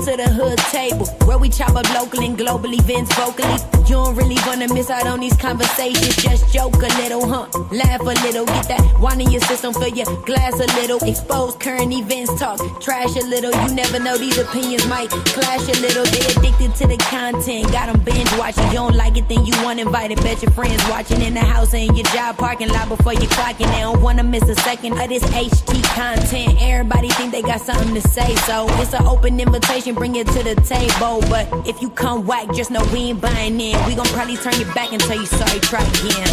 to the hood table, where we chop up local and global events vocally. You don't really wanna miss out on these conversations. Just joke a little, laugh a little, get that wine in your system, fill your glass a little. Expose current events, talk trash a little. You never know, these opinions might clash a little. They addicted to the content, got them binge watching. You don't like it, then you want invited. Bet your friends watching in the house and your job parking lot before you clocking. They don't wanna miss a second of this HT content. Everybody think they got something to say, so it's an open invitation, bring it to the table. But if you come whack, just know we ain't buying in. We gon' probably turn your back and tell you sorry, try again,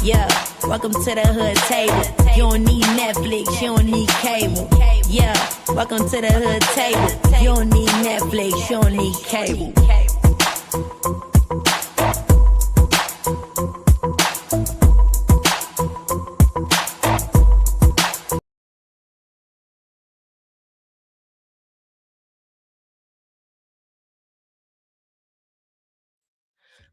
Yeah, welcome to the hood table. You don't need Netflix, you don't need cable. Yeah, welcome to the hood table. You don't need Netflix, you don't need cable.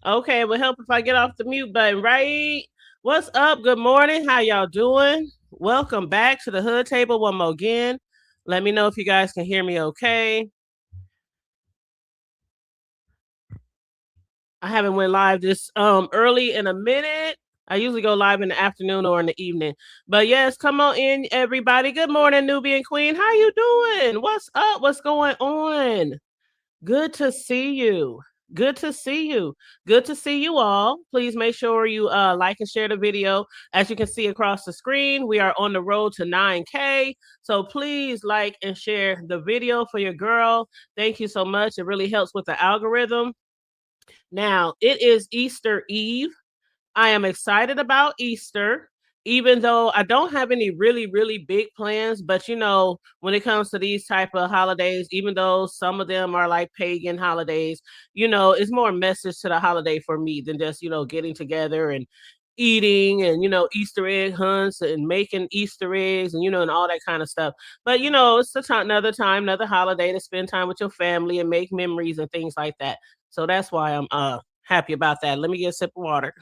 Okay, it will help if I get off the mute button, right? What's up? Good morning. How y'all doing? Welcome back to the Hood Table one more again. Let me know if you guys can hear me okay. I haven't went live this early in a minute. I usually go live in the afternoon or in the evening. But yes, come on in, everybody. Good morning, Nubian Queen. How you doing? What's up? What's going on? Good to see you. Good to see you. Good to see you all. Please make sure you like and share the video. As you can see across the screen, we are on the road to 9K. So please like and share the video for your girl. Thank you so much. It really helps with the algorithm. Now, it is Easter Eve. I am excited about Easter, even though I don't have any really, really big plans. But, you know, when it comes to these type of holidays, even though some of them are like pagan holidays, you know, it's more message to the holiday for me than just, you know, getting together and eating and, you know, Easter egg hunts and making Easter eggs and, you know, and all that kind of stuff. But, you know, it's another time, another holiday to spend time with your family and make memories and things like that. So that's why I'm happy about that. Let me get a sip of water.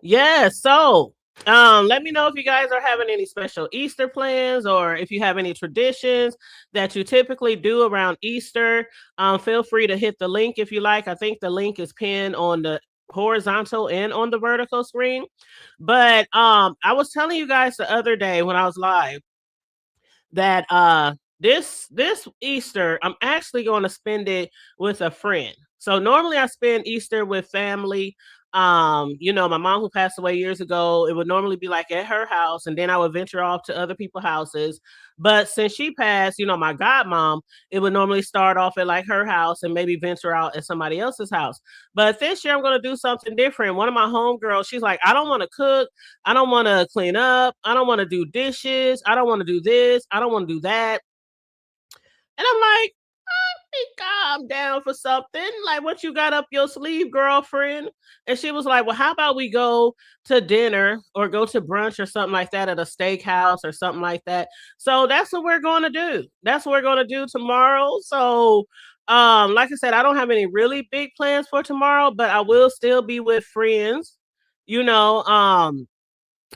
Yeah, so let me know if you guys are having any special Easter plans or if you have any traditions that you typically do around Easter. Feel free to hit the link if you like. I think the link is pinned on the horizontal and on the vertical screen. But I was telling you guys the other day when I was live that this Easter I'm actually going to spend it with a friend. So normally I spend Easter with family. You know, my mom who passed away years ago, it would normally be like at her house, and then I would venture off to other people's houses. But since she passed, you know, my godmom, it would normally start off at like her house and maybe venture out at somebody else's house. But this year I'm going to do something different. One of my homegirls, she's like, I don't want to cook. I don't want to clean up. I don't want to do dishes. I don't want to do this. I don't want to do that. And I'm like, I'm down for something. Like, what you got up your sleeve, girlfriend? And she was like, well, how about we go to dinner or go to brunch or something like that at a steakhouse or something like that. So that's what we're going to do. That's what we're going to do tomorrow. So, like I said, I don't have any really big plans for tomorrow, but I will still be with friends, you know,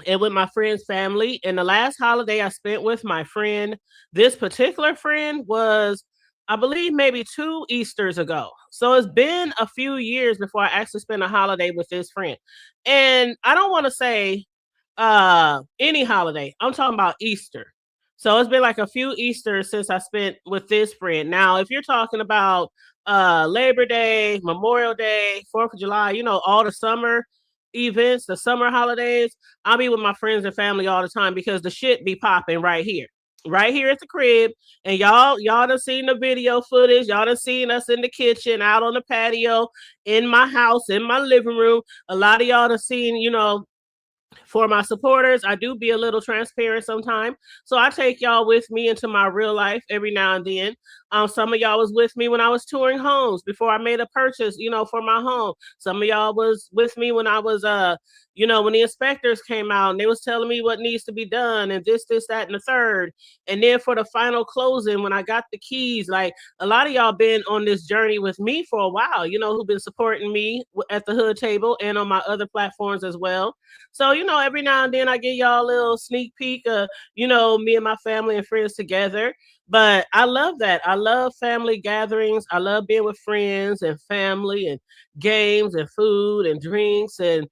and with my friend's family. And the last holiday I spent with my friend, this particular friend was, I believe, maybe 2 Easters ago. So it's been a few years before I actually spent a holiday with this friend. And I don't want to say any holiday. I'm talking about Easter. So it's been like a few Easters since I spent with this friend. Now, if you're talking about Labor Day, Memorial Day, 4th of July, you know, all the summer events, the summer holidays, I'll be with my friends and family all the time because the shit be popping right here at the crib. And y'all done seen the video footage. Y'all done seen us in the kitchen, out on the patio, in my house, in my living room. A lot of y'all done seen, you know, for my supporters, I do be a little transparent sometimes. So I take y'all with me into my real life every now and then. Some of y'all was with me when I was touring homes before I made a purchase, for my home. Some of y'all was with me when I was, when the inspectors came out and they was telling me what needs to be done and this, that, and the third. And then for the final closing, when I got the keys, like a lot of y'all been on this journey with me for a while, who've been supporting me at the Hood Table and on my other platforms as well. So, every now and then I give y'all a little sneak peek of, me and my family and friends together. But I love that. I love family gatherings. I love being with friends and family and games and food and drinks and,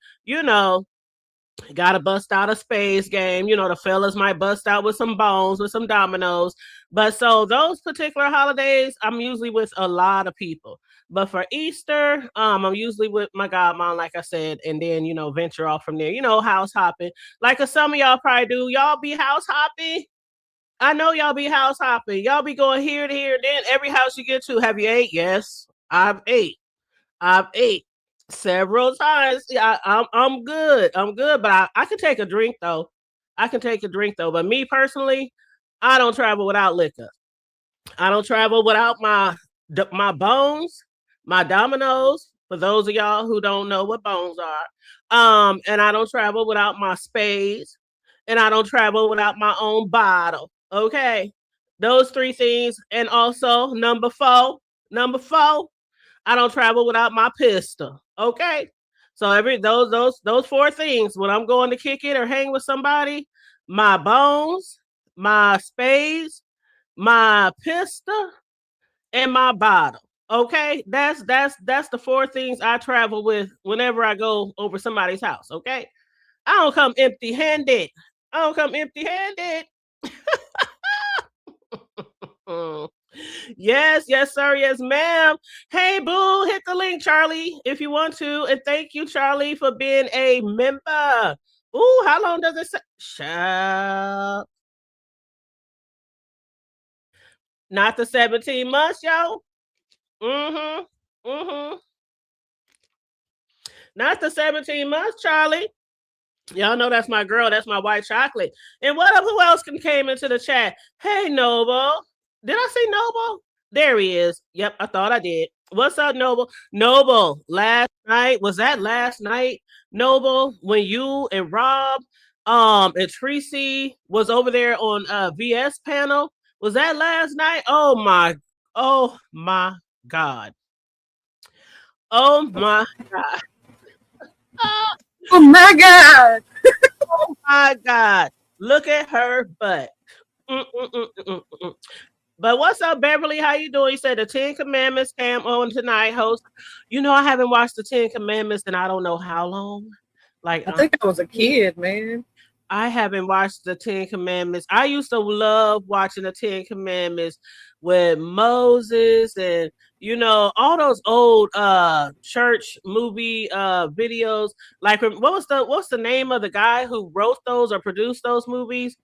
got to bust out a space game. The fellas might bust out with some bones, with some dominoes. But so those particular holidays, I'm usually with a lot of people. But for Easter, I'm usually with my godmom, like I said, and then, venture off from there, house hopping. Like some of y'all probably do. Y'all be house hopping. I know y'all be house hopping. Y'all be going here to here. Then every house you get to, have you ate? Yes, I've ate. I've ate several times. Yeah, I'm good. I'm good, but I can take a drink though. But me personally, I don't travel without liquor. I don't travel without my bones, my dominoes. For those of y'all who don't know what bones are, and I don't travel without my spades, and I don't travel without my own bottle. Okay, those three things, and also number four, I don't travel without my pistol. Okay. So those four things, when I'm going to kick it or hang with somebody, my bones, my spades, my pistol, and my bottle. Okay. That's the four things I travel with whenever I go over somebody's house. Okay. I don't come empty handed. Yes, sir. Yes, ma'am. Hey, boo, hit the link, Charlie, if you want to. And thank you, Charlie, for being a member. Ooh, how long does it say? Shut. Not the 17 months, yo. Not the 17 months, Charlie. Y'all know that's my girl. That's my white chocolate. And what up? Who else came into the chat? Hey, Noble. Did I say Noble? There he is. Yep, I thought I did. What's up, Noble? Noble, last night, was that last night, Noble, when you and Rob and Tracy was over there on VS panel? Was that last night? Oh my God. Oh my God. Oh my God. Oh my God. Look at her butt. But what's up, Beverly? How you doing? You said the 10 Commandments came on tonight, host. I haven't watched the 10 Commandments in I don't know how long. Like I think I was a kid, man. I haven't watched the 10 Commandments. I used to love watching the 10 Commandments with Moses and all those old church movie videos. Like what's the name of the guy who wrote those or produced those movies?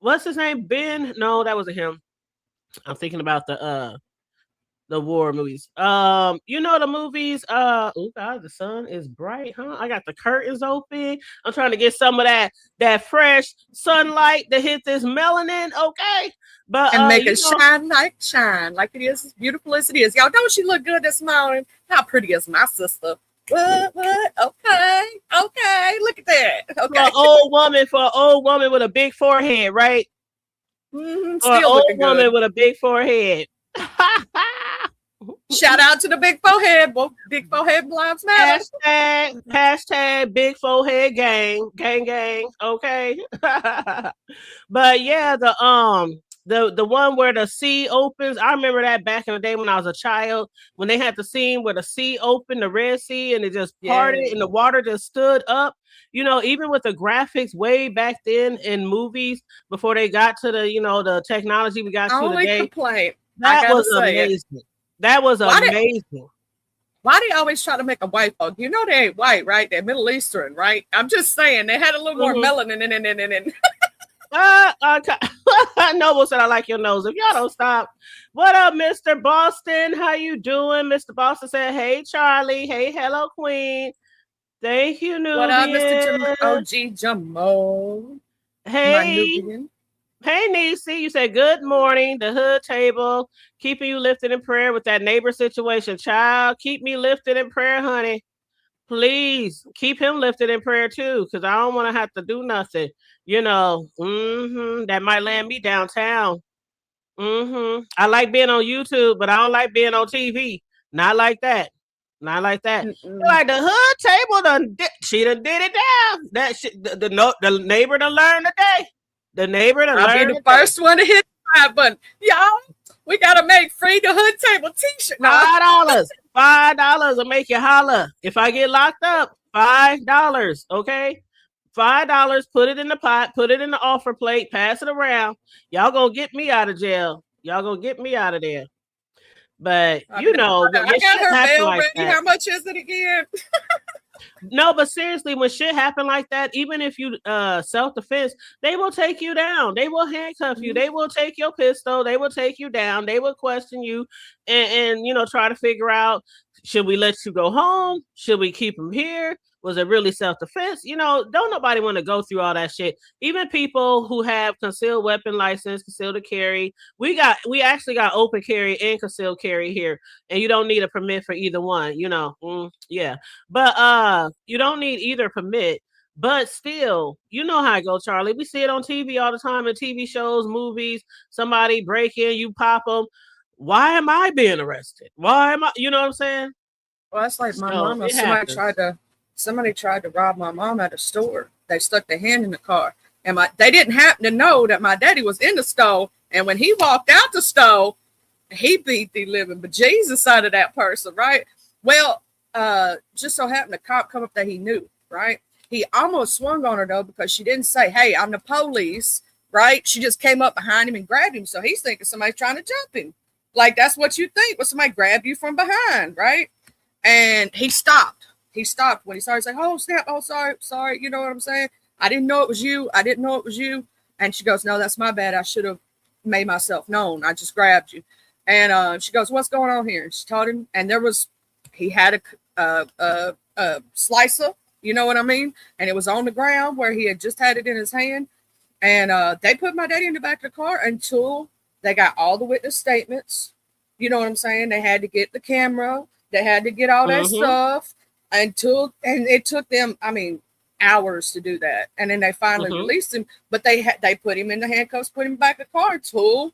What's his name? Ben? No, that wasn't him. I'm thinking about the war movies. The movies, oh God, the sun is bright, huh? I got the curtains open. I'm trying to get some of that fresh sunlight to hit this melanin, okay? But and make it shine like it is, as beautiful as it is. Y'all, don't she look good this morning? How pretty is my sister? What? Okay. Look at that. Okay. For an old woman with a big forehead, right? Still an old woman good. With a big forehead. Shout out to the big forehead. Well, big forehead lives matter. Hashtag big forehead gang. Okay. But yeah, the one where the sea opens. I remember that back in the day when I was a child, when they had the scene where the sea opened, the Red Sea, and it just parted and the water just stood up. Even with the graphics way back then in movies before they got to the the technology we got to today. Complaint. That was amazing. That was amazing. Why do you always try to make a white folk? They ain't white, right? They're Middle Eastern, right? I'm just saying they had a little more melanin in. Noble said I like your nose. If y'all don't stop. What up, Mr. Boston? How you doing? Mr. Boston said, hey, Charlie. Hey, hello, Queen. Thank you, Nubian. What up, Mr. OG Jamal? Hey. Hey, Niecy, you said good morning. The hood table, keeping you lifted in prayer with that neighbor situation. Child, keep me lifted in prayer, honey. Please keep him lifted in prayer too, because I don't want to have to do nothing. That might land me downtown. I like being on YouTube, but I don't like being on TV. Not like that. Not like that. Like the hood table she done did it down. That shit, the neighbor done learned today. The neighbor done learned. I'll be the first one to hit the high button. Y'all, we gotta make free the hood table t-shirt. $5. $5 will make you holler. If I get locked up, $5. Okay. $5, put it in the pot, put it in the offer plate, pass it around. Y'all gonna get me out of jail. Y'all gonna get me out of there. But I got her mail like ready. that. How much is it again? No, but seriously, when shit happen like that, even if you self-defense, they will take you down. They will handcuff you. They will take your pistol. They will take you down. They will question you and try to figure out, should we let you go home? Should we keep him here? Was it really self-defense? Don't nobody want to go through all that shit. Even people who have concealed weapon license, concealed to carry, we actually got open carry and concealed carry here, and you don't need a permit for either one. Yeah, but you don't need either permit. But still, you know how I go, Charlie. We see it on TV all the time in TV shows, movies. Somebody break in, you pop them. Why am I being arrested? Why am I? You know what I'm saying? Well, that's like my mama. Somebody tried to rob my mom at a store. They stuck their hand in the car, and they didn't happen to know that my daddy was in the store. And when he walked out the store, he beat the living bejesus out of that person, right? Well, just so happened the cop come up that he knew, right? He almost swung on her though, because she didn't say, "Hey, I'm the police," right? She just came up behind him and grabbed him. So he's thinking somebody's trying to jump him. Like that's what you think when somebody grab you from behind, right? And he stopped. He stopped when he started saying, "Oh snap! Oh sorry." You know what I'm saying? I didn't know it was you. And she goes, "No, that's my bad. I should have made myself known. I just grabbed you." And she goes, "What's going on here?" And she told him, and he had a slicer. You know what I mean? And it was on the ground where he had just had it in his hand. And they put my daddy in the back of the car until they got all the witness statements. You know what I'm saying? They had to get the camera. They had to get all that stuff and it took them, hours to do that. And then they finally released him, but they put him in the handcuffs, put him back in the car until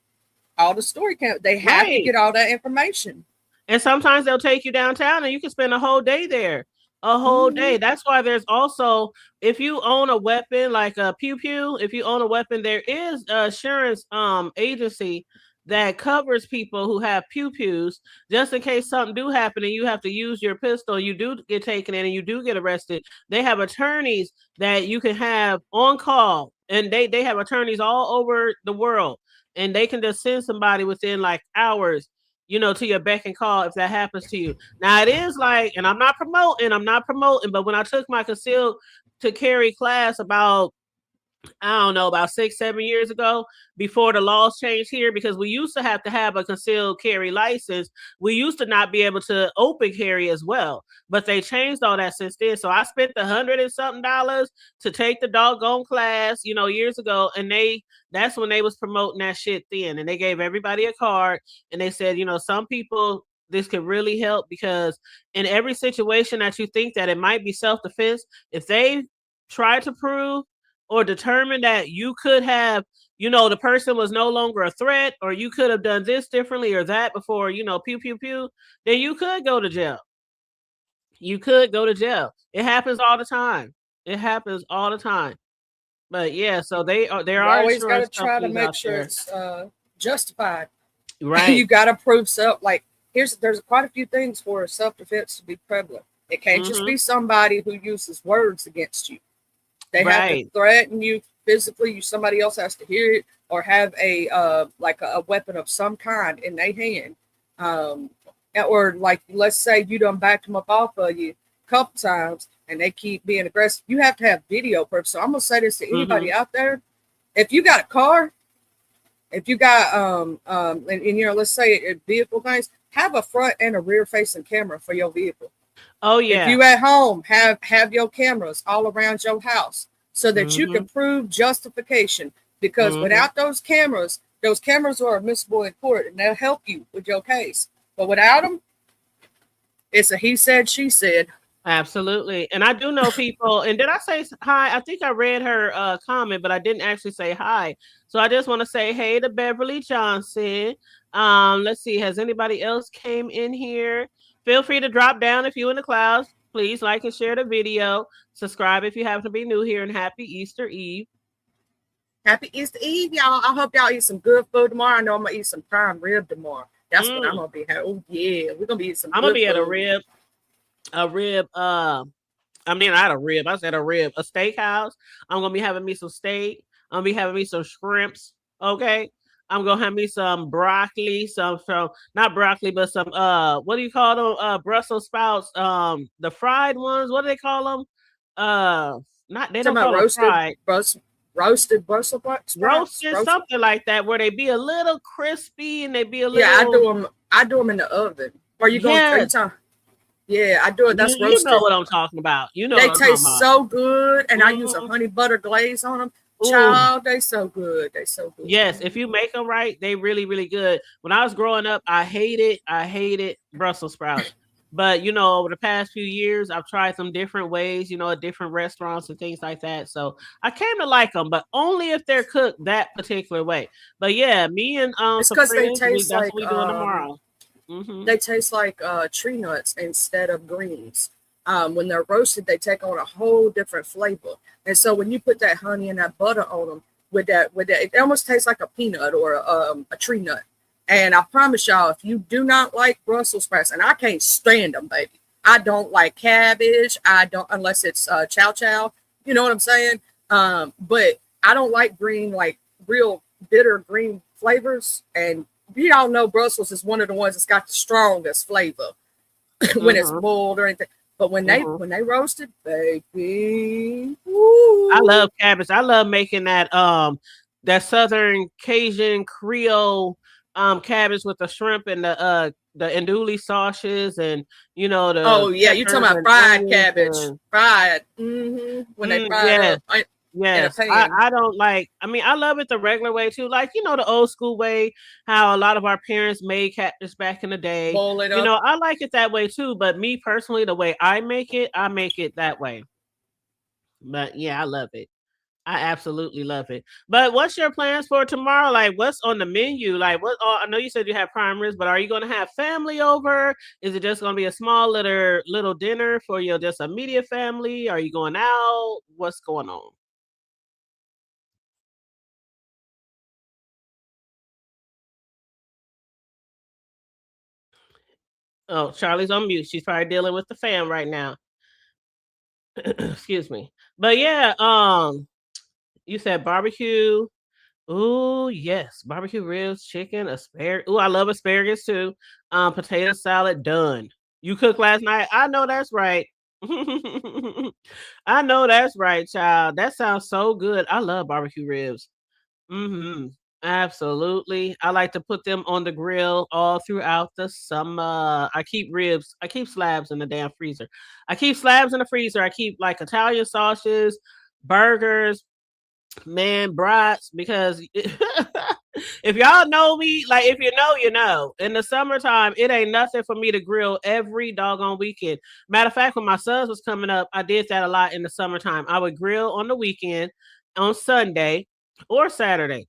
all the story came. They have to get all that information. And sometimes they'll take you downtown and you can spend a whole day there. A whole day. That's why there's also, if you own a weapon like a pew pew, if you own a weapon, there is an assurance agency that covers people who have pew pews, just in case something do happen and you have to use your pistol, you do get taken in and you do get arrested. They have attorneys that you can have on call, and they have attorneys all over the world, and they can just send somebody within like hours, to your beck and call if that happens to you. Now it is like, and I'm not promoting, but when I took my concealed to carry class about 6-7 years ago, before the laws changed here, because we used to have a concealed carry license. We used to not be able to open carry as well, but they changed all that since then. So I spent $100 and something to take the doggone class, years ago. And that's when they was promoting that shit then. And they gave everybody a card and they said, some people, this could really help, because in every situation that you think that it might be self-defense, if they try to prove or determine that you could have, the person was no longer a threat, or you could have done this differently or that before, pew, pew, pew, then you could go to jail. You could go to jail. It happens all the time. But yeah, so there are always got to try to make sure it's justified. Right. You got to prove self. Like there's quite a few things for self-defense to be prevalent. It can't just be somebody who uses words against you. They have to threaten you physically. Somebody else has to hear it, or have a weapon of some kind in their hand. Or like, let's say you done backed them up off of you a couple times and they keep being aggressive. You have to have video proof. So I'm gonna say this to anybody out there: if you got a car, if you got let's say vehicle things, have a front and a rear facing camera for your vehicle. Oh yeah. If you at home, have your cameras all around your house so that you can prove justification. because without those cameras are admissible in court and they'll help you with your case. But without them, it's a he said, she said. Absolutely. And I do know people, and did I say hi? I think I read her comment, but I didn't actually say hi. So I just want to say hey to Beverly Johnson. Let's see, has anybody else came in here? Feel free to drop down if you're in the clouds. Please like and share the video. Subscribe if you happen to be new here, and happy Easter Eve. Happy Easter Eve, y'all. I hope y'all eat some good food tomorrow. I know I'm going to eat some prime rib tomorrow. That's what I'm going to be having. Oh, yeah. We're going to be eating some I'm going to be food. at a rib, not a rib. I said a rib, a steakhouse. I'm going to be having me some steak. I'm going to be having me some shrimps. Okay. I'm going to have me some broccoli, not broccoli, but some, what do you call them? Brussels sprouts, the fried ones. What do they call them? They don't call them fried. Roasted Brussels sprouts? Roasted, something like that, where they be a little crispy and they be a little. Yeah, I do them in the oven. Are you going to? Yeah, I do it. That's roasted. You know what I'm talking about. You know they taste so good, and I use a honey butter glaze on them. Child, they so good. They so good. Yes, if you make them right, they really, really good. When I was growing up, I hated Brussels sprouts. But, over the past few years, I've tried some different ways, at different restaurants and things like that. So I came to like them, but only if they're cooked that particular way. But yeah, me and some friends, that's what we're doing tomorrow. They taste like tree nuts instead of greens. When they're roasted, they take on a whole different flavor. And so when you put that honey and that butter on them, with that, it almost tastes like a peanut or a tree nut. And I promise y'all, if you do not like Brussels sprouts, and I can't stand them, baby. I don't like cabbage. I don't, unless it's chow chow. You know what I'm saying? But I don't like green, like real bitter green flavors. And you all know Brussels is one of the ones that's got the strongest flavor when it's boiled or anything. But when they roasted, baby, woo. I love cabbage. I love making that Southern Cajun Creole cabbage with the shrimp and the andouille sauces and the you're talking about fried cabbage, fried when they fry it. Yes, I don't like. I mean, I love it the regular way too, like the old school way, how a lot of our parents made cabbage back in the day. Boil it up. I like it that way too. But me personally, the way I make it that way. But yeah, I love it. I absolutely love it. But what's your plans for tomorrow? Like, what's on the menu? Like, I know you said you have prime ribs, but are you going to have family over? Is it just going to be a small little dinner for your just immediate family? Are you going out? What's going on? Oh, Charlie's on mute. She's probably dealing with the fam right now. Excuse me. But yeah, you said barbecue. Oh, yes. Barbecue ribs, chicken, asparagus. Oh, I love asparagus too. Potato salad, done. You cooked last night? I know that's right. I know that's right, child. That sounds so good. I love barbecue ribs. Absolutely. I like to put them on the grill all throughout the summer. I keep slabs in the damn freezer. I keep slabs in the freezer. I keep like Italian sausages, burgers, brats, because if y'all know me, like if you know, you know. In the summertime, it ain't nothing for me to grill every doggone weekend. Matter of fact, when my sons was coming up, I did that a lot in the summertime. I would grill on the weekend, on Sunday or Saturday.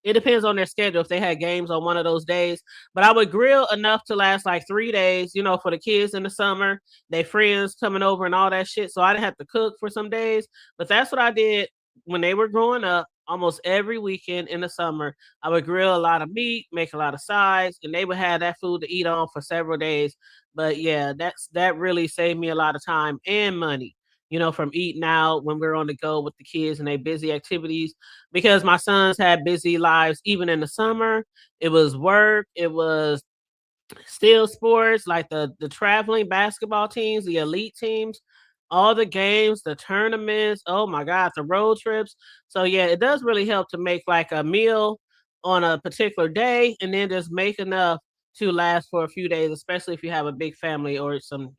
It depends on their schedule if they had games on one of those days. But I would grill enough to last like 3 days, for the kids in the summer, their friends coming over and all that shit. So I didn't have to cook for some days. But that's what I did when they were growing up. Almost every weekend in the summer, I would grill a lot of meat, make a lot of sides, and they would have that food to eat on for several days. But yeah, that really saved me a lot of time and money. From eating out when we're on the go with the kids and their busy activities, because my sons had busy lives even in the summer. It was work. It was still sports, like the traveling basketball teams, the elite teams, all the games, the tournaments. Oh my God, the road trips. So yeah, it does really help to make like a meal on a particular day and then just make enough to last for a few days, especially if you have a big family or some,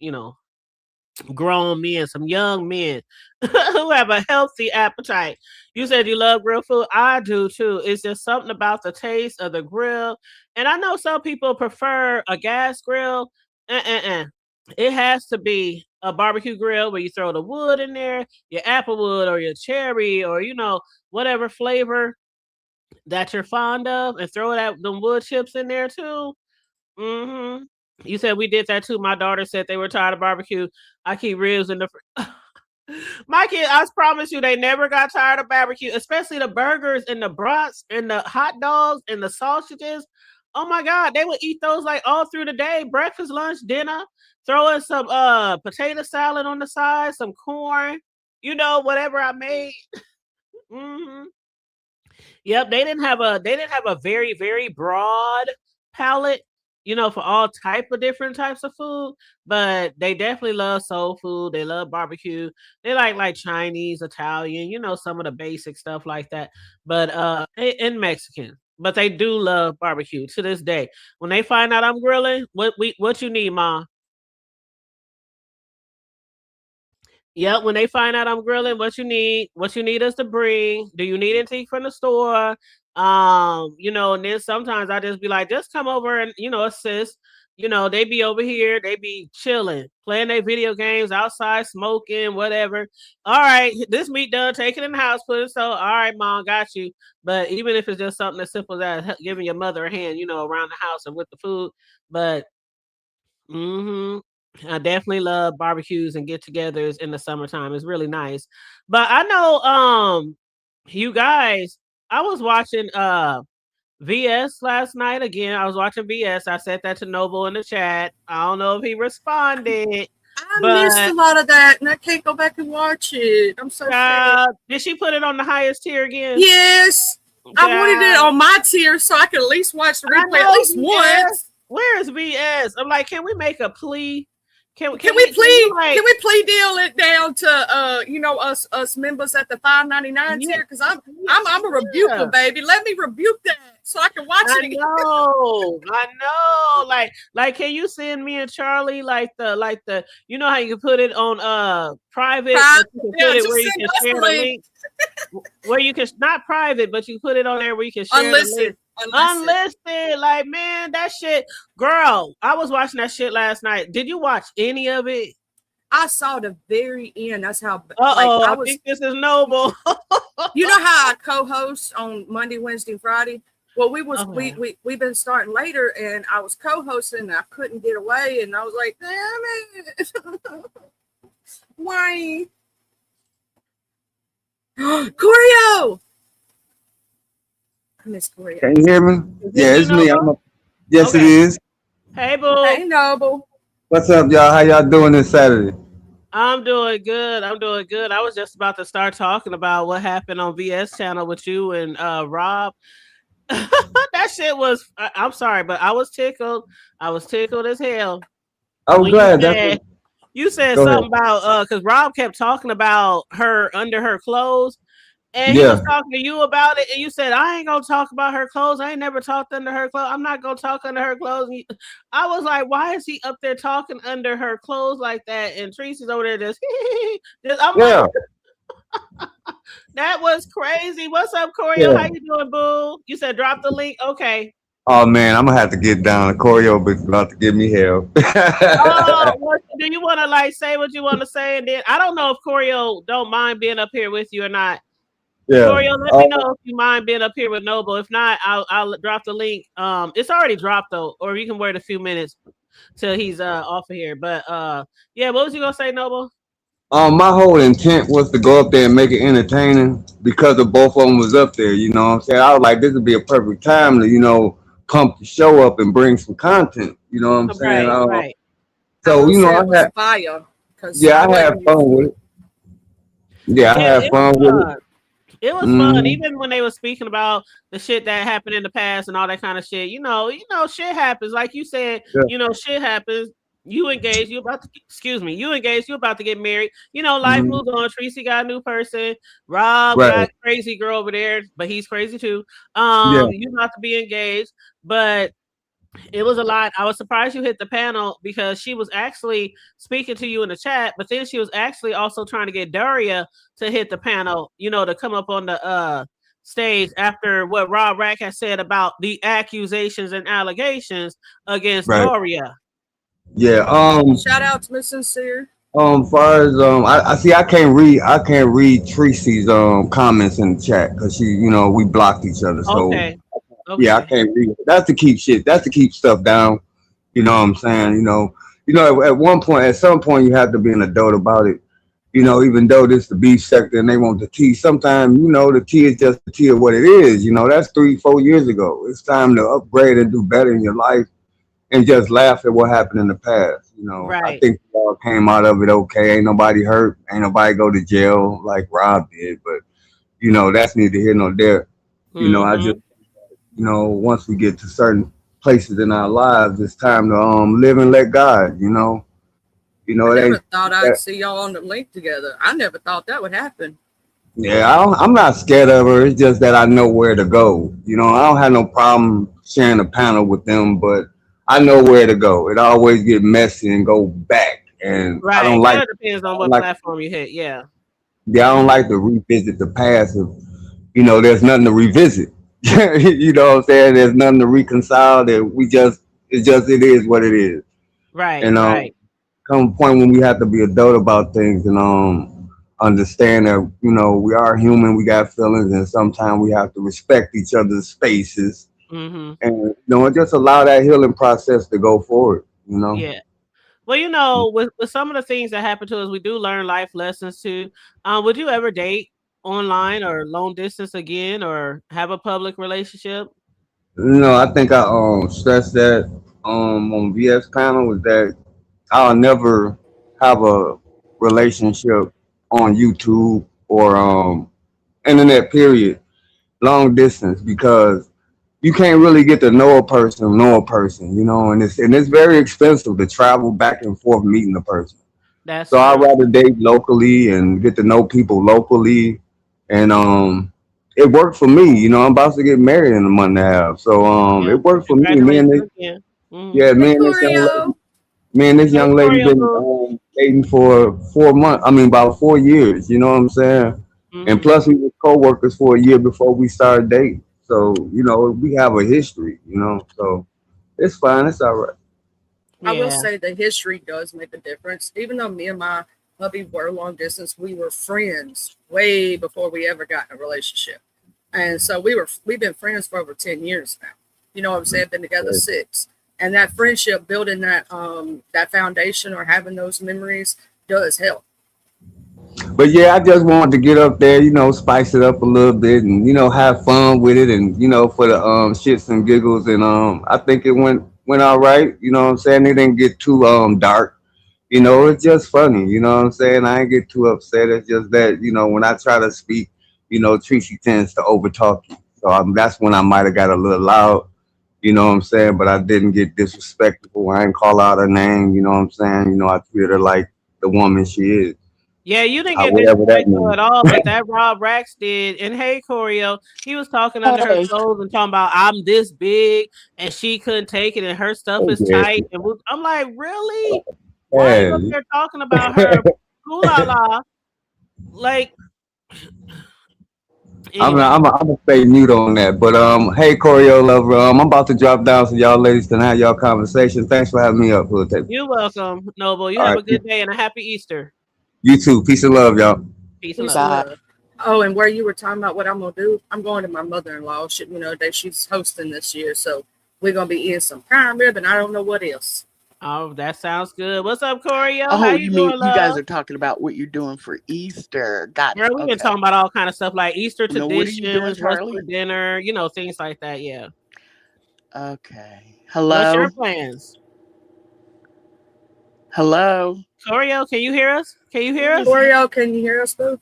grown men, some young men who have a healthy appetite. You said you love grilled food. I do too. It's just something about the taste of the grill. And I know some people prefer a gas grill. It has to be a barbecue grill where you throw the wood in there, your apple wood or your cherry or, whatever flavor that you're fond of, and throw them wood chips in there too. Mm-hmm. You said we did that too. My daughter said they were tired of barbecue. I keep ribs in the my kid, I promise you, they never got tired of barbecue, especially the burgers and the brats and the hot dogs and the sausages. Oh my God, they would eat those like all through the day, breakfast, lunch, dinner, throw in some potato salad on the side, some corn, whatever I made. Mm-hmm. Yep, they didn't have a very, very broad palette, for all type of different types of food, but they definitely love soul food. They love barbecue. They like Chinese, Italian, some of the basic stuff like that. But and Mexican. But they do love barbecue to this day. When they find out I'm grilling, what you need, Ma? Yep, when they find out I'm grilling, what you need us to bring. Do you need anything from the store? And then sometimes I just be like, just come over and assist. They be over here, they be chilling, playing their video games outside, smoking, whatever. All right, this meat done, take it in the house, put it so. All right, Mom, got you. But even if it's just something as simple as giving your mother a hand, around the house and with the food. But I definitely love barbecues and get-togethers in the summertime. It's really nice. But I know you guys, I was watching VS last night again. I was watching VS. I said that to Noble in the chat. I don't know if he responded. I missed a lot of that, and I can't go back and watch it. I'm so sad. Did she put it on the highest tier again? Yes. I wanted it on my tier so I could at least watch the replay at least once. Where is VS? I'm like, can we make a plea? Can we plea deal it down to us members at the $5.99 tier? Because I'm a rebuker, baby. Let me rebuke that so I can watch it again. I know. Like, can you send me and Charlie like the how you can put it on private? You can put it where you can share the link. Where you can not private, but you put it on there where you can share the link. Unlisted, like, man, that shit, girl. I was watching that shit last night. Did you watch any of it? I saw the very end. That's how. I think this is Noble. You know how I co-host on Monday, Wednesday, Friday. Well, we've been starting later, and I was co-hosting, and I couldn't get away, and I was like, damn it, why? Corio. Miss Corio. Can you hear me? Yeah, it's me. Yes, okay. It is. Hey, boo. Hey, Noble. What's up, y'all? How y'all doing this Saturday? I'm doing good. I was just about to start talking about what happened on VS channel with you and Rob. That shit was, I'm sorry, but I was tickled. I was tickled as hell. I'm glad. You said something about, because Rob kept talking about her under her clothes. And he was talking to you about it, and you said, I ain't gonna talk about her clothes. I ain't never talked under her clothes. I'm not gonna talk under her clothes. I was like, why is he up there talking under her clothes like that? And Tracy's over there just like, that was crazy. What's up, Corio? How you doing, boo? You said drop the link. Okay. Oh man, I'm gonna have to get down. Corio is about to give me hell. Do you want to say what you want to say? And then I don't know if Corio don't mind being up here with you or not. Yeah. Corio, let me know if you mind being up here with Noble. If not, I'll drop the link. It's already dropped though, or you can wait a few minutes till he's off of here. But what was you gonna say, Noble? My whole intent was to go up there and make it entertaining because of both of them was up there. You know what I'm saying? I was like, this would be a perfect time to pump the show up and bring some content. You know what I'm saying? Right. So I had fire. I had fun with it. Yeah, I had fun with it. It was fun, even when they were speaking about the shit that happened in the past and all that kind of shit. Shit happens. Like you said, shit happens. You engaged, you about to get married. Life moves on. Tracy got a new person. Rob got a crazy girl over there, but he's crazy too. You about to be engaged. But It was a lot. I was surprised you hit the panel because she was actually speaking to you in the chat, but then she was actually also trying to get Daria to hit the panel, to come up on the stage after what Rob Rack has said about the accusations and allegations against Daria. Yeah. Shout out to Miss Sincere. Far as I see, I can't read Tracy's comments in the chat because we blocked each other. So yeah, I can't read. That's to keep shit. That's to keep stuff down. You know what I'm saying? At some point, you have to be an adult about it. Even though this the beef sector and they want the tea, sometimes the tea is just the tea of what it is. That's 3-4 years ago. It's time to upgrade and do better in your life and just laugh at what happened in the past. I think we all came out of it okay. Ain't nobody hurt. Ain't nobody go to jail like Rob did. But that's neither here nor there. I just once we get to certain places in our lives, it's time to live and let God. I never thought I'd see y'all on the link together. I never thought that would happen. Yeah, I'm not scared of her. It's just that I know where to go. I don't have no problem sharing a panel with them, but I know where to go. It always get messy and go back, and I don't like. It depends on what platform you hit. Yeah. Yeah, I don't like to revisit the past. There's nothing to revisit. You know what I'm saying? There's nothing to reconcile. That it is what it is. Right. And come a point when we have to be adult about things and understand that we are human. We got feelings, and sometimes we have to respect each other's spaces. And just allow that healing process to go forward. Yeah. Well, with some of the things that happen to us, we do learn life lessons too. Would you ever date online or long distance again, or have a public relationship? I think I stressed that on VS panel was that I'll never have a relationship on YouTube or internet period, long distance, because you can't really get to know a person, and it's very expensive to travel back and forth meeting a person. That's so true. I'd rather date locally and get to know people locally, and it worked for me. I'm about to get married in a month and a half, so it worked for me. Me and this young lady been dating for 4 months. I mean, about 4 years. You know what I'm saying? And plus, we were co-workers for a year before we started dating. So we have a history. So it's fine. It's all right. I will say the history does make a difference. Even though me and my hubby were long distance, we were friends way before we ever got in a relationship. And so we've been friends for over 10 years now. You know what I'm saying? Been together 6. And that friendship, building that foundation or having those memories does help. But yeah, I just wanted to get up there, spice it up a little bit and, have fun with it and, for the shits and giggles. And I think it went all right. You know what I'm saying? It didn't get too dark. It's just funny. You know what I'm saying? I ain't get too upset. It's just that, when I try to speak, Tracy tends to overtalk you. So that's when I might have got a little loud. You know what I'm saying? But I didn't get disrespectful. I didn't call out her name. You know what I'm saying? I treated her like the woman she is. Yeah, you didn't get disrespectful at all, but that Rob Rax did. And hey, Choreo, he was talking under her clothes and talking about I'm this big and she couldn't take it and her stuff is tight. And I'm like, really? Why are you up there talking about her? Ooh la la. Like, anyway. I'm gonna stay mute on that. But hey, Choreo lover, I'm about to drop down so y'all ladies can have y'all conversation. Thanks for having me up. You're welcome, Noble. You have a good day and a happy Easter. You too. Peace and love, y'all. Peace and love. Oh, and where you were talking about what I'm gonna do, I'm going to my mother-in-law. She's hosting this year, so we're gonna be eating some prime rib, and I don't know what else. Oh, that sounds good. What's up, Choreo? Oh, how you doing, love? You guys are talking about what you're doing for Easter. Girl, we've been talking about all kind of stuff like Easter traditions, what's for dinner, things like that. Yeah. Okay. Hello. What's your plans? Hello. Choreo, can you hear us? Choreo, can you hear us, boo?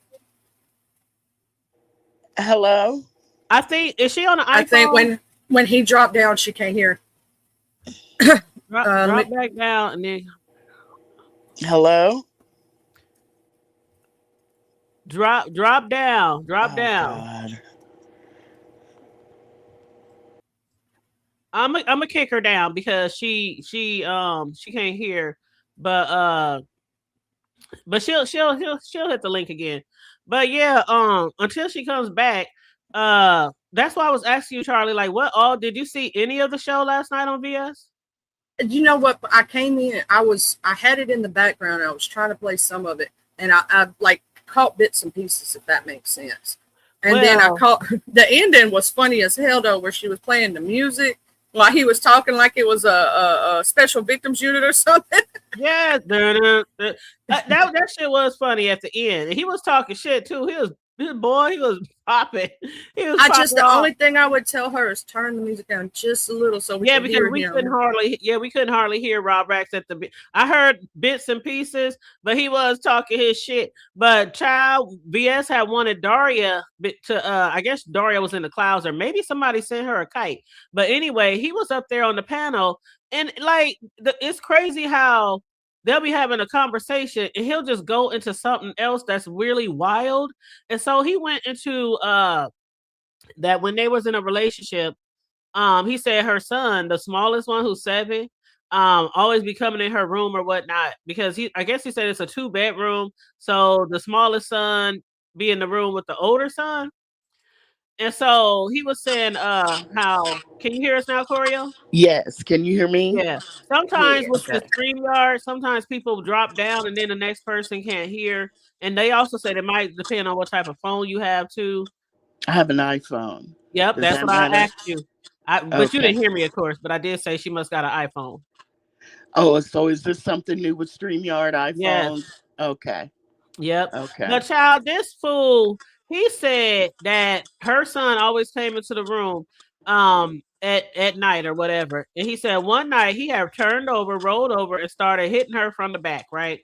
Hello. I think, is she on the iPhone? I think when he dropped down, she can't hear. Drop back down and then. Hello. Drop down. God. I'm gonna kick her down because she can't hear, but she'll hit the link again. But yeah, until she comes back, that's why I was asking you, Charlie, like, what all did you see any of the show last night on VS? You know what? I came in, I had it in the background. I was trying to play some of it, and I like caught bits and pieces, if that makes sense. And then I caught the ending was funny as hell though, where she was playing the music while he was talking like it was a special victims unit or something. Yeah, that shit was funny at the end. He was talking shit too. He was popping. The only thing I would tell her is turn the music down just a little so we can hear him. We couldn't hardly hear Rob Rax at the. I heard bits and pieces, but he was talking his shit. But child, VS had wanted Daria to. I guess Daria was in the clouds, or maybe somebody sent her a kite. But anyway, he was up there on the panel, and like it's crazy how they'll be having a conversation and he'll just go into something else that's really wild. And so he went into that when they was in a relationship, he said her son, the smallest one who's 7, always be coming in her room or whatnot, because I guess he said it's a 2-bedroom. So the smallest son be in the room with the older son. And so he was saying, how can you hear us now, Corio? Yes. Can you hear me? Yeah. Sometimes with the StreamYard, sometimes people drop down and then the next person can't hear. And they also said it might depend on what type of phone you have too. I have an iPhone. Yep, that's what I asked you. But you didn't hear me, of course. But I did say she must got an iPhone. Oh, so is this something new with StreamYard iPhones? Yes. Okay. Yep. Okay. The child, this fool, he said that her son always came into the room at night or whatever. And he said one night he had rolled over and started hitting her from the back, right?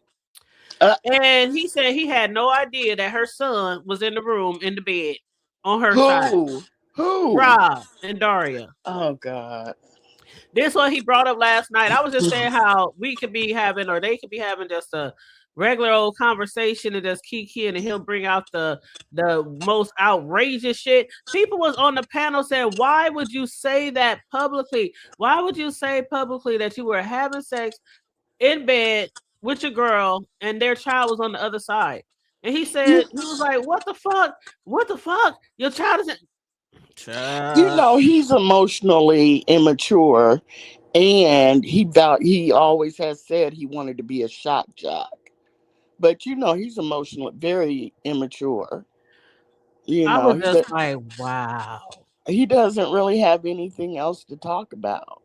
And he said he had no idea that her son was in the room in the bed on her side. Who? Rob and Daria. Oh God. This one he brought up last night. I was just saying how we could be having, or they could be having, just a regular old conversation and just kiki, and he'll bring out the most outrageous shit. People was on the panel saying, why would you say that publicly? Why would you say publicly that you were having sex in bed with your girl and their child was on the other side? And he said, he was like, what the fuck? What the fuck? Your child isn't. You know, he's emotionally immature, and he always has said he wanted to be a shock jock. But you know, he's emotionally very immature. I was just like, wow. He doesn't really have anything else to talk about.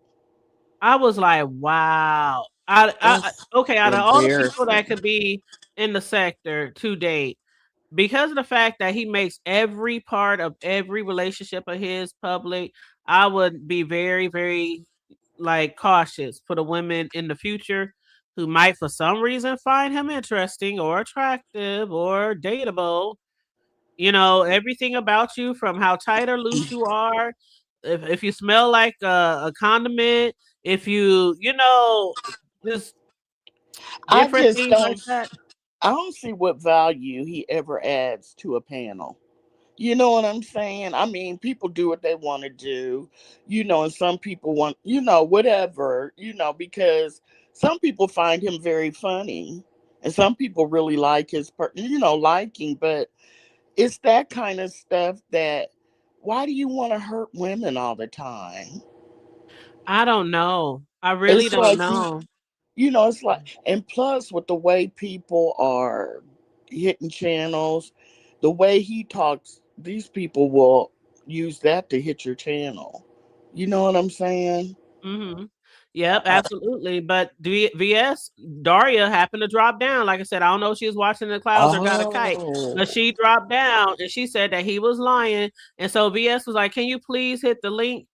I was like, wow. Okay, out of all the people that could be in the sector to date, because of the fact that he makes every part of every relationship of his public, I would be very, very cautious for the women in the future who might for some reason find him interesting or attractive or dateable. You know, everything about you, from how tight or loose you are, if you smell like a condiment, if you just different things like that. I don't see what value he ever adds to a panel. You know what I'm saying? I mean, people do what they want to do, and some people want, whatever, because some people find him very funny and some people really like his, liking, but it's that kind of stuff that, why do you want to hurt women all the time? I don't know. I really don't know. It's like, and plus with the way people are hitting channels, the way he talks, these people will use that to hit your channel. You know what I'm saying? Mm-hmm. Yep, absolutely. But VS, Daria happened to drop down. Like I said, I don't know if she was watching the clouds or got a kite, but she dropped down and she said that he was lying. And so VS was like, can you please hit the link?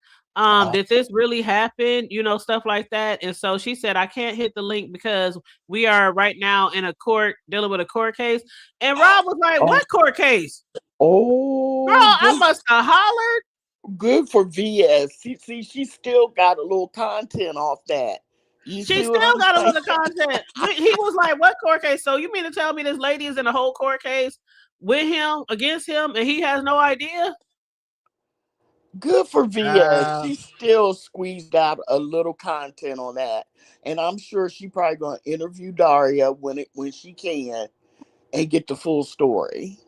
Did this really happen? Stuff like that. And so she said, I can't hit the link because we are right now in a court, dealing with a court case. And Rob was like, what court case? Oh, girl, I must have hollered. Good for VS. See, she still got a little content off that. She still got a little content. He was like, what court case? So you mean to tell me this lady is in a whole court case with him, against him, and he has no idea? Good for VS. She still squeezed out a little content on that. And I'm sure she probably gonna interview Daria when she can and get the full story.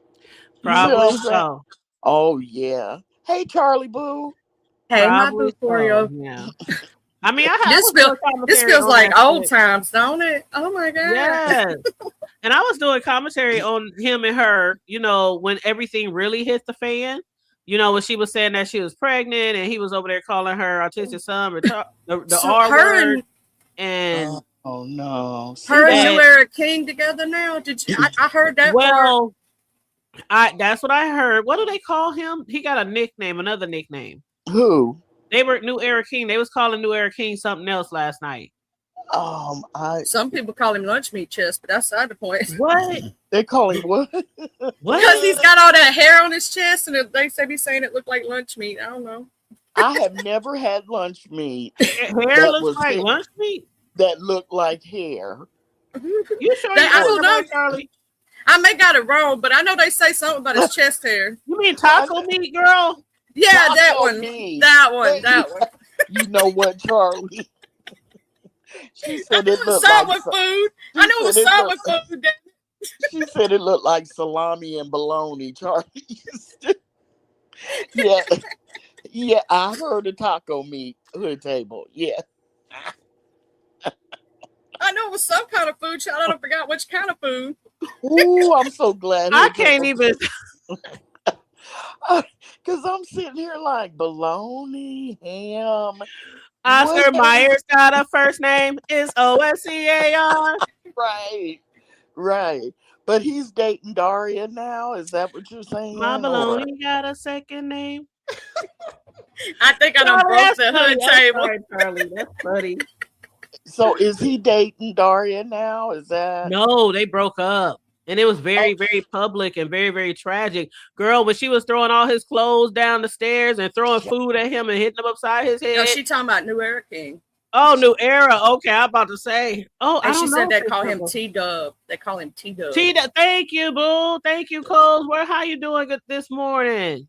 Probably so. Oh yeah. Hey Charlie Boo. Hey, my boo for you. Yeah. I mean, this feels like old times, don't it? Oh my god. Yes. And I was doing commentary on him and her, you know, when everything really hit the fan. You know, when she was saying that she was pregnant and he was over there calling her autistic son the R word. And oh no. Her and New Era King together now. Did you I heard that part. That's what I heard. What do they call him? He got a nickname, another nickname. Who? They were New Era King. They was calling New Era King something else last night. Some people call him lunch meat chest, but that's not the point. What? They call him what? Because he's got all that hair on his chest, and they say he's saying it looked like lunch meat. I don't know. I have never had lunch meat. Hair looks like lunch meat? That looked like hair. You sure? I don't know, Charlie. I may got it wrong, but I know they say something about his chest hair. You mean taco meat, girl? Yeah, taco that one. Meat. That one. You know what, Charlie? She said it looked like food. I knew it was sour food. She said it looked like salami and bologna, Charlie. Yeah. Yeah, I heard a taco meat hood table. Yeah. I know it was some kind of food, child. I don't forgot which kind of food. Ooh, I'm so glad. I can't even. Because I'm sitting here like bologna, ham. Oscar Myers got a first name. It's OSCAR. Right. But he's dating Daria now. Is that what you're saying? My bologna got a second name. I think I done broke the hood table. Sorry, Charlie. That's funny. So is he dating Daria now? Is that? No, they broke up. And it was very, very public and very, very tragic. Girl, when she was throwing all his clothes down the stairs and throwing food at him and hitting him upside his head. No, she talking about New Era King. Oh, New Era. Okay, I'm about to say. Oh, and she said they call him T-Dub. They call him T-Dub. T-Dub. Thank you, boo. Thank you, Coles. How you doing this morning?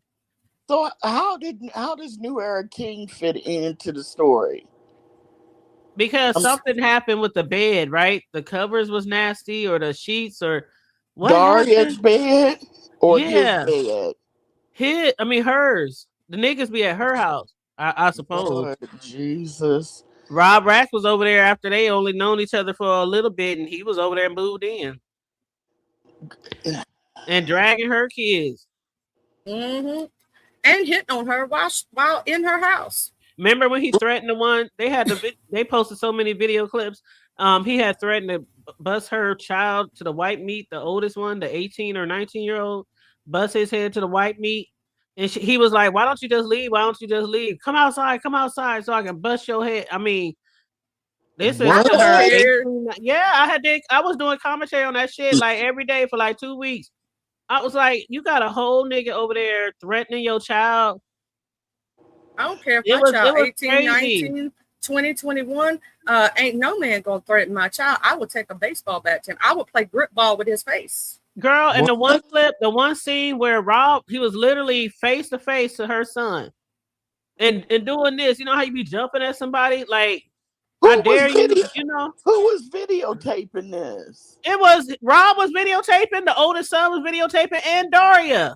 So how does New Era King fit into the story? Because something happened with the bed, right? The covers was nasty, or the sheets, or what? Daria's bed or his bed? Hers. The niggas be at her house, I suppose. Lord Jesus. Rob Rack was over there after they only known each other for a little bit, and he was over there and moved in and dragging her kids. Mm-hmm. And hitting on her while in her house. Remember when he threatened the one? They posted so many video clips. He had threatened to bust her child to the white meat, the oldest one, the 18 or 19-year-old, bust his head to the white meat. And he was like, why don't you just leave? Why don't you just leave? Come outside so I can bust your head. I mean, this is her. Yeah, I was doing commentary on that shit like every day for like 2 weeks. I was like, you got a whole nigga over there threatening your child. I don't care if my child 18, crazy. 19, 20, 21, ain't no man gonna threaten my child. I would take a baseball bat to him. I would play grip ball with his face. Girl, and the one scene where Rob, he was literally face to face to her son. And doing this, you know how you be jumping at somebody? Like, I dare you, you know? Who was videotaping this? It was Rob was videotaping, the oldest son was videotaping, and Daria.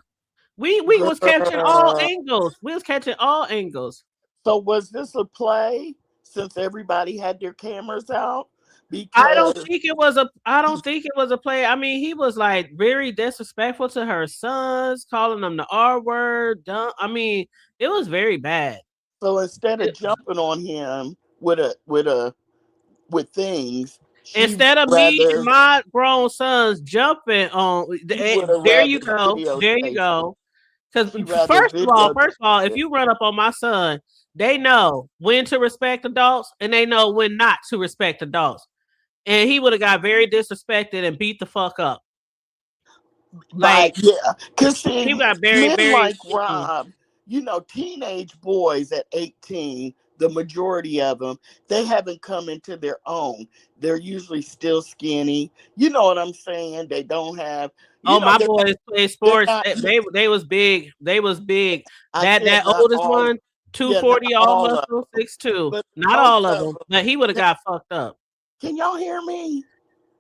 We was catching all angles. We was catching all angles. So was this a play since everybody had their cameras out? Because I don't think it was a play. I mean, he was like very disrespectful to her sons, calling them the R word. I mean, it was very bad. So instead of jumping on him with things, instead of me and my grown sons jumping on, there you go. Because first of all, if you run up on my son, they know when to respect adults and they know when not to respect adults. And he would have got very disrespected and beat the fuck up. Like, yeah, because he got very like Rob, you know, teenage boys at 18, the majority of them, they haven't come into their own. They're usually still skinny. You know what I'm saying? They don't have. My boys play sports. not, they was big. They was big. That oldest all, one, 240 all muscle, 6'2". Not all of them, but he would have got fucked up. Can y'all hear me?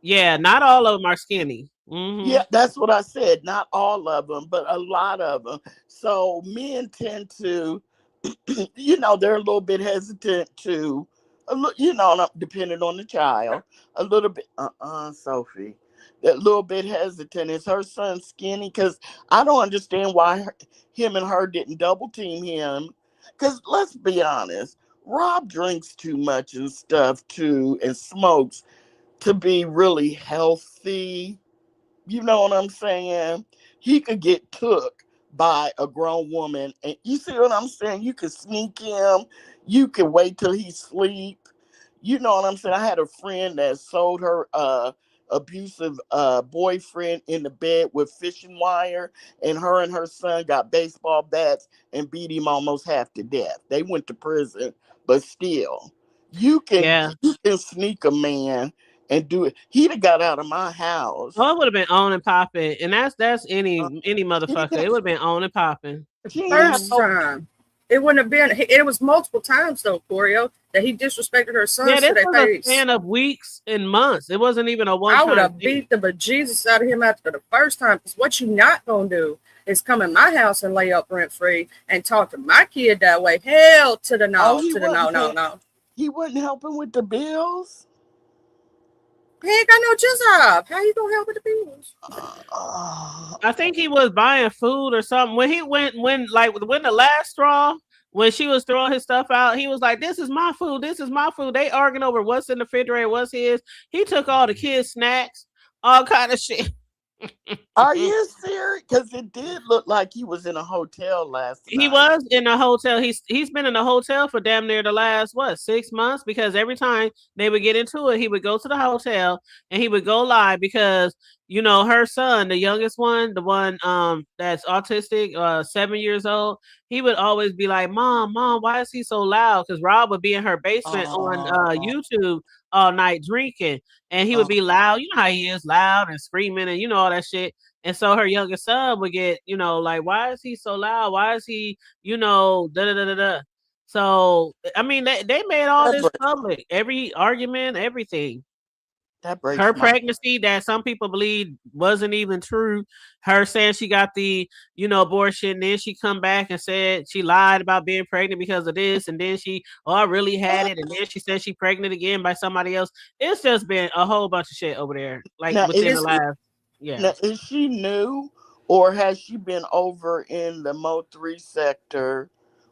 Yeah, not all of them are skinny. Mm-hmm. Yeah, that's what I said. Not all of them, but a lot of them. So men tend to, they're a little bit hesitant to, depending on the child, a little bit. Sophie, that little bit hesitant. Is her son skinny? Because I don't understand why him and her didn't double team him. Because let's be honest, Rob drinks too much and stuff too, and smokes to be really healthy. You know what I'm saying? He could get took by a grown woman. And you see what I'm saying? You could sneak him. You could wait till he sleep. You know what I'm saying? I had a friend that sold her abusive boyfriend in the bed with fishing wire, and her son got baseball bats and beat him almost half to death. They went to prison, but still, you can sneak a man and do it. He'd have got out of my house. Oh, it would have been on and popping, and that's any motherfucker. It would have been on and popping. First time. It wouldn't have been. It was multiple times though, Corio, that he disrespected her son. Yeah, this was a span of weeks and months. It wasn't even a one. I would have beat the bejesus out of him after the first time. Because what you not gonna do is come in my house and lay up rent free and talk to my kid that way. Hell to the no, no. He wasn't helping with the bills. He ain't got no job. How you gonna help with the bills? I think he was buying food or something. When the last straw, when she was throwing his stuff out, he was like, "This is my food. This is my food." They arguing over what's in the refrigerator, what's his. He took all the kids' snacks, all kind of shit. Are you serious? Because it did look like he was in a hotel last night. He was in a hotel. He's been in a hotel for damn near the last 6 months, because every time they would get into it, he would go to the hotel and he would go live because her son, the youngest one, the one that's autistic, 7 years old, he would always be like, Mom, why is he so loud? Because Rob would be in her basement on YouTube all night drinking, and he would be loud. You know how he is, loud and screaming and all that shit. And so her youngest son would get, like, why is he so loud? Why is he, da da da da da. So I mean, they made all this public, every argument, everything. Her pregnancy that some people believe wasn't even true. Her saying she got the, abortion. Then she come back and said she lied about being pregnant because of this. And then I really had it. And then she said she pregnant again by somebody else. It's just been a whole bunch of shit over there. Like now, within the last, Now, is she new, or has she been over in the Mo 3 sector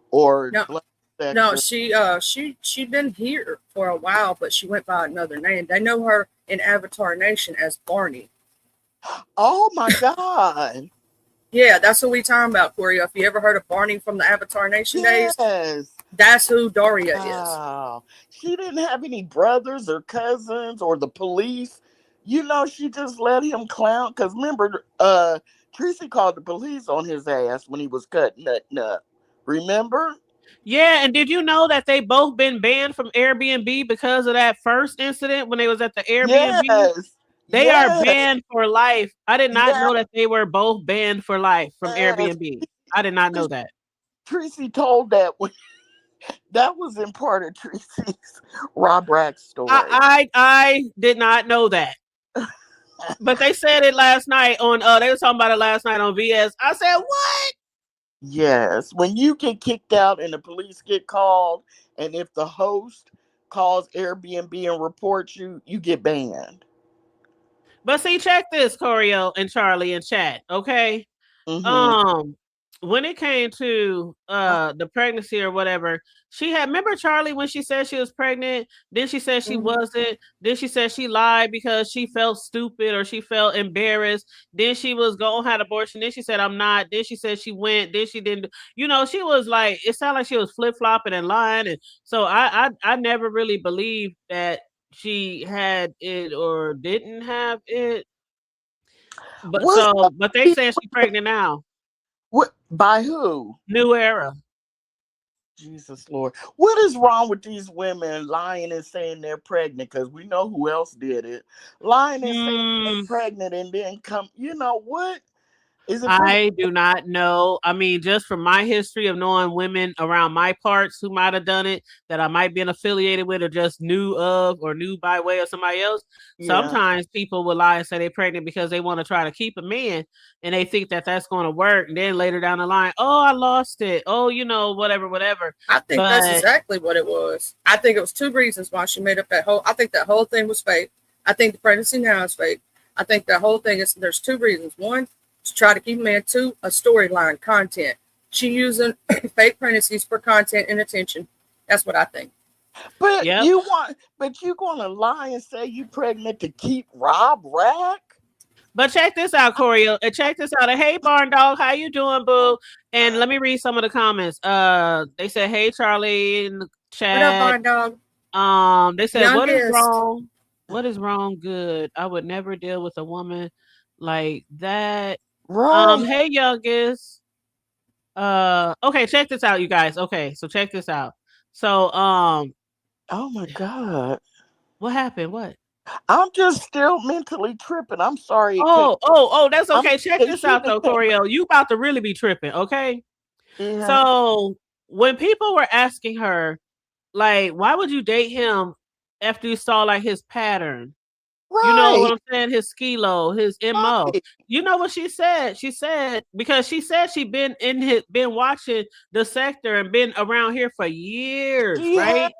or no. No, she'd been here for a while, but she went by another name. They know her in Avatar Nation as Barney. Oh my God. Yeah, that's what we talking about, Corio. If you ever heard of Barney from the Avatar Nation days, that's who Daria is. She didn't have any brothers or cousins or the police. She just let him clown. Because remember, Tracy called the police on his ass when he was cutting up. Remember? Yeah, and did you know that they both been banned from Airbnb because of that first incident when they was at the Airbnb? Yes. They are banned for life. I did not know that they were both banned for life from Airbnb. I did not know that. Tracy told that when that was in part of Tracy's Rob Rack story. I did not know that. But they said it last night on they were talking about it last night on VS. I said, what? Yes, when you get kicked out and the police get called, and if the host calls Airbnb and reports you, you get banned. But see, check this, Corio and Charlie in chat, okay? Mm-hmm. When it came to the pregnancy or whatever, she had, remember Charlie when she said she was pregnant, then she said she wasn't, then she said she lied because she felt stupid or she felt embarrassed, then she was going to have abortion, then she said I'm not, then she said she went, then she didn't, she was like, it sounded like she was flip-flopping and lying. And so I never really believed that she had it or didn't have it. But they saying she's pregnant now. What, by who? New Era. Jesus Lord. What is wrong with these women lying and saying they're pregnant? Because we know who else did it. Lying and saying they're pregnant and then come, you know what? Is it I do not know. I mean, just from my history of knowing women around my parts who might have done it, that I might be affiliated with or just knew of or knew by way of somebody else. Yeah. Sometimes people will lie and say they're pregnant because they want to try to keep a man and they think that that's going to work. And then later down the line, oh, I lost it. Oh, you know, whatever. I think that's exactly what it was. I think it was two reasons why she made up I think that whole thing was fake. I think the pregnancy now is fake. I think that whole thing there's two reasons. One, to try to keep man. Two, a storyline, content. She using fake pregnancies for content and attention. That's what I think. But you're gonna lie and say you pregnant to keep Rob Rack? But check this out, Corey. Check this out. Hey, Barn Dog, how you doing, boo? And let me read some of the comments. They said, "Hey, Charlie," in the chat. What up, Barn Dog? They said, "What is wrong? What is wrong? Good. I would never deal with a woman like that." Right. Hey, youngest. Okay, check this out, you guys. Okay, so check this out. So, oh my God, what happened? What? I'm just still mentally tripping. I'm sorry. Oh, that's okay. Check this out, though, Coriel. You about to really be tripping, okay? Yeah. So, when people were asking her, like, why would you date him after you saw like his pattern? Right. You know what I'm saying? His skilo, his MO. Right. You know what she said? She said, because she said she'd been watching The Sector and been around here for years, right?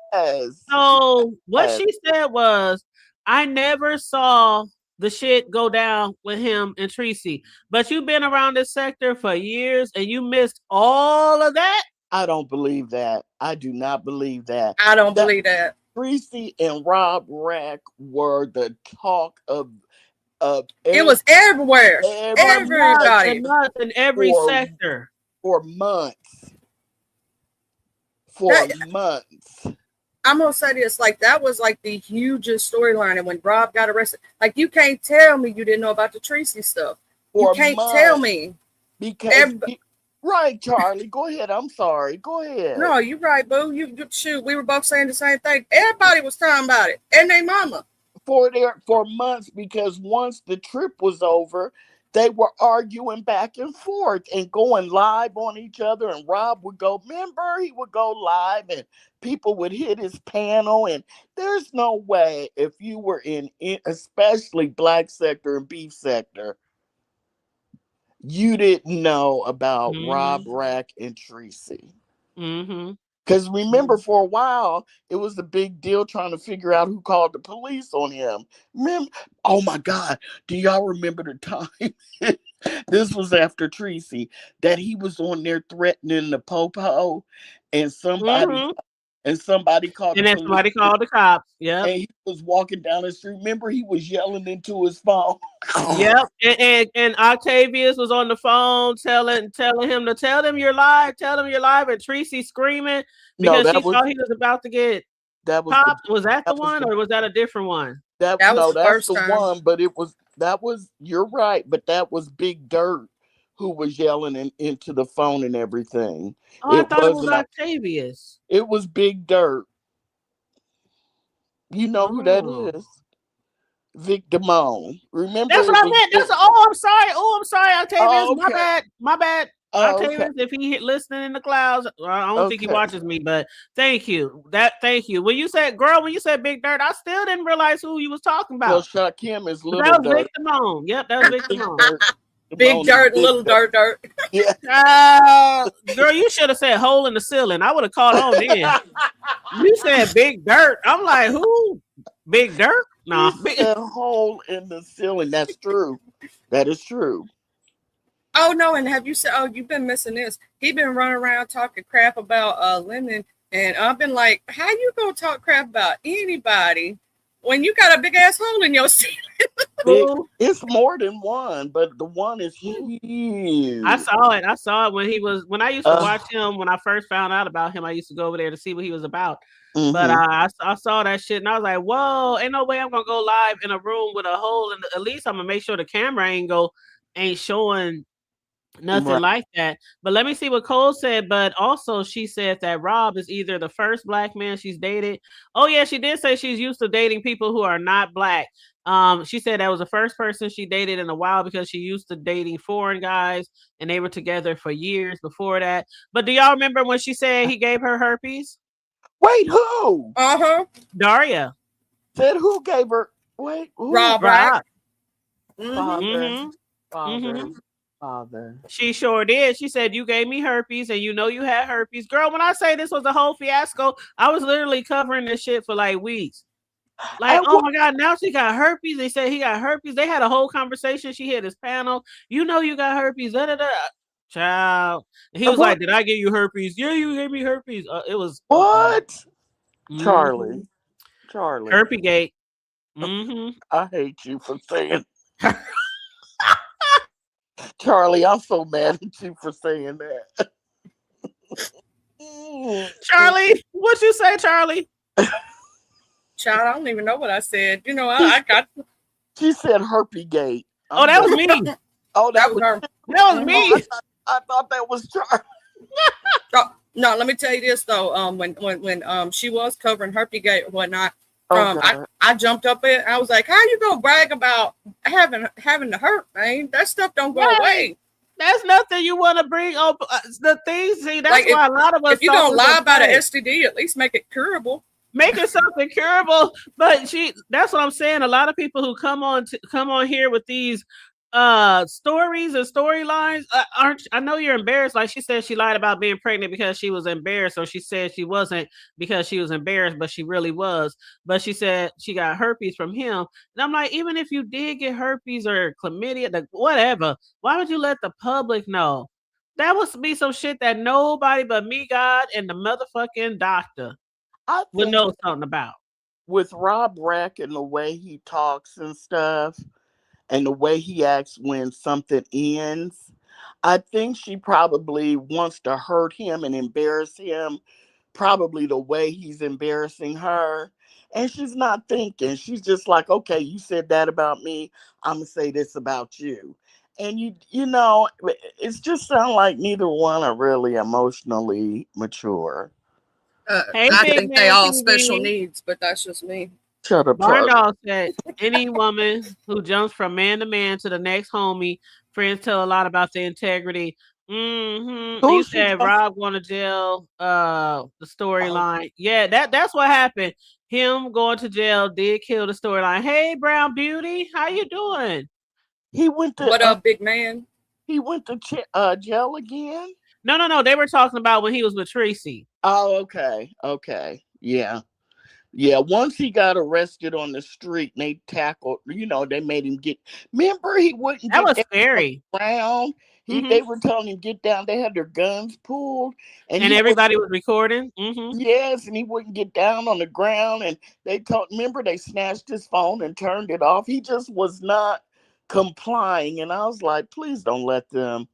So what she said was, I never saw the shit go down with him and Tracy, but you've been around this sector for years and you missed all of that? I don't believe that. I do not believe that. I don't believe that. Tracy and Rob Rack were the talk of it was everywhere. Everybody in every sector for months. Months. I'm gonna say this, like that was like the hugest storyline. And when Rob got arrested, like you can't tell me you didn't know about the Tracy stuff. You can't tell me because. Right, Charlie. Go ahead. I'm sorry. Go ahead. No, you're right, boo. You shoot. We were both saying the same thing. Everybody was talking about it, and their mama for months, because once the trip was over, they were arguing back and forth and going live on each other. And Rob would go, remember, he would go live, and people would hit his panel. And there's no way if you were in especially Black sector and Beef sector, you didn't know about Rob Rack and Tracy. Because remember, for a while, it was a big deal trying to figure out who called the police on him. Remember? Oh, my God. Do y'all remember the time? This was after Tracy, that he was on there threatening the popo, and somebody called and then somebody called the cops. Yeah, and he was walking down the street. Remember, he was yelling into his phone. Yep, and Octavius was on the phone telling him to tell them you're live, and Tracy screaming because she thought he was about to get popped. Was that the one, or was that a different one? That's the one, but you're right, but that was Big Dirt who was yelling into the phone and everything. Oh, I thought it was Octavius. It was Big Dirt. You know who that is? Vic Damone. Remember? That's what I meant. I'm sorry, Octavius. Oh, okay. My bad. Octavius, if he listening in the clouds, I don't think he watches me, but thank you. Thank you. When you said Big Dirt, I still didn't realize who you was talking about. Well, Shaquem is Little Dirt. That was Vic Damone. Yep, that was Vic Damone. Big Dirt, Little Dirt. Yeah. Girl, you should have said hole in the ceiling. I would have caught on then. You said Big Dirt. I'm like, who? Big Dirt? No. A hole in the ceiling. That's true. That is true. Oh no, and have you said? Oh, you've been missing this. He been running around talking crap about Lemon, and I've been like, how you gonna talk crap about anybody when you got a big ass hole in your ceiling? It's more than one, but the one is huge. I saw it when I used to watch him. When I first found out about him, I used to go over there to see what he was about. But I saw that shit and I was like, whoa, ain't no way I'm gonna go live in a room with a hole in at least I'm gonna make sure the camera ain't showing Nothing like that. But let me see what Cole said. But also, she said that Rob is either the first black man she's dated. Oh yeah, she did say she's used to dating people who are not black. She said that was the first person she dated in a while because she used to dating foreign guys, and they were together for years before that. But do y'all remember when she said he gave her herpes? Wait, who? Daria said who gave her? Wait, who? Rob. Father. Father. She sure did. She said, you gave me herpes and you know you had herpes. Girl, when I say this was a whole fiasco, I was literally covering this shit for like weeks. Like, oh my God, now she got herpes. They said he got herpes. They had a whole conversation. She had this panel. You know you got herpes. Da, da, da. Child. And he was like, did I give you herpes? Yeah, you gave me herpes. It was. What? Charlie. Herpegate. Mm-hmm. I hate you for saying Charlie, I'm so mad at you for saying that. Charlie, what you say, Charlie? Child, I don't even know what I said. You know, I got. She said herpegate. Oh, that was me. Oh, that was her. That was me. I thought that was Charlie. No, let me tell you this though. When she was covering herpegate or whatnot, I jumped up in. I was like, "How you gonna brag about having the herp, man? That stuff don't go away." That's nothing you want to bring up. The things. See, that's like why a lot of us. If you're gonna lie about an STD, at least make it curable. Make it something curable. But that's what I'm saying. A lot of people who come on here with these stories and storylines I know you're embarrassed. Like she said, she lied about being pregnant because she was embarrassed, or she said she wasn't because she was embarrassed, but she really was. But she said she got herpes from him, and I'm like, even if you did get herpes or chlamydia, whatever, why would you let the public know? That would be some shit that nobody but me, God, and the motherfucking doctor would know something about. With Rob Rack and the way he talks and stuff, and the way he acts when something ends, I think she probably wants to hurt him and embarrass him, probably the way he's embarrassing her. And she's not thinking. She's just like, okay, you said that about me, I'm going to say this about you. And you know, it's just sound like neither one are really emotionally mature. I think they all special needs, but that's just me. Shut up, Barndall said, any woman who jumps from man to man to the next homie, friends tell a lot about the integrity. Mm-hmm. You said Rob going to jail, the storyline. Yeah, that's what happened. Him going to jail did kill the storyline. Hey, Brown Beauty, how you doing? He went to what up, big man? He went to jail again? No. They were talking about when he was with Tracy. Oh, okay. Yeah, once he got arrested on the street, and they tackled, they made him get. Remember, he wouldn't. That was scary. Around. They were telling him get down. They had their guns pulled, and everybody was recording. Yes, and he wouldn't get down on the ground. And they remember they snatched his phone and turned it off. He just was not complying, and I was like, please don't let them.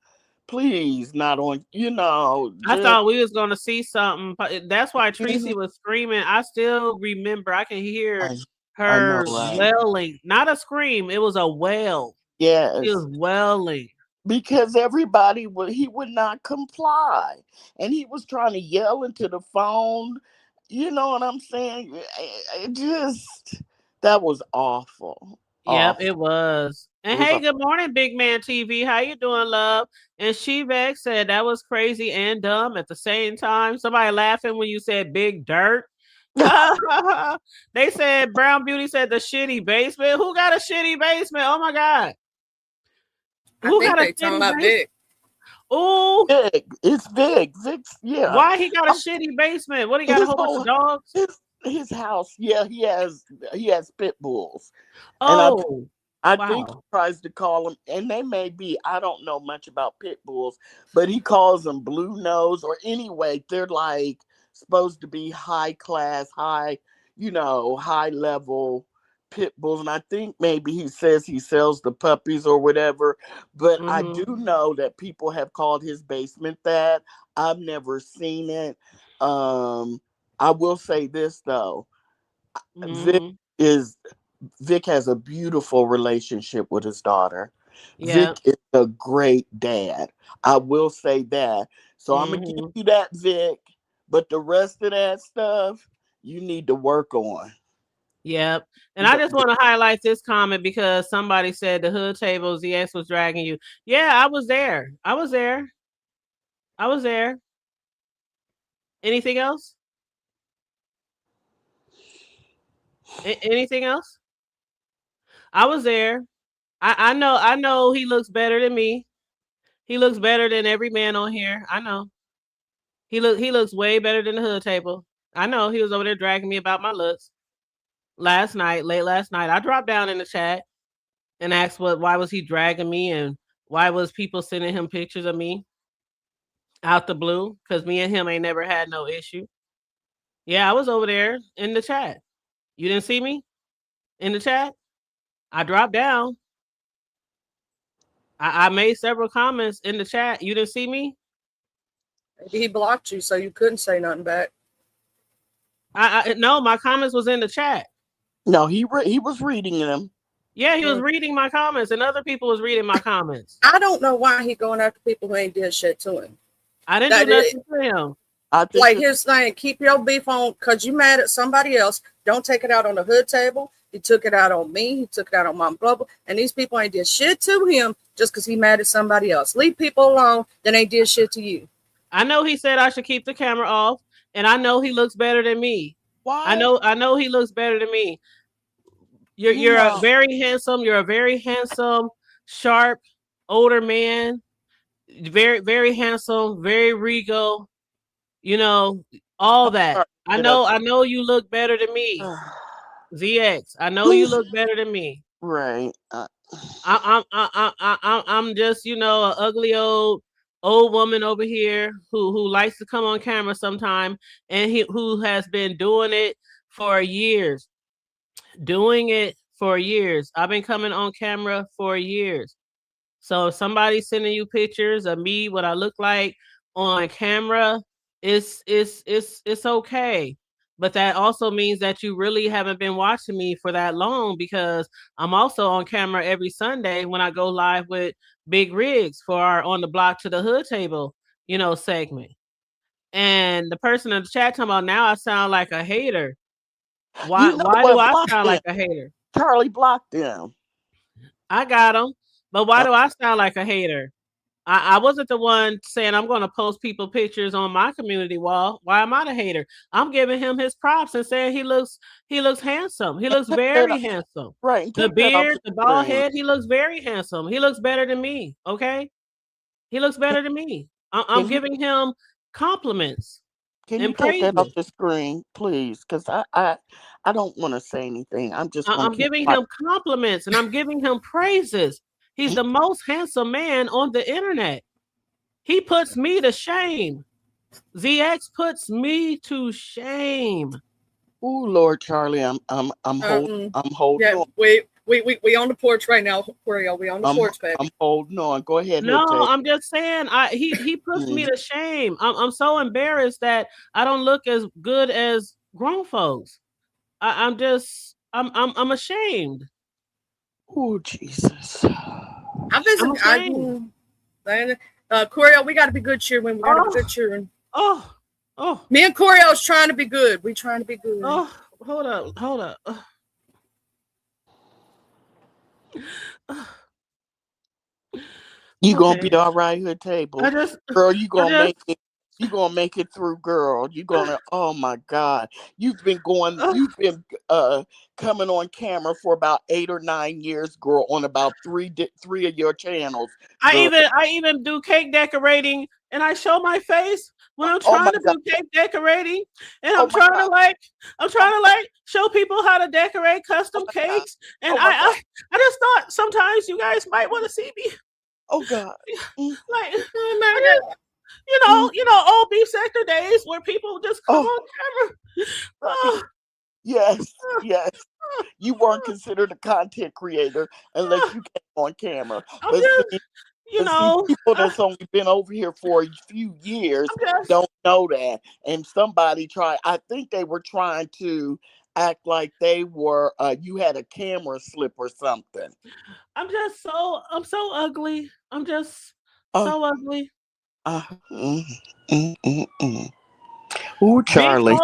Please, not on, I thought we was going to see something. That's why Tracy was screaming. I still remember. I can hear her wailing. Not a scream. It was a wail. Yes. She was wailing. Because he would not comply. And he was trying to yell into the phone. You know what I'm saying? That was awful. Yep, it was. And hey, good morning, Big Man TV. How you doing, love? And Shevex said that was crazy and dumb at the same time. Somebody laughing when you said big dirt. They said Brown Beauty said the shitty basement. Who got a shitty basement? Oh my God. Who got a shitty basement? Vic. Ooh. Vic. It's Vic. Vic's, yeah. Why he got a shitty basement? What, he got a whole bunch of dogs? His house, yeah, he has pit bulls. Oh. And I think he tries to call them, and they may be, I don't know much about pit bulls, but he calls them blue nose, or anyway, they're like supposed to be high class, high level pit bulls. And I think maybe he says he sells the puppies or whatever, but I do know that people have called his basement that. I've never seen it. I will say this though, Vic has a beautiful relationship with his daughter. Yeah. Vic is a great dad. I will say that. So I'm gonna give you that, Vic. But the rest of that stuff, you need to work on. Yep. And I just want to highlight this comment because somebody said the hood table ZX was dragging you. Yeah, I was there. I was there. I was there. Anything else? Anything else? I was there. I know he looks better than me. He looks better than every man on here. I know. He looks way better than the hood table. I know he was over there dragging me about my looks. Late last night, I dropped down in the chat and asked why was he dragging me and why was people sending him pictures of me out the blue? Because me and him ain't never had no issue. Yeah, I was over there in the chat. You didn't see me in the chat? I dropped down. I made several comments in the chat. You didn't see me? Maybe he blocked you so you couldn't say nothing back. No, my comments was in the chat. No, he was reading them. Yeah, he was reading my comments, and other people was reading my comments. I don't know why he going after people who ain't did shit to him. I didn't do nothing to him. Like his thing, keep your beef on because you mad at somebody else. Don't take it out on the hood table. He took it out on me. He took it out on Mom Global. And these people ain't did shit to him just because he mad at somebody else. Leave people alone, then they did shit to you. I know he said I should keep the camera off, and I know he looks better than me. Why? I know he looks better than me. You're a very handsome, sharp, older man. Very, very handsome, very regal. You know, all that. I know you look better than me. ZX. I know you look better than me. Right. I'm just, an ugly old woman over here who likes to come on camera sometime and who has been doing it for years. I've been coming on camera for years. So if somebody's sending you pictures of me, what I look like on camera, it's okay. But that also means that you really haven't been watching me for that long because I'm also on camera every Sunday when I go live with Big Riggs for our On the Block to the Hood Table, segment. And the person in the chat talking about now I sound like a hater. Why do I sound like a hater? Charlie blocked them. I got him. But why do I sound like a hater? I wasn't the one saying I'm going to post people pictures on my community wall. Why am I the hater? I'm giving him his props and saying he looks handsome. He looks very handsome. Right. The beard, the bald head, he looks very handsome. He looks better than me. Okay. He looks better than me. I'm giving him compliments. Can you take that off the screen, please? Because I don't want to say anything. I'm giving him compliments and I'm giving him praises. He's the most handsome man on the internet. He puts me to shame. ZX puts me to shame. Oh Lord, Charlie, I'm holding. Yeah, on. we on the porch right now. We on the porch, baby. I'm holding on. Go ahead. No, I'm just saying. He puts me to shame. I'm so embarrassed that I don't look as good as grown folks. I'm ashamed. Oh Jesus. Coriel, we got to be good cheering. We got to be good cheering. Oh. Me and Coriel's trying to be good. We trying to be good. Oh, hold up. You gonna be all right here, table. Girl, you gonna make it. You gonna make it through, girl. You gonna. Oh my God, you've been coming on camera for about 8 or 9 years, girl. On about three of your channels. Girl. I even do cake decorating, and I show my face when I'm trying to do cake decorating, and I'm trying to show people how to decorate custom cakes. And I just thought sometimes you guys might want to see me. Oh God, old beef sector days where people just come on camera. Yes. You weren't considered a content creator unless you came on camera. People that's only been over here for a few years don't know that. And somebody I think they were trying to act like they were you had a camera slip or something. I'm so ugly. I'm just Oh, so ugly. mm, mm, mm. Ooh, Charlie.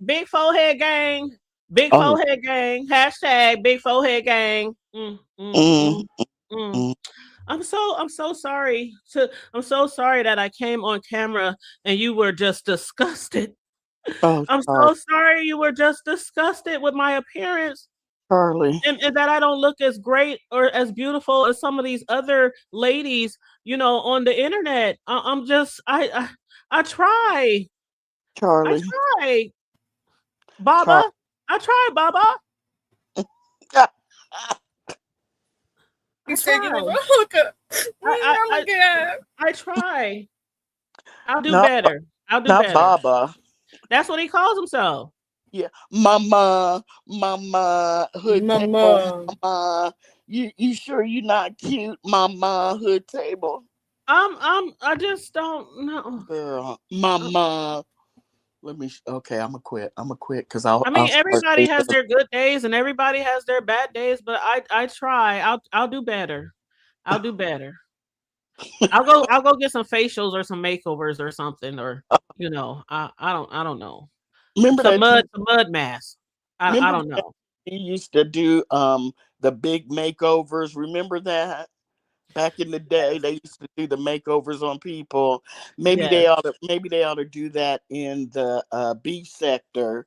Big forehead gang, big Oh, forehead gang. Hashtag big forehead gang. mm, Mm. mm. I'm so sorry. I'm so sorry that I came on camera and you were just disgusted. Oh, I'm Charlie. so sorry you were just disgusted with my appearance. Charlie. And that I don't look as great or as beautiful as some of these other ladies, on the internet. I'm just I try. I Charlie. try. Baba. Charlie. I try, Baba. He I said you try. were gonna look up. I try. I'll do No, better. I'll do not better. Baba. That's what he calls himself. Yeah, mama, hood table, Mama. mama. You sure you not cute, mama, hood table? I just don't know. Girl, mama. Okay, I'm gonna quit because I'll start everybody has saying- their good days and everybody has their bad days, but I try. I'll do better. I'll do better. I'll go get some facials or some makeovers or something, or I don't know. Remember Some that? mud mask. I don't know. He used to do the big makeovers. Remember that? Back in the day, they used to do the makeovers on people. Maybe Yes. they ought to do that in the B sector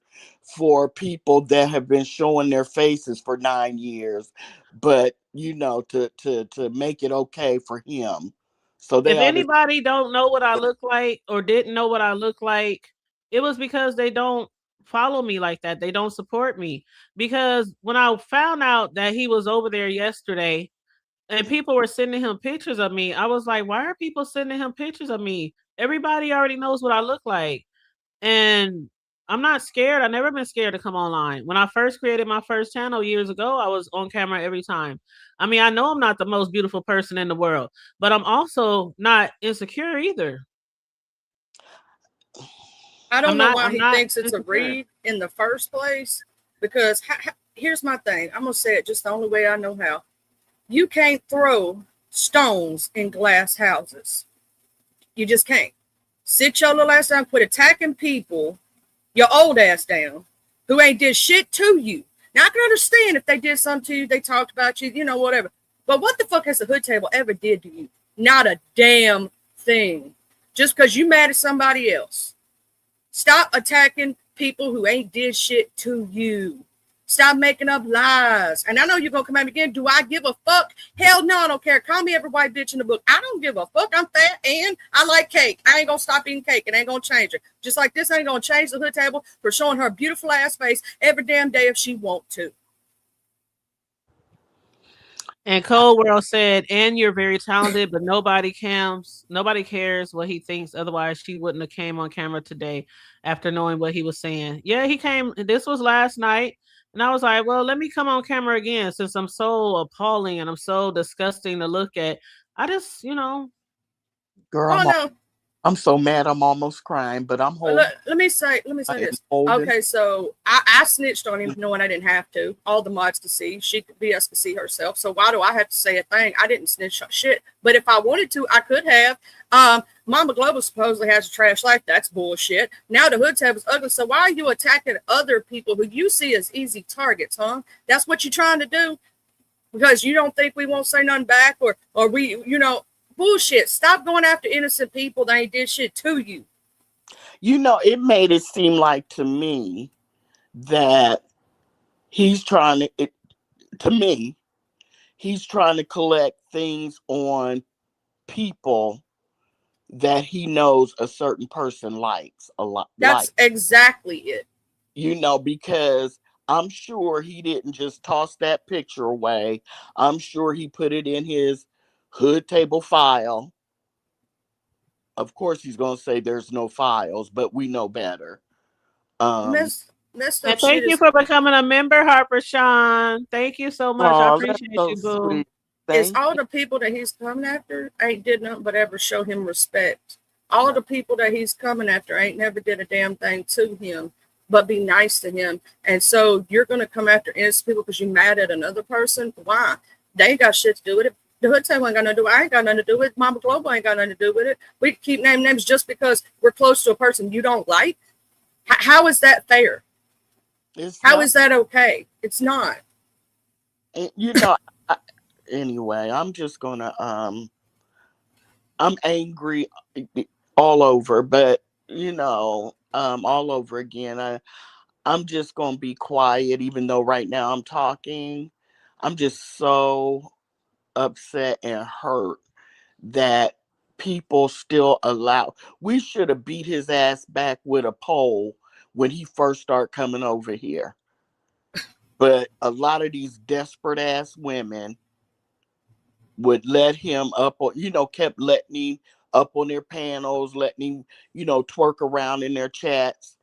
for people that have been showing their faces for 9 years, but to make it okay for him. So they If ought to. anybody don't know what I look like or didn't know what I look like, it was because they don't follow me like that. They don't support me. Because when I found out that he was over there yesterday and people were sending him pictures of me, I was like, why are people sending him pictures of me? Everybody already knows what I look like. And I'm not scared. I've never been scared to come online. When I first created my first channel years ago, I was on camera every time. I know I'm not the most beautiful person in the world, but I'm also not insecure either. I don't know why I'm he not thinks it's a insecure. read in the first place. Because here's my thing. I'm gonna say it just the only way I know how. You can't throw stones in glass houses. You just can't. Sit your little ass down, quit attacking people, your old ass down, who ain't did shit to you. Now I can understand if they did something to you, they talked about you, whatever. But what the fuck has the hood table ever did to you? Not a damn thing. Just because you mad at somebody else. Stop attacking people who ain't did shit to you. Stop making up lies. And I know you're going to come at me again. Do I give a fuck? Hell no, I don't care. Call me every white bitch in the book. I don't give a fuck. I'm fat and I like cake. I ain't going to stop eating cake. It ain't going to change it. Just like this ain't going to change the hood table for showing her beautiful ass face every damn day if she want to. And Cold World said, and you're very talented, but nobody cares what he thinks. Otherwise, she wouldn't have came on camera today after knowing what he was saying. Yeah, he came. This was last night. And I was like, well, let me come on camera again since I'm so appalling and I'm so disgusting to look at. I just, Girl, I'm so mad I'm almost crying, but I'm holding. Let me say this. Okay, so I snitched on him knowing I didn't have to. All the mods could see. BS could see herself. So why do I have to say a thing? I didn't snitch on shit. But if I wanted to, I could have. Mama Global supposedly has a trash life. That's bullshit. Now the hood tab is ugly. So why are you attacking other people who you see as easy targets, huh? That's what you're trying to do? Because you don't think we won't say nothing back or we, bullshit. Stop going after innocent people that ain't did shit to you. It made it seem like to me that he's trying to collect things on people that he knows a certain person likes a lot. That's exactly it. Because I'm sure he didn't just toss that picture away. I'm sure he put it in his hood table file. Of course, he's going to say there's no files, but we know better. Thank you for becoming a member, Harper Sean. Thank you so much. I appreciate you, boo. It's all the people that he's coming after ain't did nothing but ever show him respect. All the people that he's coming after ain't never did a damn thing to him but be nice to him. And so you're going to come after innocent people because you're mad at another person. Why? They ain't got shit to do with it. The hood table ain't got nothing to do with it. I ain't got nothing to do with it. Mama Global ain't got nothing to do with it. We keep naming names just because we're close to a person you don't like. How is that fair? How is that okay? It's not. You know, anyway, I'm just gonna I'm angry all over, but you know, all over again. I'm just gonna be quiet, even though right now I'm talking. I'm just so upset and hurt that people still allow. We should have beat his ass back with a pole when he first started coming over here. But a lot of these desperate ass women would let him up, or kept letting him up on their panels, letting him, twerk around in their chats.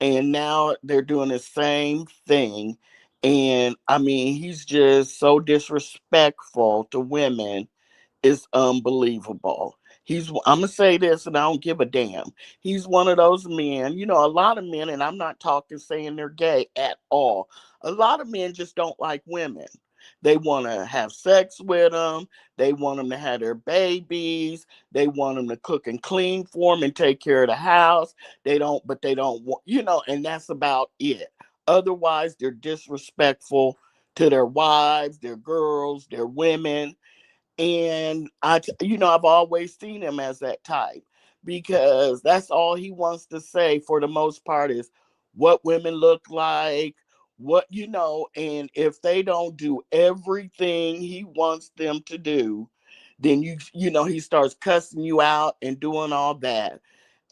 And now they're doing the same thing. And I mean, he's just so disrespectful to women. It's unbelievable. I'm gonna say this, and I don't give a damn. He's one of those men, a lot of men, and I'm not saying they're gay at all. A lot of men just don't like women. They want to have sex with them. They want them to have their babies. They want them to cook and clean for them and take care of the house. They don't want, and that's about it. Otherwise, they're disrespectful to their wives, their girls, their women. And I've always seen him as that type, because that's all he wants to say for the most part is what women look like, and if they don't do everything he wants them to do, then he starts cussing you out and doing all that.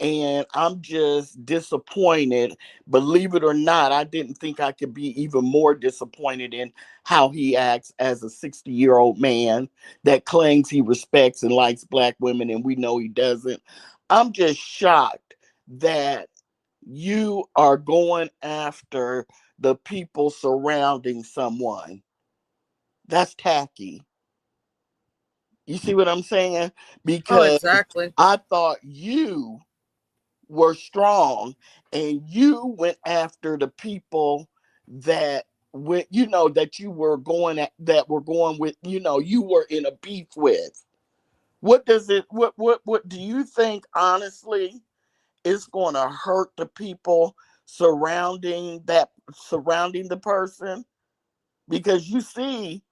And I'm just disappointed. Believe it or not, I didn't think I could be even more disappointed in how he acts as a 60-year-old man that claims he respects and likes black women, and we know he doesn't. I'm just shocked that you are going after the people surrounding someone. That's tacky. You see what I'm saying? Because exactly. I thought you were strong and you went after the people that that you were going at, that were going with, you were in a beef with. What do you think, honestly, is going to hurt the people surrounding the person? Because you see,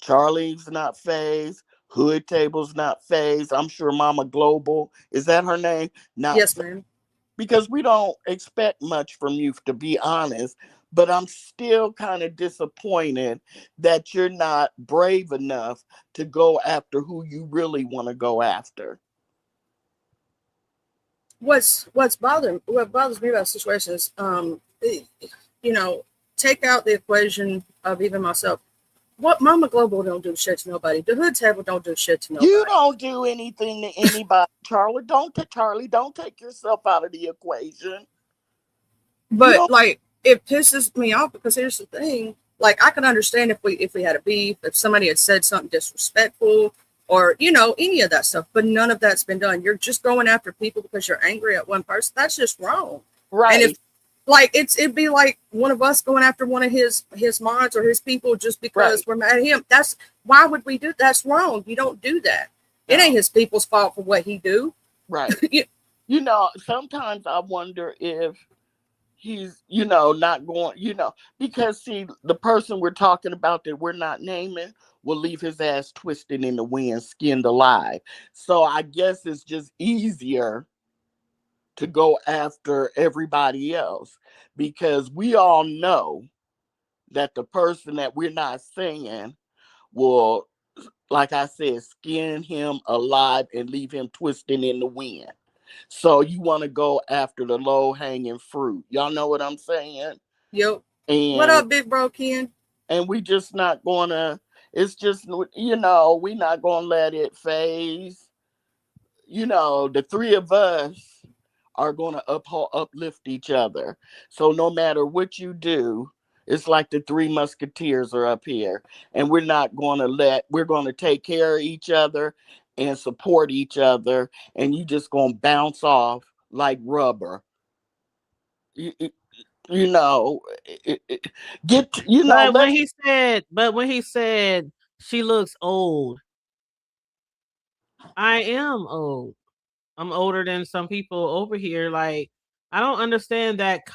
Charlie's not phased, Hood Table's not phased. I'm sure Mama Global, is that her name? Not yes, ma'am. Because we don't expect much from you, to be honest. But I'm still kind of disappointed that you're not brave enough to go after who you really want to go after. What bothers me about the situation is, take out the equation of even myself. What Mama Global don't do shit to nobody. The Hood Table don't do shit to nobody. You don't do anything to anybody, Charlie. Don't take yourself out of the equation. But like, it pisses me off because here's the thing. Like, I can understand if we had a beef, if somebody had said something disrespectful, or any of that stuff. But none of that's been done. You're just going after people because you're angry at one person. That's just wrong. Right. And if it'd be like one of us going after one of his mods or his people just because we're mad at him. Why would we do? That's wrong. You don't do that. No. It ain't his people's fault for what he do. Right. Sometimes I wonder if he's, not going, because see, the person we're talking about that we're not naming will leave his ass twisted in the wind, skinned alive. So I guess it's just easier to go after everybody else, because we all know that the person that we're not saying will, like I said, skin him alive and leave him twisting in the wind. So you want to go after the low-hanging fruit. Y'all know what I'm saying? Yep. And what up, big bro Ken? And we just not going to, it's just, we're not going to let it phase. The three of us are going to uplift each other. So no matter what you do, it's like the Three Musketeers are up here, and we're going to take care of each other and support each other, and you just going to bounce off like rubber. You know, get you know. But when he said she looks old, I am old. I'm older than some people over here. Like, I don't understand that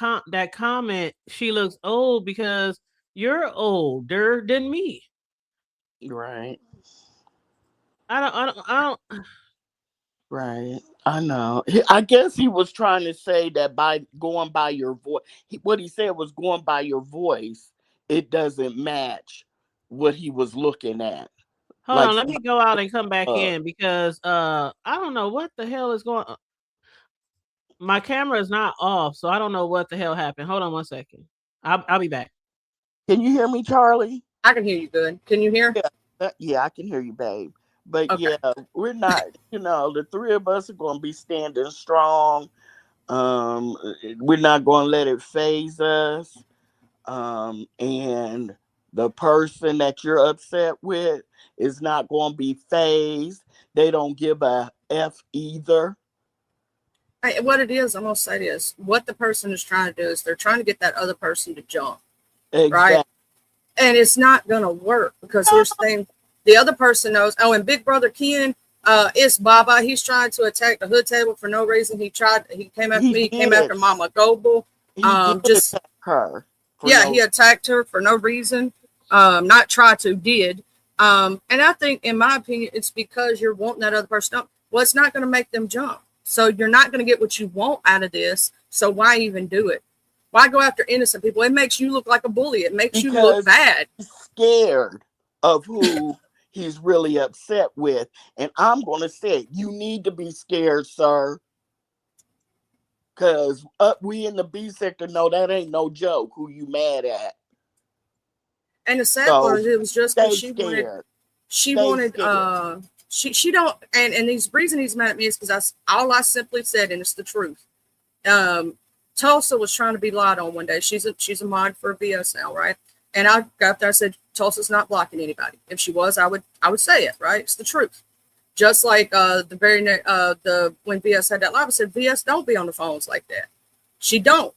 comment. She looks old because you're older than me. Right. I don't. Right. I know. I guess he was trying to say that by going by your voice, what he said was going by your voice, it doesn't match what he was looking at. Hold Like, on, let me go out and come back in because I don't know what the hell is going on. My camera is not off, so I don't know what the hell happened. Hold on one second. I'll be back. Can you hear me, Charlie? I can hear you good. Can you hear? Yeah, I can hear you, babe. But Okay. yeah, we're not, the three of us are going to be standing strong. We're not going to let it phase us. And the person that you're upset with is not going to be phased. They don't give a F either. What it is, I'm going to say this. What the person is trying to do is they're trying to get that other person to jump. Exactly. Right? And it's not going to work because here's the thing. The other person knows. Oh, and Big Brother Ken, it's Baba. He's trying to attack the hood table for no reason. He came after me. He came after Mama Goble. He did attack her. He attacked her for no reason. Not try to, did. And I think, in my opinion, it's because you're wanting that other person up. Well, it's not going to make them jump. So you're not going to get what you want out of this. So why even do it? Why go after innocent people? It makes you look like a bully. It makes you look bad. He's scared of who he's really upset with. And I'm going to say, you need to be scared, sir. Because we in the B sector know that ain't no joke who you mad at. And the sad part is it was just because she don't, and the reason he's mad at me is because all I simply said, and it's the truth. Tulsa was trying to be lied on one day. She's a mod for BS now, right? And I got there, I said, Tulsa's not blocking anybody. If she was, I would say it, right? It's the truth. Just like when VS had that live, I said, VS, don't be on the phones like that. She don't.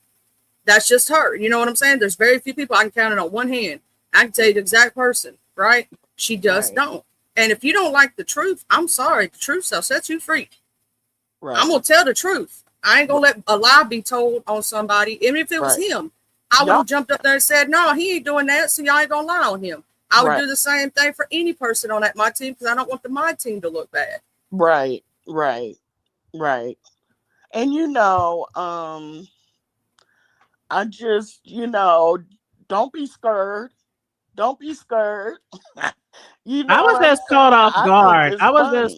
That's just her. You know what I'm saying? There's very few people I can count it on one hand. I can tell you the exact person, right? She just don't. And if you don't like the truth, I'm sorry. The truth shall set you free. Right. I'm going to tell the truth. I ain't going to let a lie be told on somebody. Even if it was him, I would have jumped up there and said, no, he ain't doing that. So y'all ain't going to lie on him. I would do the same thing for any person on my team because I don't want my team to look bad. Right. And I just, don't be scared. Don't be scared. I was just caught off guard. I was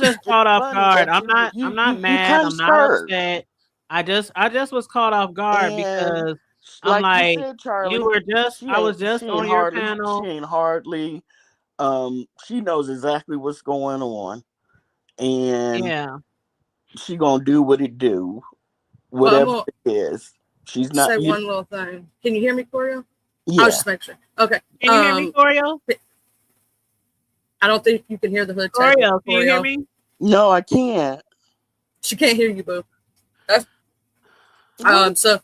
just caught off guard. I'm not mad. I'm not upset. I just was caught off guard because I'm like, said, Charlie, I was just on your panel. She ain't hardly, she knows exactly what's going on. And she gonna do what it do. Whatever it is. She's not. Say one little thing. Can you hear me, Corio? Yeah. I'll just make sure. Okay. Can you hear me, Corio? I don't think you can hear the hood. Corio, can you hear me? No, I can't. She can't hear you, boo. So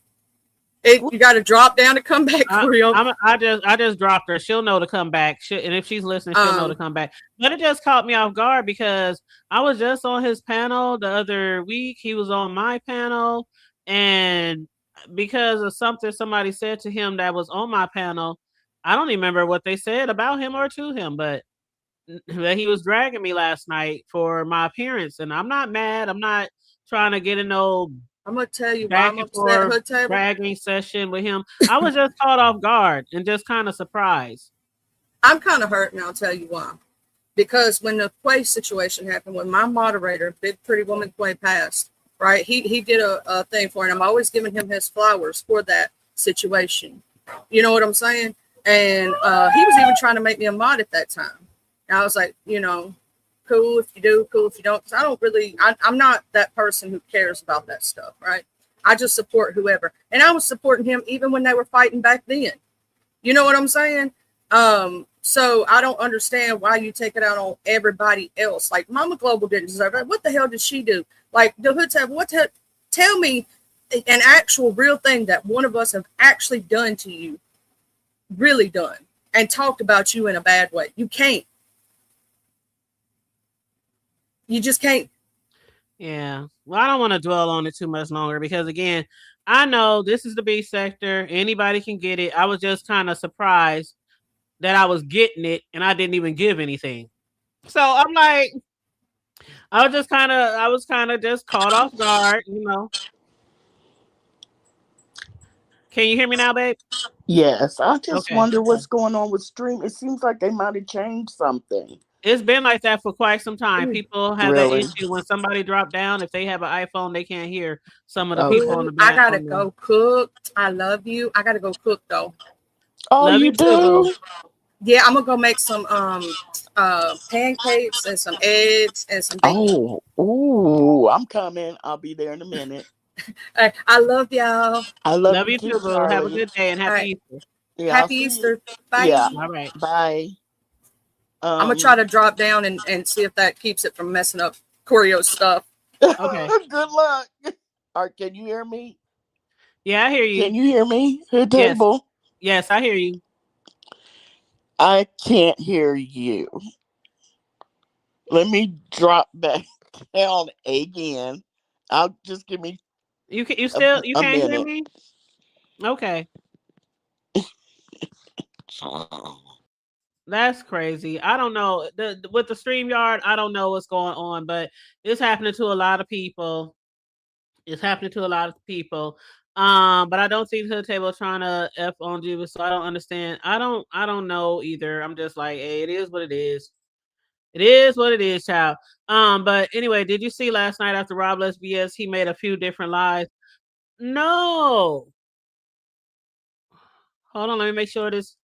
you got to drop down to come back, Corio. I just dropped her. She'll know to come back. And if she's listening, she'll know to come back. But it just caught me off guard because I was just on his panel the other week. He was on my panel, and because of something somebody said to him that was on my panel, I don't even remember what they said about him or to him, but that he was dragging me last night for my appearance. And I'm not mad. I'm not trying to get in no I'm gonna tell you why I'm upset. Hood table dragging session with him. I was just caught off guard and just kind of surprised. I'm kind of hurt, and I'll tell you why. Because when the Quay situation happened, when my moderator, Big Pretty Woman Quay, passed, right? He did a thing for it. I'm always giving him his flowers for that situation. You know what I'm saying? And he was even trying to make me a mod at that time. And I was like, cool if you do, cool if you don't. I don't really, I'm not that person who cares about that stuff, right? I just support whoever. And I was supporting him even when they were fighting back then. You know what I'm saying? So I don't understand why you take it out on everybody else. Like Mama Global didn't deserve it. What the hell did she do? Like the hood table, tell me an actual real thing that one of us have actually done to you, really done, and talked about you in a bad way. You can't. You just can't. Yeah. Well, I don't want to dwell on it too much longer because, again, I know this is the B sector. Anybody can get it. I was just kind of surprised that I was getting it and I didn't even give anything. So I'm like, I was kind of just caught off guard, you know. Can you hear me now, babe? Yes, I just Okay. wonder what's going on with Stream. It seems like they might have changed something. It's been like that for quite some time. People have that Really? issue when somebody drop down. If they have an iPhone, they can't hear some of the people on the I back. gotta go cook. I love you. I gotta go cook though. Oh, Love you do? Yeah, I'm gonna go make some pancakes and some eggs and some bacon. Oh, I'm coming. I'll be there in a minute. I love y'all. I love you you too, too, boo. Have a Charlie. good day and happy Easter. Yeah, Happy Easter. Bye. Yeah. All right. Bye. I'm gonna try to drop down and see if that keeps it from messing up Coreo's stuff. Okay. Good luck. All right, can you hear me? Yeah, I hear you. Can you hear me? The table. Yes, I hear you. I can't hear you. Let me drop back down again. I'll just give me. You can't hear me? Okay. That's crazy. I don't know. With the StreamYard, I don't know what's going on, but it's happening to a lot of people. It's happening to a lot of people. But I don't see the table trying to F on you, so I don't understand. I don't know either. I'm just like, hey, it is what it is. It is what it is, child. But anyway, did you see last night after Rob Less BS, he made a few different lives? No. Hold on, let me make sure this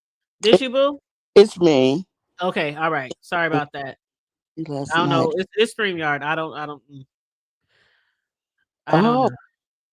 you, boo? It's me. Okay, all right. Sorry about that. I don't know. It's StreamYard. I don't know.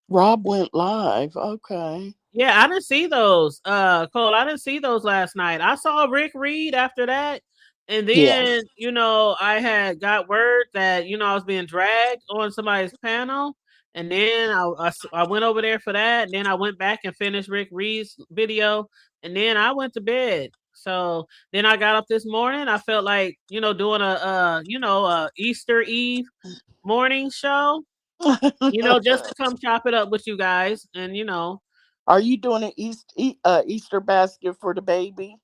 Rob went live. Okay. Yeah, I didn't see those. Cole, I didn't see those last night. I saw Rick Reed after that. And then, I had got word that, I was being dragged on somebody's panel. And then I went over there for that. And then I went back and finished Rick Reed's video. And then I went to bed. So then I got up this morning. I felt like, doing a Easter Eve morning show, just to come chop it up with you guys. And, Are you doing an Easter basket for the baby?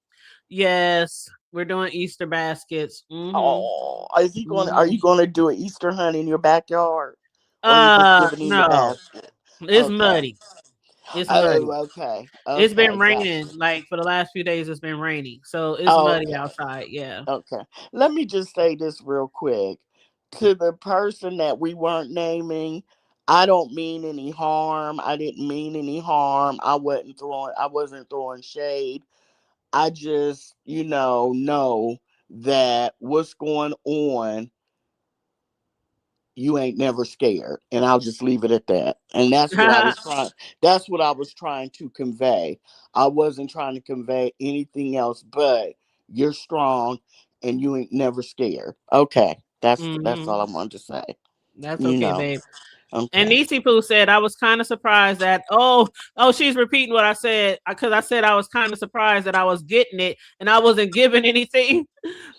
Yes, we're doing Easter baskets. Mm-hmm. Oh, is he going? Are you going to do an Easter hunt in your backyard? Or you just giving him the basket? It's muddy. It's muddy. Okay. It's been raining. Like for the last few days, it's been raining, so it's muddy outside. Yeah. Okay. Let me just say this real quick to the person that we weren't naming. I don't mean any harm. I didn't mean any harm. I wasn't throwing shade. I just, know that what's going on, you ain't never scared. And I'll just leave it at that. And that's what I was trying to convey. I wasn't trying to convey anything else, but you're strong and you ain't never scared. Okay. That's all I wanted to say. That's okay, babe. Okay. And Nisi Poo said, I was kind of surprised that, she's repeating what I said, because I said I was kind of surprised that I was getting it and I wasn't giving anything.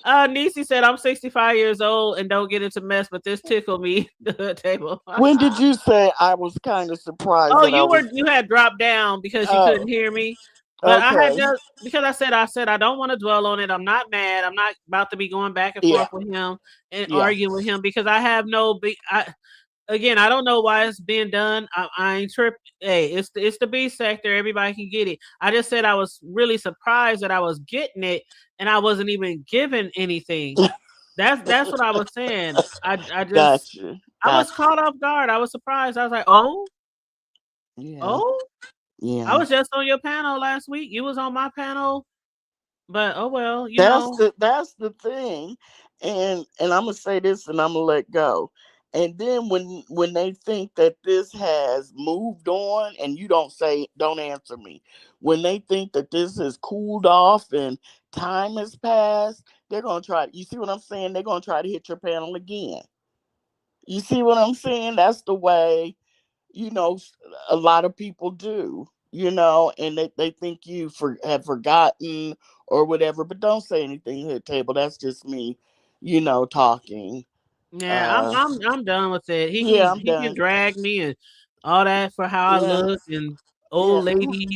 Nisi said, I'm 65 years old and don't get into mess, but this tickled me, the table. When did you say I was kind of surprised? Oh, you had dropped down because you couldn't hear me. But I had just, because I said I don't want to dwell on it. I'm not mad. I'm not about to be going back and forth with him and arguing with him because I have again, I don't know why it's being done. I ain't tripping. Hey, it's the B sector. Everybody can get it. I just said I was really surprised that I was getting it and I wasn't even given anything. That's what I was saying. I just I was caught off guard. I was surprised. I was like, oh, yeah. I was just on your panel last week. You was on my panel, but oh well, that's the thing. And I'm gonna say this, and I'm gonna let go. And then when they think that this has moved on, and you don't answer me. When they think that this has cooled off and time has passed, they're gonna try. You see what I'm saying? They're gonna try to hit your panel again. You see what I'm saying? That's the way You know, a lot of people do, you know, and they think you have forgotten or whatever, but don't say anything at the table. That's just me, you know, talking. Yeah, Uh, I'm done with it. yeah, I'm He can done. drag me and all that for how I Yeah, look and yeah.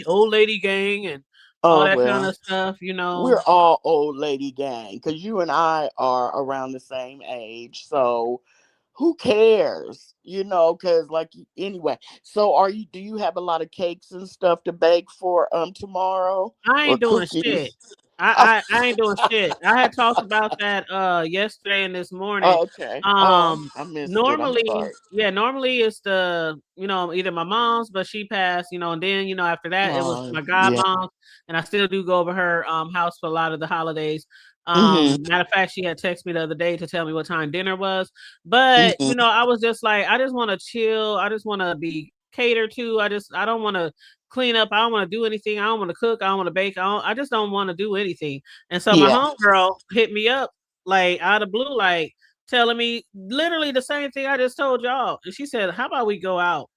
old lady gang and all Oh, that kind well, of stuff, you we're know. all old lady gang because you and I are around the same age. So who cares? You know, because anyway. So do you have a lot of cakes and stuff to bake for tomorrow I or ain't doing cookies? shit. I ain't doing shit. I had talked about that yesterday and this morning. Oh, okay. Oh, I missed it. I'm Normally, sorry. yeah, normally it's the, you know, either my mom's, but she passed, you know, and then, you know, after that it was Oh, my yeah. godmom, and I still do go over her house for a lot of the holidays. Mhm. Matter of fact, she had texted me the other day to tell me what time dinner was. But, you Mhm. know, I was just like, I just want to chill. I just want to be catered to. I don't want to clean up. I don't want to do anything. I don't want to cook. I don't want to bake. I just don't want to do anything. And so my Yeah. homegirl hit me up like out of blue, like telling me literally the same thing I just told y'all. And she said, "How about we go out?"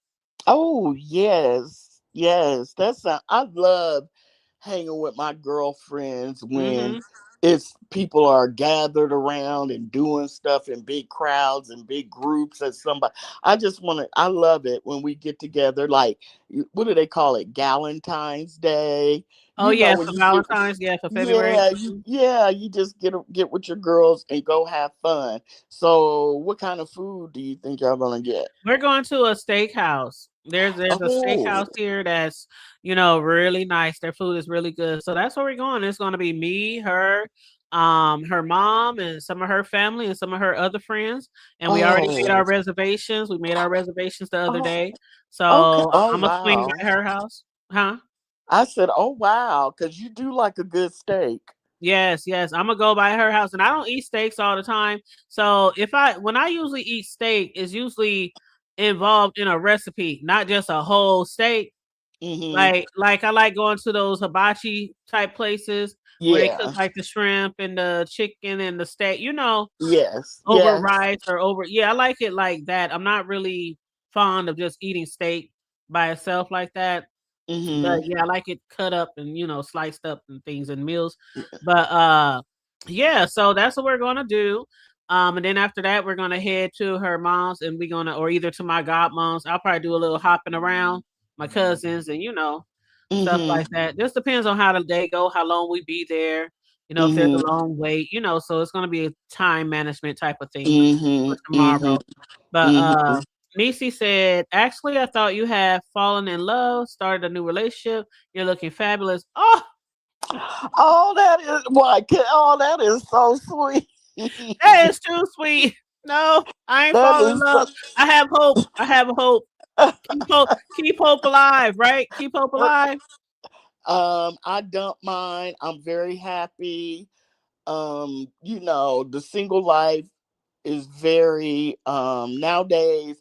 Oh, yes. Yes. I love hanging with my girlfriends when Mm-hmm. it's people are gathered around and doing stuff in big crowds and big groups as somebody. I love it when we get together, like, what do they call it? Galentine's Day. Oh You know, yeah, when for you get with, Valentine's, yeah, for February. Mhm. you just get with your girls and go have fun. So what kind of food do you think y'all gonna get? We're going to a steakhouse. There's a Oh, steakhouse here that's, you know, really nice. Their food is really good. So that's where we're going. It's going to be me, her mom, and some of her family and some of her other friends. And we already made oh, our reservations. We made our reservations the other oh, day. okay. So Oh, I'm gonna swing wow. by her house. Huh? I said, oh, wow, because you do like a good steak. Yes, yes. I'm gonna go by her house, and I don't eat steaks all the time. So when I usually eat steak, it's usually involved in a recipe, not just a whole steak. Hmm. Like I like going to those hibachi type places where they cook Yeah. like the shrimp and the chicken and the steak, you know, Yes. over Yes. rice or over. Yeah, I like it like that. I'm not really fond of just eating steak by itself like that. But Hmm. yeah, I like it cut up and, you know, sliced up and things and meals. But yeah, so that's what we're gonna do. And then after that, we're gonna head to her mom's and we're gonna, or either to my godmom's. I'll probably do a little hopping around my cousins and, you know, stuff Hmm. like that. Just depends on how the day go, how long we be there, you know, if there's Hmm. a long wait, you know, so it's gonna be a time management type of thing Hmm. for tomorrow. Hmm. But Hmm. Nisi said, actually, I thought you had fallen in love, started a new relationship. You're looking fabulous. Oh, Oh, that is why. Oh, that is so sweet. that is too sweet. No, I ain't That falling in is so. love. I have hope. I have hope. Keep hope alive, right? Keep hope alive. I don't mind. I'm very happy. You know, the single life is very nowadays.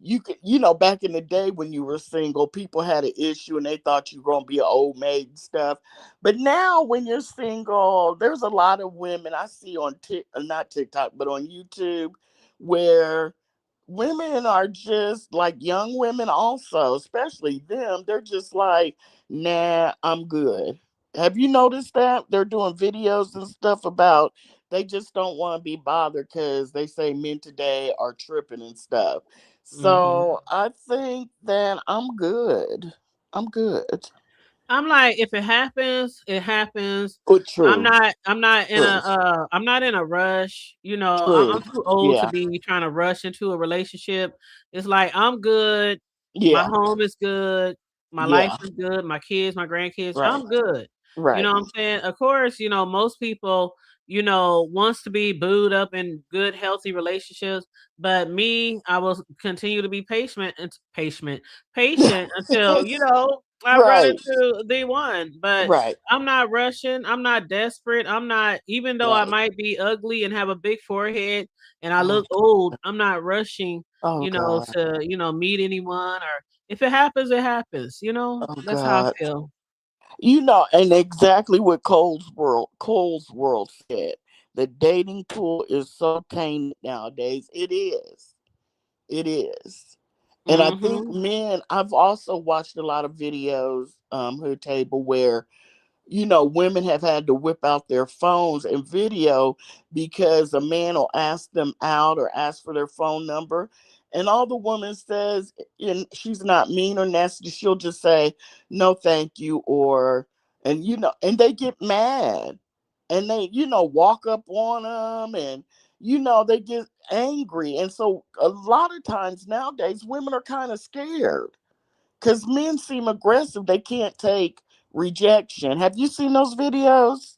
You know, back in the day when you were single, people had an issue and they thought you were gonna be an old maid and stuff. But now when you're single, there's a lot of women I see on not TikTok, but on YouTube, where women are just like young women also, especially them, they're just like, nah, I'm good. Have you noticed that they're doing videos and stuff about they just don't want to be bothered because they say men today are tripping and stuff. Hmm. So I think that I'm good. I'm good. I'm like, if it happens, it happens. But true. True. I'm not in a rush. You know, True. I'm too old to Yeah. be trying to rush into a relationship. It's like I'm good. My Yeah. home is good. My life Yeah. is good. My kids, my grandkids, Right. I'm good. You Right. know what I'm saying? Of course, you know, most people, you know, wants to be booed up in good, healthy relationships. But me, I will continue to be patient until, you know, I run Right. into the one. But Right. I'm not rushing. I'm not desperate. I'm not, even though I Right. might be ugly and have a big forehead and I Oh, look old, I'm not rushing, oh you know, God. to, you know, meet anyone, or if it happens, it happens. You know, Oh that's how I God. feel. You know, and exactly what Cole's World said. The dating pool is so tainted nowadays. It is. It is. And I think Mm-hmm. men, I've also watched a lot of videos, Hood Table, where women have had to whip out their phones and video because a man will ask them out or ask for their phone number. And all the woman says, and she's not mean or nasty, she'll just say, no, thank you. And they get mad and they, walk up on them and, they get angry. And so a lot of times nowadays, women are kind of scared because men seem aggressive. They can't take rejection. Have you seen those videos?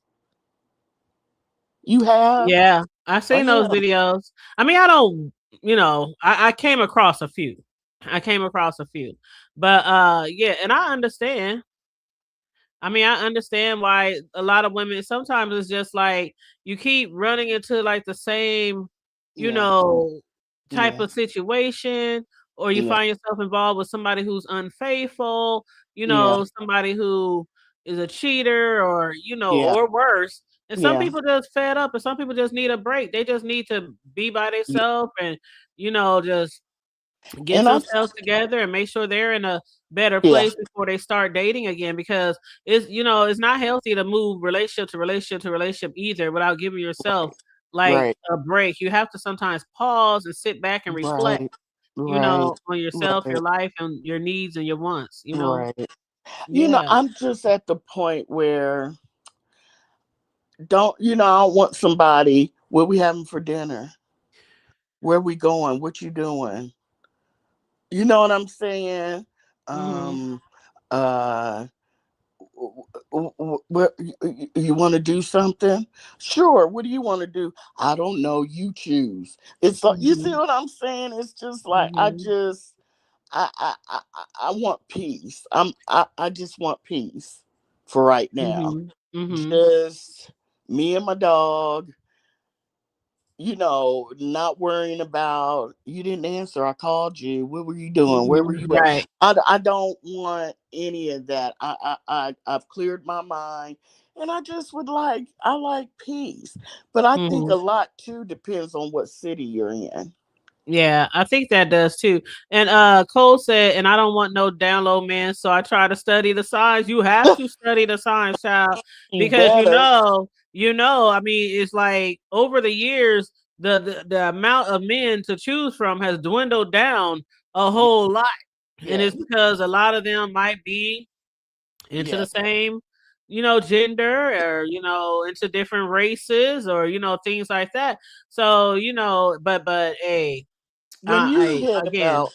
You have? Yeah, I've Oh, seen those yeah. videos. I mean, I don't, I came across a few. I came across a few. But yeah, and I understand. I mean, I understand why a lot of women sometimes it's just like you keep running into like the same, you Yeah. know, type Yeah. of situation, or you Yeah. find yourself involved with somebody who's unfaithful, Yeah. somebody who is a cheater or, Yeah. or worse. And some Yeah. people just fed up and some people just need a break. They just need to be by Yeah. themselves and, just get And I've themselves together and make sure they're in a better yeah. place before they start dating again, because it's not healthy to move relationship to relationship to relationship either without giving yourself like Right. a break. You have to sometimes pause and sit back and reflect, Right. Right. on yourself, your Right. life, and your needs and your wants. Right. Yeah. I'm just at the point where I don't want somebody, what we having for dinner? Where we going? What you doing? You know what I'm saying? Mm-hmm. Um uh what you want to do something? Sure. What do you want to do? I don't know. You choose. It's like, you see Mm-hmm. what I'm saying? It's just like Mm-hmm. I want peace. I just want peace for right now. Mm-hmm. Mm-hmm. Just me and my dog, not worrying about, you didn't answer. I called you. What were you doing? Where were Mm-hmm. you at? Right. I don't want any of that. I've cleared my mind, and I like peace. But I think Mm-hmm. a lot too depends on what city you're in. Yeah, I think that does too. And Cole said, and I don't want no download man, so I try to study the signs. You have to study the signs, child, You because better. I mean, it's like over the years, the amount of men to choose from has dwindled down a Yeah. whole lot. And Yeah. it's because a lot of them might be into Yeah. the same, gender, or, into different races, or, things like that. So, but hey, When you I hit again. about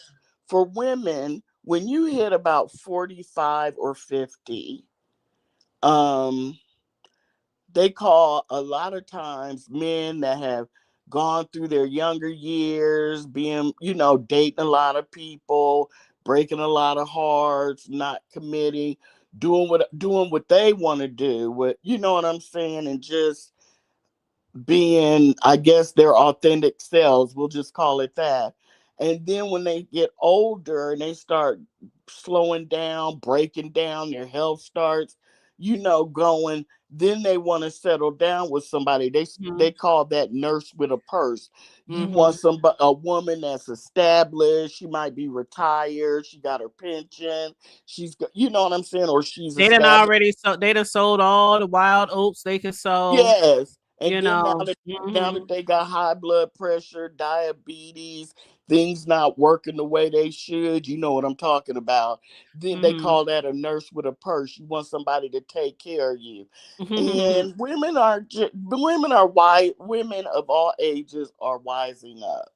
For women, when you hit about 45 or 50, um they call a lot of times men that have gone through their younger years, being, dating a lot of people, breaking a lot of hearts, not committing, doing what they want to do, what, you know what I'm saying, and just being, I guess, their authentic selves. We'll just call it that. And then when they get older and they start slowing down, breaking down, their health starts, going. Then they want to settle down with somebody. They Mhm, they call that nurse with a purse. You want mhm. a woman that's established. She might be retired. She got her pension. You know what I'm saying, or she's established. They done sold all the wild oats they could sow, Yes. And you then now know. that now that Mhm, they got high blood pressure, diabetes, things not working the way they should, you know what I'm talking about. Then they mhm. call that a nurse with a purse. You want somebody to take care of you. Mhm. And women of all ages are wising up,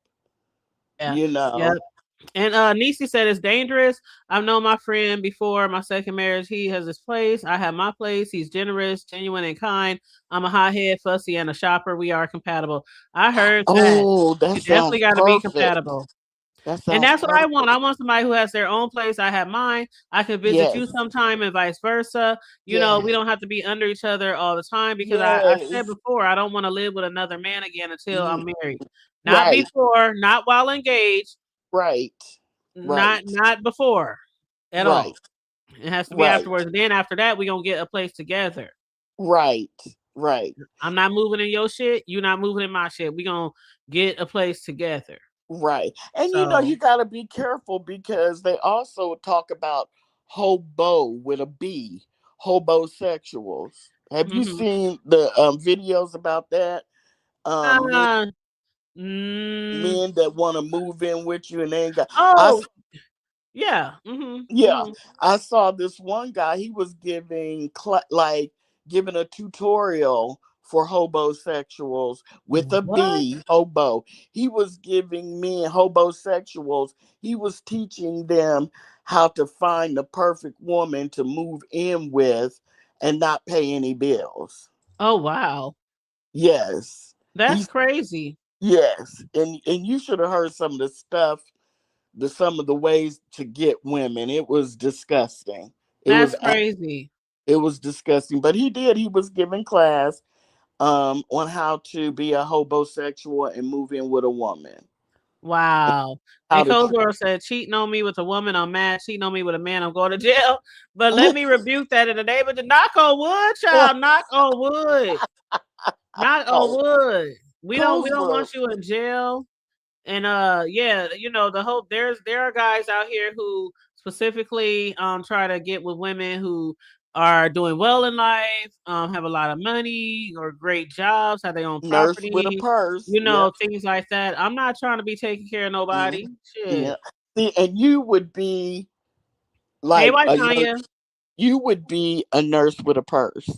Yeah, you yep. know. And Nisi said it's dangerous. I've known my friend before my second marriage. He has his place. I have my place. He's generous, genuine, and kind. I'm a hothead, fussy, and a shopper. We are compatible. I heard that. Oh, that You definitely sounds got to be perfect. compatible. That And sounds that's what I perfect. want. I want somebody who has their own place. I have mine. I can visit you Yes. sometime and vice versa. We Yes. don't have to be under each other all the time, because I said Yes. before, I don't want to live with another man again until Mm, I'm married. Not right. before, not while engaged, Right. not Right. not before at Right. all. It has to be Right. afterwards. Then after that, we're gonna get a place together. Right. Right. I'm not moving in your shit. You're not moving in my shit. We're gonna get a place together. Right. And So you got to be careful because they also talk about hobo with a B, hobosexuals. Have you mhm. seen the videos about that? Men, uh, mm, men that want to move in with you and they ain't got. I oh yeah. Yeah, I saw this one guy. He was giving a tutorial for hobosexuals with a What? B, hobo. He was giving men hobosexuals. He was teaching them how to find the perfect woman to move in with and not pay any bills. Oh wow. Yes, That's he's crazy. yes, and you should have heard some of the stuff, some of the ways to get women. It was disgusting. It was That's crazy. it was disgusting. But he was giving class on how to be a hobosexual and move in with a woman. Wow. How And to Cold treat World said, cheating on me with a woman, I'm mad. Cheating on me with a man, I'm going to jail. But let me rebuke that in the name of the knock on wood, child. Knock on wood. Knock on wood. We don't Kuzma. want you in jail. And yeah, the hope there are guys out here who specifically try to get with women who are doing well in life, have a lot of money or great jobs, have their own Nurse with a property, purse. Yep. things like that. I'm not trying to be taking care of nobody. Mhm. Yeah. Shit. See, and you would be Hey, like white a nurse. Tanya. You would be a nurse with a purse.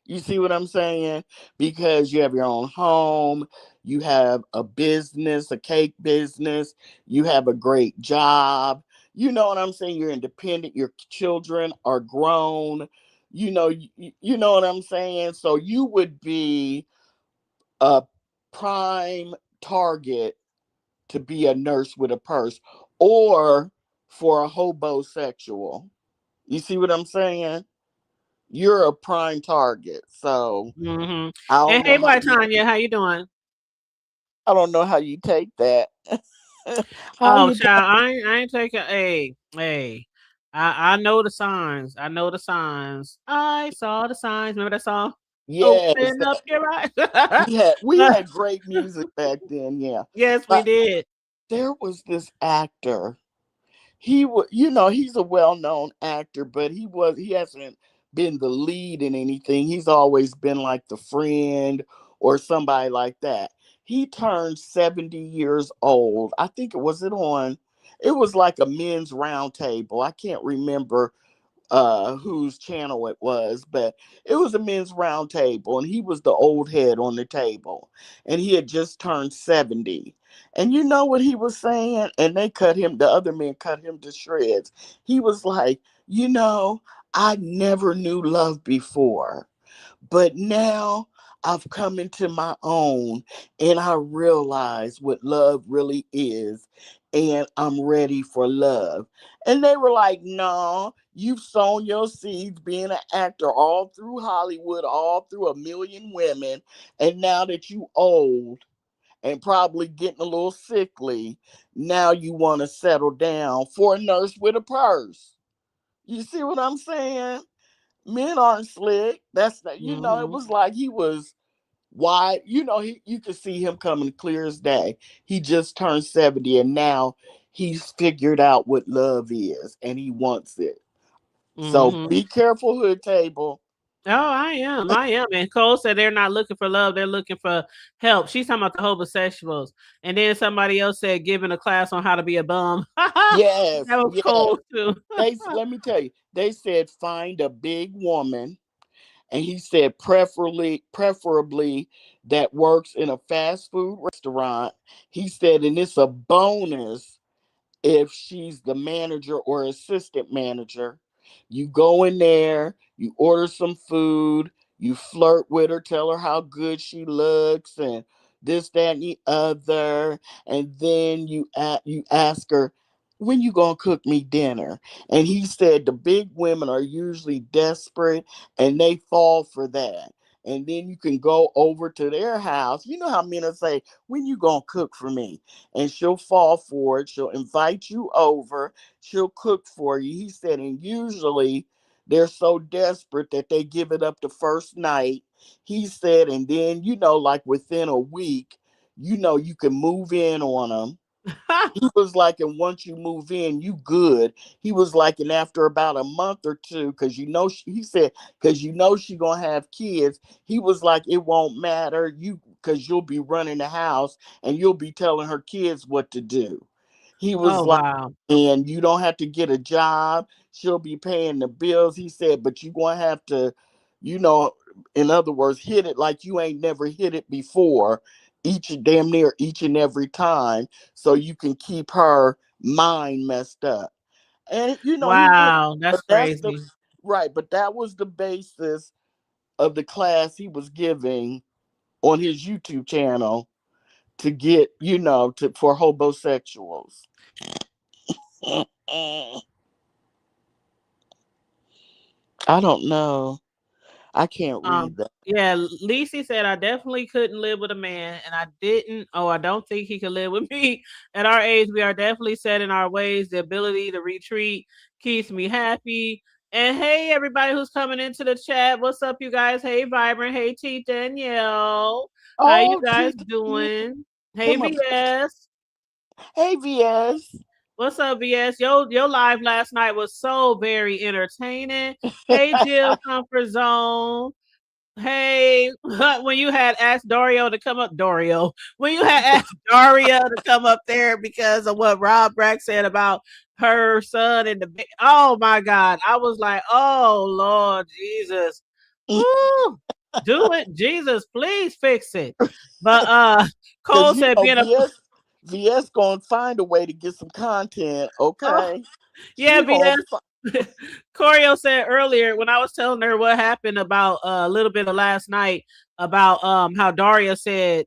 You see what I'm saying? Because you have your own home, you have a business, a cake business, you have a great job. You know what I'm saying? You're independent, your children are grown. You know what I'm saying? So you would be a prime target to be a nurse with a purse or for a hobosexual. You see what I'm saying? You're a prime target. So Mm-hmm. I don't And know hey, how white you Tanya, how you doing? I don't know how you take that. How Oh, you take child, I ain't taking. Hey. I know the signs. I know the signs. I saw the signs. Remember that song? yes, Open up your eyes. we had great music back then, yeah. Yes, we But did. there was this actor. He's a well-known actor, but he hasn't been the lead in anything. He's always been like the friend or somebody like that. He turned 70 years old. I think it was like a men's round table. I can't remember whose channel it was, but it was a men's round table, and he was the old head on the table, and he had just turned 70. And you know what he was saying? And the other men cut him to shreds. He was like, I never knew love before. But now I've come into my own and I realize what love really is. And I'm ready for love. And they were like, no, you've sown your seeds being an actor all through Hollywood, all through a million women. And now that you old and probably getting a little sickly, now you want to settle down for a nurse with a purse. You see what I'm saying? Men aren't slick. That's not, it Hmm. was like he was wide. You could see him coming clear as day. He just turned 70 and now he's figured out what love is and he wants it. So Hmm. be careful, Hood Table. Oh, I am. I am. And Cole said they're not looking for love. They're looking for help. She's talking about the homosexuals. And then somebody else said giving a class on how to be a bum. That Yes, was yes. cold too. Let me tell you, they said find a big woman, and he said preferably that works in a fast food restaurant. He said, and it's a bonus if she's the manager or assistant manager. You go in there, you order some food, you flirt with her, tell her how good she looks and this, that, and the other. And then you ask her, when you gonna cook me dinner? And he said the big women are usually desperate and they fall for that. And then you can go over to their house. You know how men will say, when you gonna cook for me? And she'll fall for it. She'll invite you over. She'll cook for you. He said, and usually they're so desperate that they give it up the first night. He said, and then, like within a week, you can move in on them. He was like, and once you move in, you good. He was like, and after about a month or two, because he said, because she gonna have kids. He was like, it won't matter, because you'll be running the house and you'll be telling her kids what to do. He was Oh like, wow. and you don't have to get a job. She'll be paying the bills. He said, but you're gonna have to, you know, in other words, hit it like you ain't never hit it before, damn near each and every time, so you can keep her mind messed up. And he went, Wow, that's but that's the crazy. right, but that was the basis of the class he was giving on his YouTube channel to get, for homosexuals. I don't know. I can't read that. Yeah, Lisi said I definitely couldn't live with a man, and I didn't. Oh, I don't think he could live with me. At our age, we are definitely set in our ways. The ability to retreat keeps me happy. And hey, everybody who's coming into the chat, what's up, you guys? Hey, Vibrant. Hey, T Danielle. How you Oh, guys doing? Hey, come up. VS. Hey, VS. What's up, VS? Your live last night was so very entertaining. Hey, Jill, Comfort Zone. Hey, when you had asked Dario to come up, when you had asked Daria to come up there because of what Rob Brack said about her son and oh my God, I was like, oh Lord Jesus, woo, do it, Jesus, please fix it. But Cole said being a VS gonna find a way to get some content, okay? Yeah, VS. Corio said earlier when I was telling her what happened about a little bit of last night about how Daria said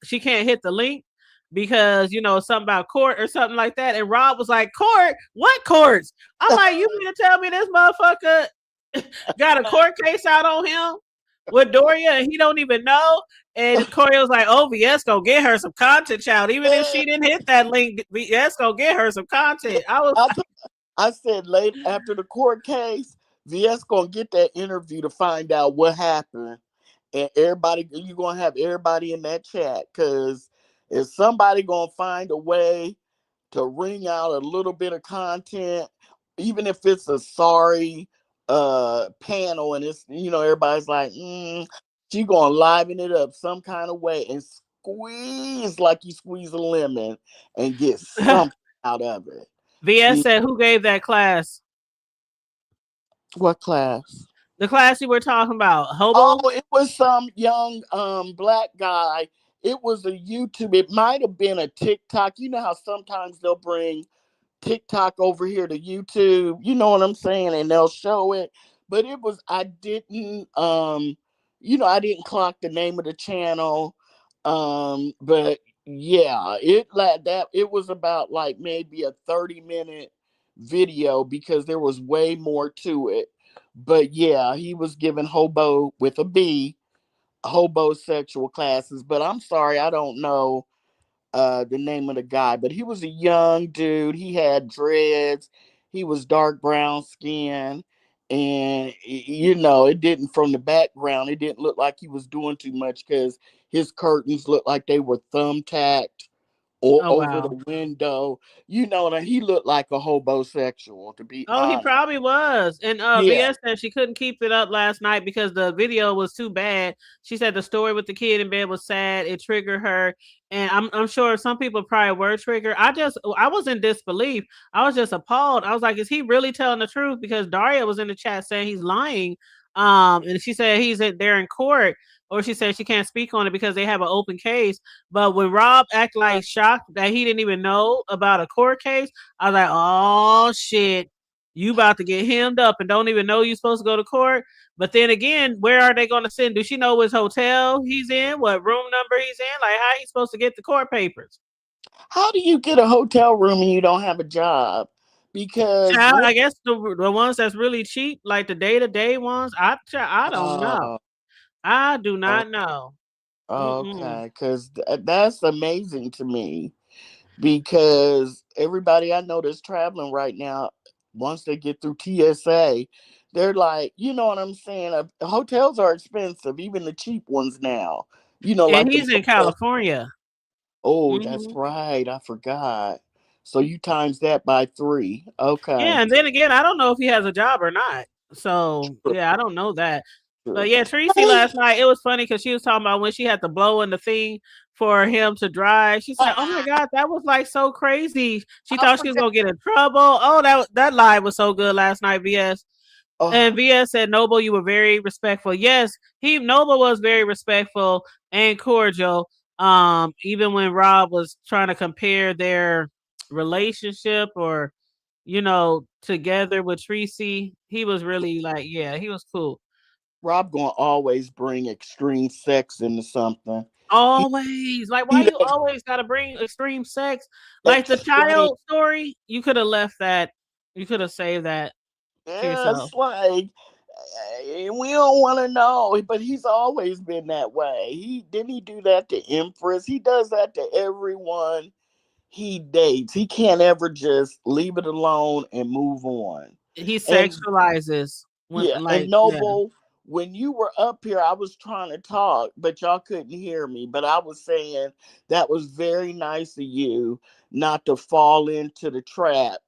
she can't hit the link because something about court or something like that, and Rob was like, court? What courts? I'm like, you mean to tell me this motherfucker got a court case out on him with Doria and he don't even know? And Corio's like, oh, VS gonna get her some content, child. Even if she didn't hit that link, VS gonna get her some content. I said late after the court case, VS gonna get that interview to find out what happened, and you're gonna have everybody in that chat, because if somebody gonna find a way to wring out a little bit of content, even if it's a sorry panel, and it's everybody's like, she gonna liven it up some kind of way and squeeze like you squeeze a lemon and get something out of it. VS said, who gave that class? What class? The class you were talking about. Hobo? Oh, it was some young black guy. It was a YouTube. It might have been a TikTok. You know how sometimes they'll bring TikTok over here to YouTube. You know what I'm saying? And they'll show it. But I didn't I didn't clock the name of the channel. But yeah, it was about like maybe a 30-minute video, because there was way more to it. But yeah, he was giving hobo with a B, hobosexual classes. But I'm sorry, I don't know the name of the guy. But he was a young dude. He had dreads. He was dark brown skin. And it didn't, from the background, it didn't look like he was doing too much, because his curtains looked like they were thumbtacked or over the window. And he looked like a hobosexual, to be honest. He probably was. And VS said she couldn't keep it up last night because the video was too bad. She said the story with the kid in bed was sad. It triggered her. And I'm sure some people probably were triggered. I was in disbelief. I was just appalled. I was like, is he really telling the truth? Because Daria was in the chat saying he's lying. And she said he's there in court, or she said she can't speak on it because they have an open case. But when Rob acted like shocked that he didn't even know about a court case, I was like, oh shit, you about to get hemmed up and don't even know you're supposed to go to court. But then again, where are they going to send? Do she know which hotel he's in, what room number he's in? Like, how he supposed to get the court papers? How do you get a hotel room and you don't have a job? Because I guess the ones that's really cheap, like the day-to-day ones, I don't know. I do not know. Okay, because that's amazing to me, because everybody I know that's traveling right now, once they get through TSA, they're like, you know what I'm saying? Hotels are expensive, even the cheap ones now. And he's in California. Oh, that's right. I forgot. So you times that by 3. Okay. Yeah, and then again, I don't know if he has a job or not. So True, yeah, I don't know that. But true. yeah, Tracy last night, it was funny because she was talking about when she had to blow in the thing for him to drive. She said, "Oh my God, that was like so crazy." She I thought she was forgot. gonna get in trouble. Oh, that live was so good last night, VS. And Oh, VS said, "Noble, you were very respectful." Yes, Noble was very respectful and cordial. Even when Rob was trying to compare their relationship or together with Tracy, he was really like, yeah, he was cool. Rob gonna always bring extreme sex into something. He, Always. Like, why he you that always gotta bring extreme sex? Like the extreme. child story, you could have left that, you could have saved that to Yeah, yourself. it's like we don't want to know, but he's always been that way. He didn't he do that to Empress. He does that to everyone he dates. He can't ever just leave it alone and move on. He And sexualizes when, yeah, and like, yeah. Noble, when you were up here, I was trying to talk, but y'all couldn't hear me. But I was saying that was very nice of you not to fall into the trap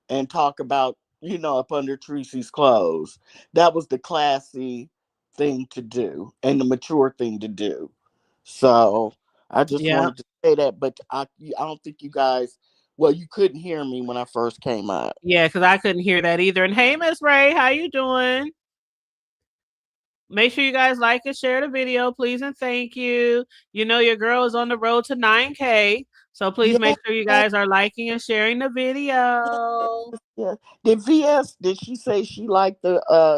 and talk about, up under Tracy's clothes. That was the classy thing to do and the mature thing to do. So I just Yeah. wanted to say that, but I don't think you guys, well, you couldn't hear me when I first came out. Yeah, because I couldn't hear that either. And hey, Miss Ray, how you doing? Make sure you guys like and share the video, please, and thank you. You know your girl is on the road to 9K, so please Yeah, make sure you guys are liking and sharing the video. yeah. Did she say she liked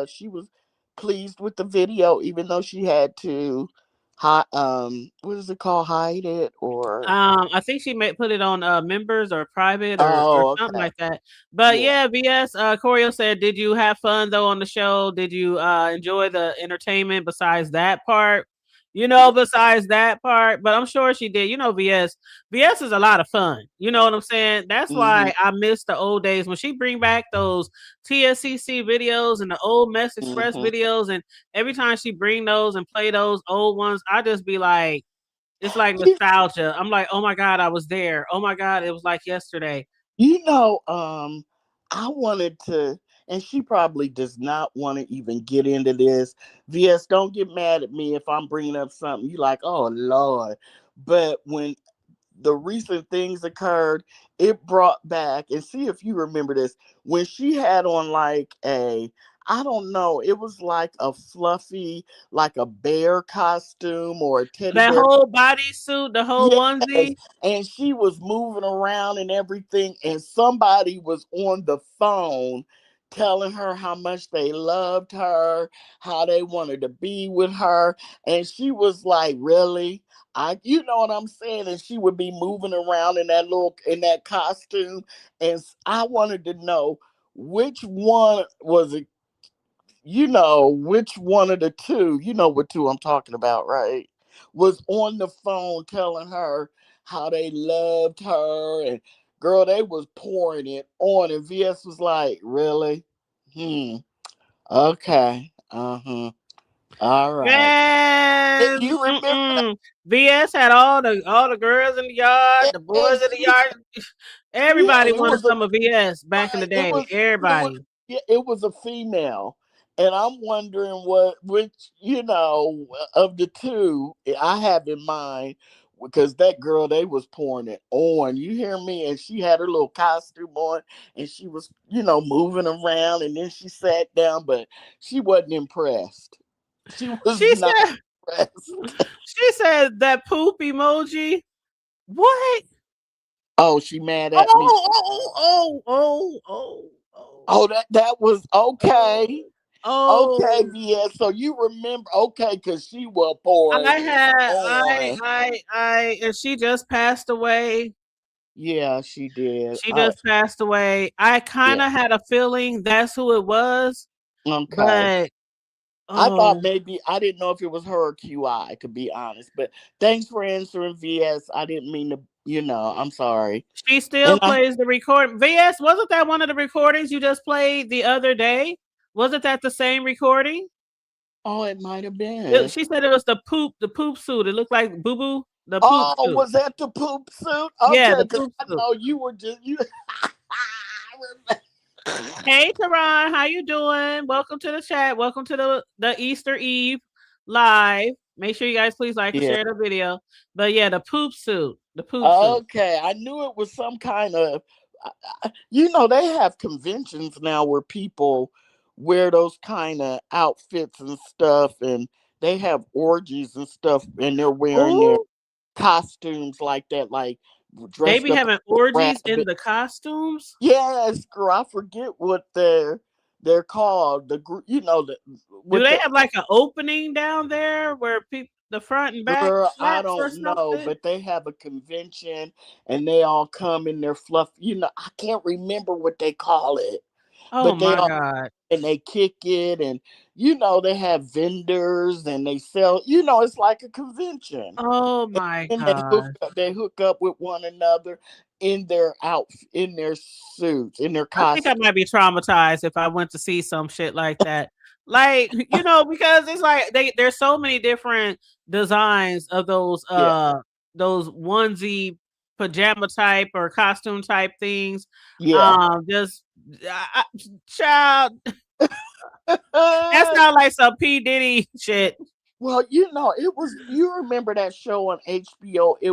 she was pleased with the video even though she had to what is it called, hide it or I think she may put it on members or private or oh something okay. like that. But Yeah. yeah, VS Corio said, did you have fun though on the show? Did you enjoy the entertainment besides that part? Besides that part, but I'm sure she did. VS is a lot of fun. You know what I'm saying? That's Mm-hmm. why I miss the old days when she bring back those TSCC videos and the old Mess Express Mm-hmm. videos, and every time she bring those and play those old ones, I just be like, it's like nostalgia. I'm like, oh my God, I was there. Oh my God, it was like yesterday. You know, I wanted to, and she probably does not want to even get into this. VS, don't get mad at me if I'm bringing up something you like, oh Lord. But when the recent things occurred, it brought back, and see if you remember this, when she had on like I don't know, it was like a fluffy, like a bear costume or a teddy That bear. whole bodysuit, the whole Yes, onesie. and she was moving around and everything, and somebody was on the phone telling her how much they loved her, how they wanted to be with her, and she was like, "Really? You know what I'm saying?" And she would be moving around in that costume, and I wanted to know which one was it. Which one of the two, what two I'm talking about, right? Was on the phone telling her how they loved her, and girl, they was pouring it on, and VS was like, really? Okay. Uh-huh. All right. Man, You remember that? VS had all the girls in the yard, the boys And in the she, yard. yeah, Everybody it wanted was a some of VS back in the right. It day. was it was Everybody. yeah, it was a female. And I'm wondering which, of the two I have in mind, because that girl, they was pouring it on. You hear me? And she had her little costume on and she was, moving around, and then she sat down, but she wasn't impressed. She was She not said impressed. she said that poop emoji. What? Oh, she mad Oh, at me. oh, oh, oh, oh, Oh, that was okay. oh, Okay, oh. yeah. So you remember, okay, because she was pouring I it had on. and she just passed away. Yeah, she did. She just passed away. I kind Yeah. of had a feeling that's who it was, Okay. but I thought oh, maybe, I didn't know if it was her or QI, to be honest. But thanks for answering, VS. I didn't mean to, I'm sorry. she still And I, plays the record. VS, wasn't that one of the recordings you just played the other day? Wasn't that the same recording? oh, it might have been. She said it was the poop suit. It looked like boo boo. The poop suit. Was that the poop suit? Yeah, Okay, the poop I suit. know you were just you. Hey, Teron, how you doing? Welcome to the chat. Welcome to the Easter Eve live. Make sure you guys please like and share the video. But yeah, the poop suit. The poop suit. Okay, I knew it was some kind of. You know, they have conventions now where people wear those kind of outfits and stuff, and they have orgies and stuff, and they're wearing their costumes like that, like they be having orgies in the costumes. Yes, girl, I forget what they're called. The group, you know, do they have like an opening down there where people the front and back? Girl, I don't know, but they have a convention and they all come in their fluff. You know, I can't remember what they call it. Oh my God. And they kick it, and you know, they have vendors and they sell, you know, it's like a convention. Oh my God. They hook up with one another in their in their suits, in their costumes. I think I might be traumatized if I went to see some shit like that. Like, you know, because it's like there's so many different designs of those onesie pajama type or costume type things. Child, that's not like some P. Diddy shit. Well, you know, you remember that show on HBO? It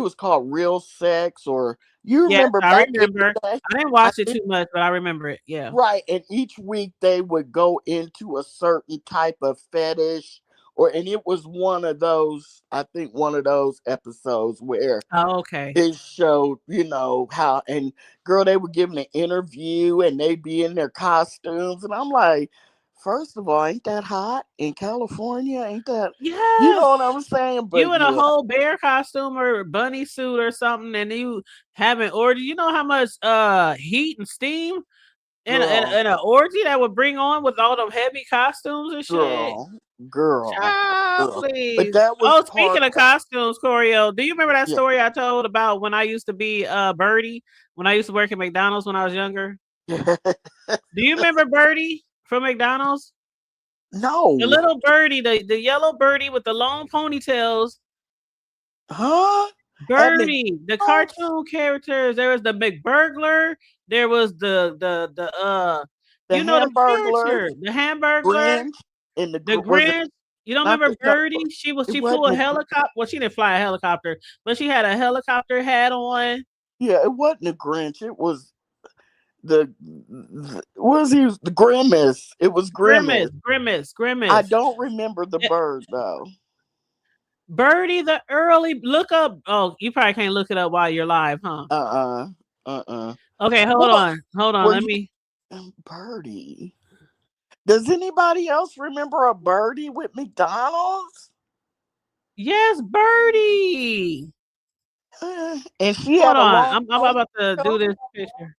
was called Real Sex, or you remember? I remember. I didn't watch it too much, but I remember it. Yeah. Right. And each week they would go into a certain type of fetish, and it was one of those episodes where it showed, you know, how, and girl, they were giving an interview and they'd be in their costumes. And I'm like, first of all, ain't that hot in California? Ain't that? Yeah. You know what I'm saying? But you in a whole bear costume or bunny suit or something, and you having orgy. You know how much heat and steam and an orgy that would bring on with all them heavy costumes and shit. Girl. Please. But that was speaking of costumes, Corio, do you remember that story I told about when I used to be Birdie, when I used to work at McDonald's when I was younger? Do you remember Birdie from McDonald's? No. The little birdie, the yellow birdie with the long ponytails. Huh? Birdie, the cartoon characters. There was the McBurglar. There was the you know, the Hamburglar, Grinch, and the Grinch. You don't remember Birdie? She flew a helicopter. Well, she didn't fly a helicopter, but she had a helicopter hat on. Yeah, it wasn't a Grinch. It was the Grimace. It was Grimace. I don't remember the bird though. Birdie, the early look up. Oh, you probably can't look it up while you're live, huh? Okay, hold on. Let me. Birdie. Does anybody else remember a Birdie with McDonald's? Yes, Birdie. And she hold on. I'm about to do this picture.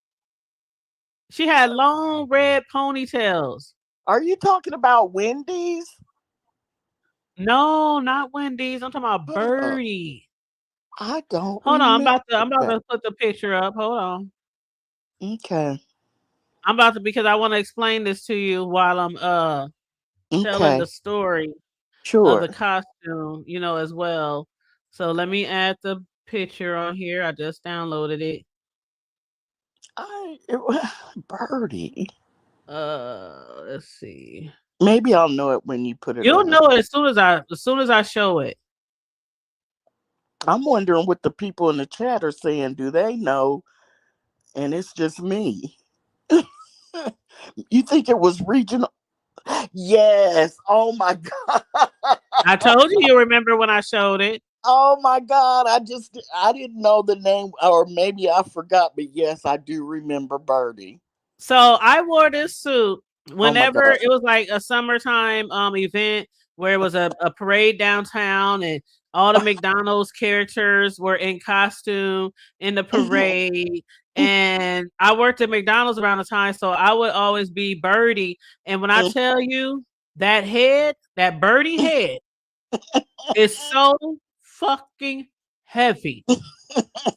She had long red ponytails. Are you talking about Wendy's? No, not Wendy's. I'm talking about Birdie. I don't. Hold on. I'm about to put the picture up. Hold on. Okay. I'm about to, because I want to explain this to you while I'm telling the story of the costume, you know, as well. So let me add the picture on here. I just downloaded it. Birdie. Let's see. Maybe I'll know it when you put it. You'll know it as soon as I show it. I'm wondering what the people in the chat are saying. Do they know? And it's just me. You think it was regional? Yes. Oh my God. I told you remember when I showed it. Oh my God. I didn't know the name, or maybe I forgot, but yes, I do remember Birdie. So I wore this suit whenever it was like a summertime event where it was a parade downtown and all the McDonald's characters were in costume in the parade. And I worked at McDonald's around the time, so I would always be Birdie. And when I tell you that Birdie head is so fucking heavy.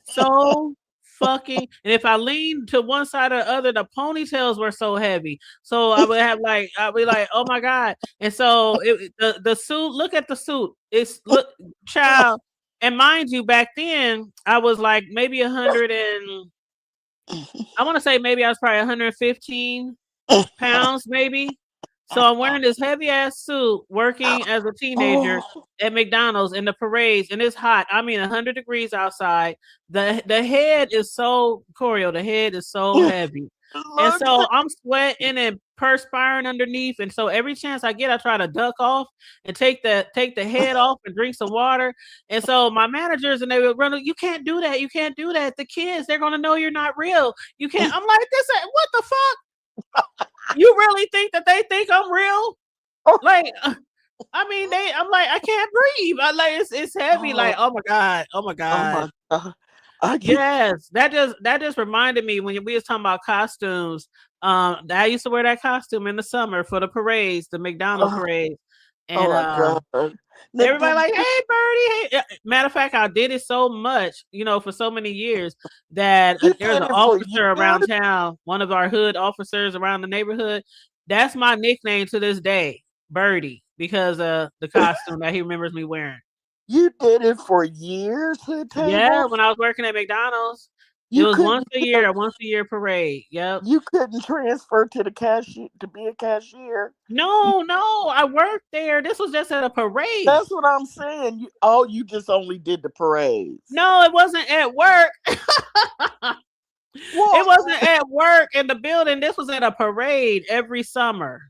So fucking, and if I leaned to one side or the other, the ponytails were so heavy. So I would have like, I'd be like, oh my God. And so the suit, look at the suit. It's look, child. And mind you, back then I was like maybe 100 and I want to say maybe I was probably 115 pounds, maybe. So I'm wearing this heavy ass suit working as a teenager at McDonald's in the parades, and it's hot. I mean, 100 degrees outside. The head is so Choreo. The head is so heavy, and so I'm sweating and perspiring underneath. And so every chance I get, I try to duck off and take the head off and drink some water. And so my managers and they would run, you can't do that. You can't do that. The kids, they're gonna know you're not real. You can't. I'm like, what the fuck? You really think that they think I'm real? Like, I mean, I'm like, I can't breathe. I like, it's heavy. Like, oh my God. Yes, that just reminded me when we was talking about costumes. I used to wear that costume in the summer for the parades, the McDonald's parades. And everybody like, hey, Birdie. Hey. Matter of fact, I did it so much, for so many years that there's an officer around town, one of our hood officers around the neighborhood. That's my nickname to this day, Birdie, because of the costume that he remembers me wearing. You did it for years, Yeah, when I was working at McDonald's. It was once a year parade. Yep. You couldn't transfer to the cashier to be a cashier. No, I worked there. This was just at a parade. That's what I'm saying. You just only did the parades. No, it wasn't at work. It wasn't at work in the building. This was at a parade every summer.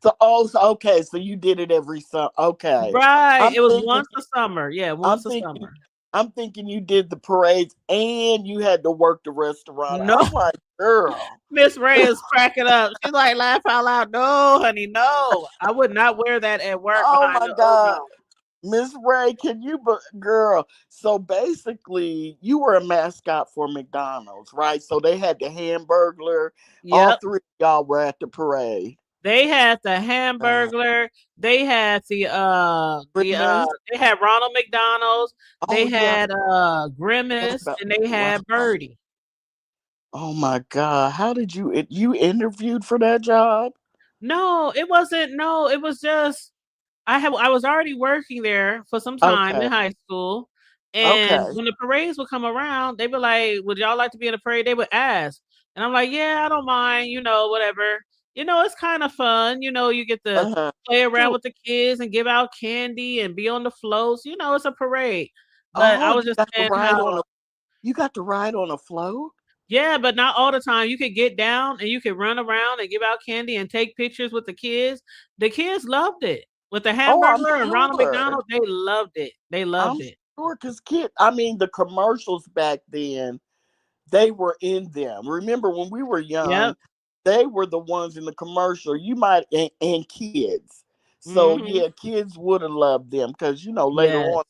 So okay, so you did it every summer. Okay. Right. It was once a summer. Yeah, once a summer. I'm thinking you did the parades and you had to work the restaurant. No, I'm like, girl. Miss Ray is cracking up. She's like, laugh out loud. No, honey, no. I would not wear that at work. Oh my God. Miss Ray, girl. So basically, you were a mascot for McDonald's, right? So they had the Hamburglar. Yep. All three of y'all were at the parade. They had the Hamburglar. They had they had Ronald McDonald's. They had Grimace, and they had Birdie. Oh my God! How did you interviewed for that job? No, it wasn't. No, it was just I was already working there for some time in high school, and when the parades would come around, they would like, "Would y'all like to be in a parade?" They would ask, and I'm like, "Yeah, I don't mind. Whatever." It's kind of fun. You get to play around with the kids and give out candy and be on the floats. It's a parade. But I was just saying you got to ride on a float? Yeah, but not all the time. You could get down and you could run around and give out candy and take pictures with the kids. The kids loved it. With the Hamburglar and Ronald McDonald, they loved it. They loved it. Sure, because the commercials back then, they were in them. Remember when we were young? Yep. They were the ones in the commercial. And kids. So yeah, kids would have loved them because later on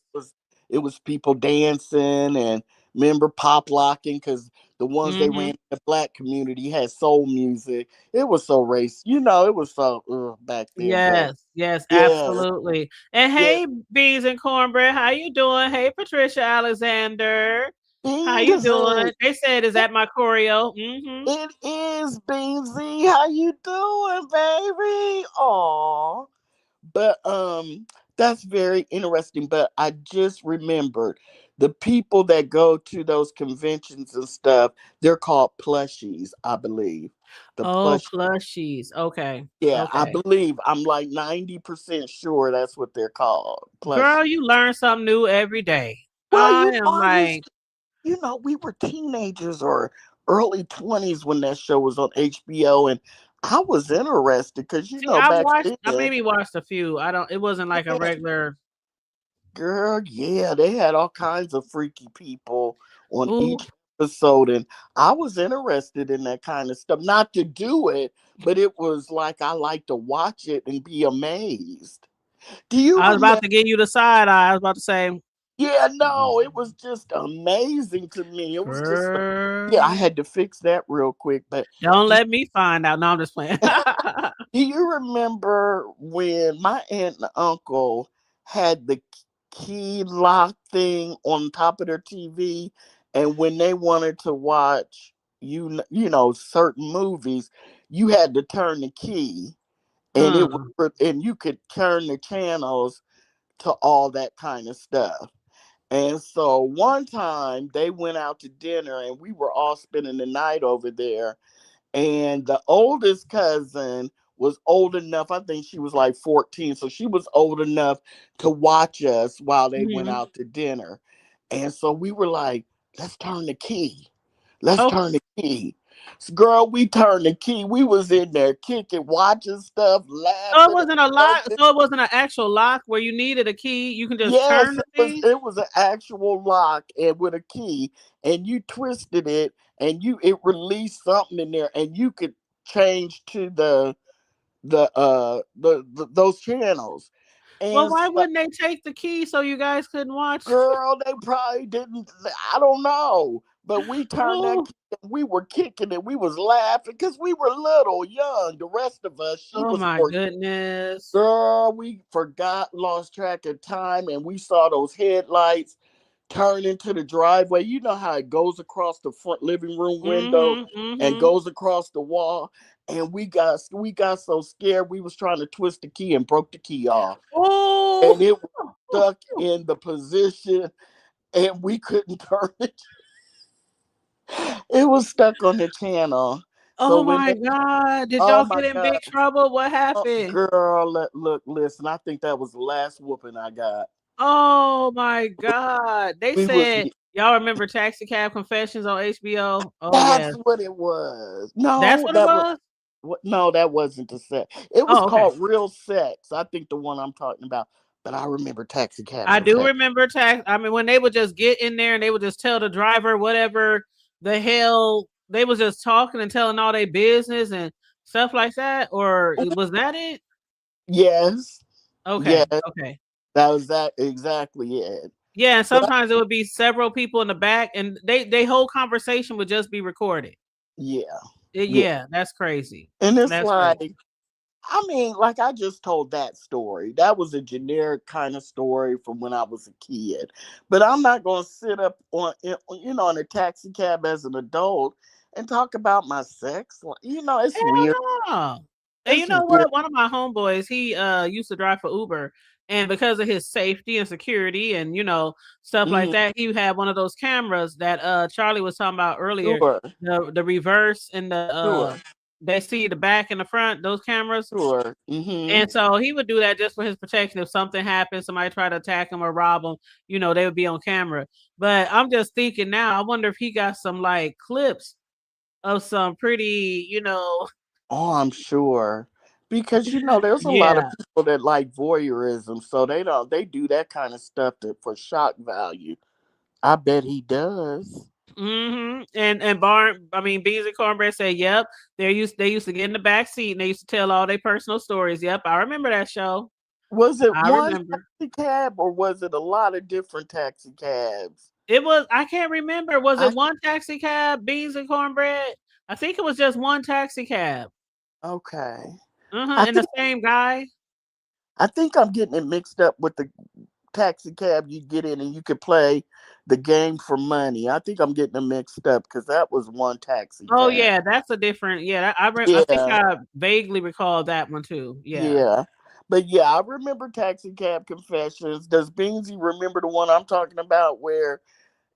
it was people dancing and remember pop locking because the ones they ran in the Black community had soul music. It was so race, it was so back then. Yes, absolutely. And hey, Beans and Cornbread, how you doing? Hey, Patricia Alexander. How you doing? They said, is that my Choreo? It is, Beansy. How you doing, baby? Aw. But that's very interesting. But I just remembered the people that go to those conventions and stuff, they're called plushies, I believe. Plushies. Okay. Yeah, okay. I believe. I'm like 90% sure that's what they're called. Plushies. Girl, you learn something new every day. Well, we were teenagers or early 20s when that show was on HBO, and I was interested because I maybe watched a few. It wasn't like a regular. Girl, yeah, they had all kinds of freaky people on each episode, and I was interested in that kind of stuff. Not to do it, but it was like I like to watch it and be amazed. I was about to give you the side eye. I was about to say. Yeah, no, it was just amazing to me. It was just, I had to fix that real quick. But don't let me find out. No, I'm just playing. Do you remember when my aunt and uncle had the key lock thing on top of their TV, And when they wanted to watch, you know, certain movies, you had to turn the key, and and you could turn the channels to all that kind of stuff. And so one time they went out to dinner, and we were all spending the night over there. And the oldest cousin was old enough, I think she was like 14, so she was old enough to watch us while they went out to dinner. And so we were like, let's turn the key. Let's turn the key. So, girl, we turned the key. We was in there kicking, watching stuff, laughing. So it wasn't a lock. So it wasn't an actual lock where you needed a key. You can just turn the key. It was an actual lock and with a key, and you twisted it, and it released something in there, and you could change to those channels. And well, why wouldn't they take the key so you guys couldn't watch? Girl, they probably didn't. I don't know. But we turned that key, and we were kicking it. We was laughing because we were little, young. The rest of us, my goodness. Girl, we lost track of time, and we saw those headlights turn into the driveway. You know how it goes across the front living room window and goes across the wall. And we got so scared, we was trying to twist the key and broke the key off. Oh, and it was stuck in the position, and we couldn't turn it. It was stuck on the channel. Oh my God. Did y'all get in big trouble? What happened? Girl, look, listen, I think that was the last whooping I got. Oh my God. They said, y'all remember Taxi Cab Confessions on HBO? Oh, that's what it was. No, that's what it was? No, that wasn't the set. It was called Real Sex. I think the one I'm talking about. But I remember Taxi Cab. I do remember I mean, when they would just get in there and they would just tell the driver whatever the hell, they was just talking and telling all their business and stuff like that. Or was that it? Yes. Okay. Yes. Okay. That was exactly it. Yeah, and sometimes it would be several people in the back, and they whole conversation would just be recorded. Yeah. Yeah, that's crazy. And it's that's like, crazy. I mean, like I just told that story. That was a generic kind of story from when I was a kid. But I'm not going to sit up on, in a taxi cab as an adult and talk about my sex. It's weird. No. And you know what? One of my homeboys, he used to drive for Uber, and because of his safety and security and stuff like that, he had one of those cameras that Charlie was talking about earlier. Sure. The reverse and the they see the back and the front, those cameras. Sure. And so he would do that just for his protection. If something happened, somebody tried to attack him or rob him, they would be on camera. But I'm just thinking now, I wonder if he got some like clips of some pretty, Oh, I'm sure. Because there's a lot of people that like voyeurism, so they do that kind of stuff for shock value. I bet he does. And Beans and Cornbread said, "Yep, they used to get in the back seat and they used to tell all their personal stories." Yep, I remember that show. Was it one taxi cab or was it a lot of different taxi cabs? It was. I can't remember. Was it one taxi cab? Beans and Cornbread. I think it was just one taxi cab. Okay. And the same guy. I think I'm getting it mixed up with the taxi cab you get in and you could play the game for money. I think I'm getting them mixed up because that was one taxi cab. Oh yeah, that's a different. I think I vaguely recall that one too. Yeah. But yeah, I remember Taxi Cab Confessions. Does Beansy remember the one I'm talking about where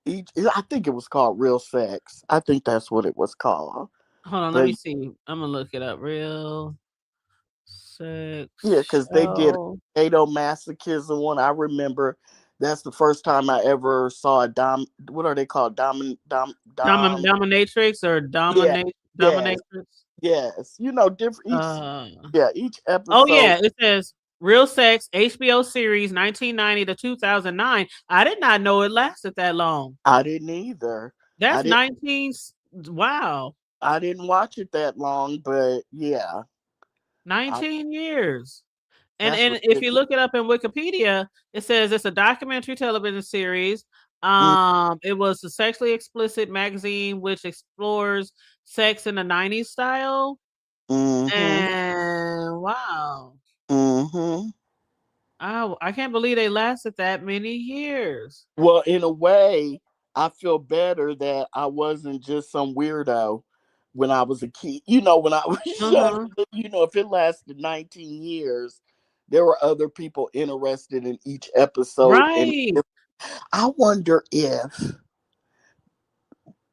I think it was called Real Sex. I think that's what it was called. Hold on, let me see. I'm gonna look it up. Real Sex. Yeah, because they did sadomasochism one. I remember that's the first time I ever saw a what are they called? Dominatrix or dominatrix? Yes. Different each episode. Oh yeah, it says Real Sex, HBO series 1990 to 2009. I did not know it lasted that long. I didn't either. That's 19. Wow. I didn't watch it that long, but yeah. 19 years. And if you look it up in Wikipedia, it says it's a documentary television series. It was a sexually explicit magazine which explores sex in the 90s style. And wow. I can't believe they lasted that many years. Well, in a way, I feel better that I wasn't just some weirdo when I was a kid. You know, when I was Uh-huh. young, you know, if it lasted 19 years, there were other people interested in each episode. And Right. I wonder if,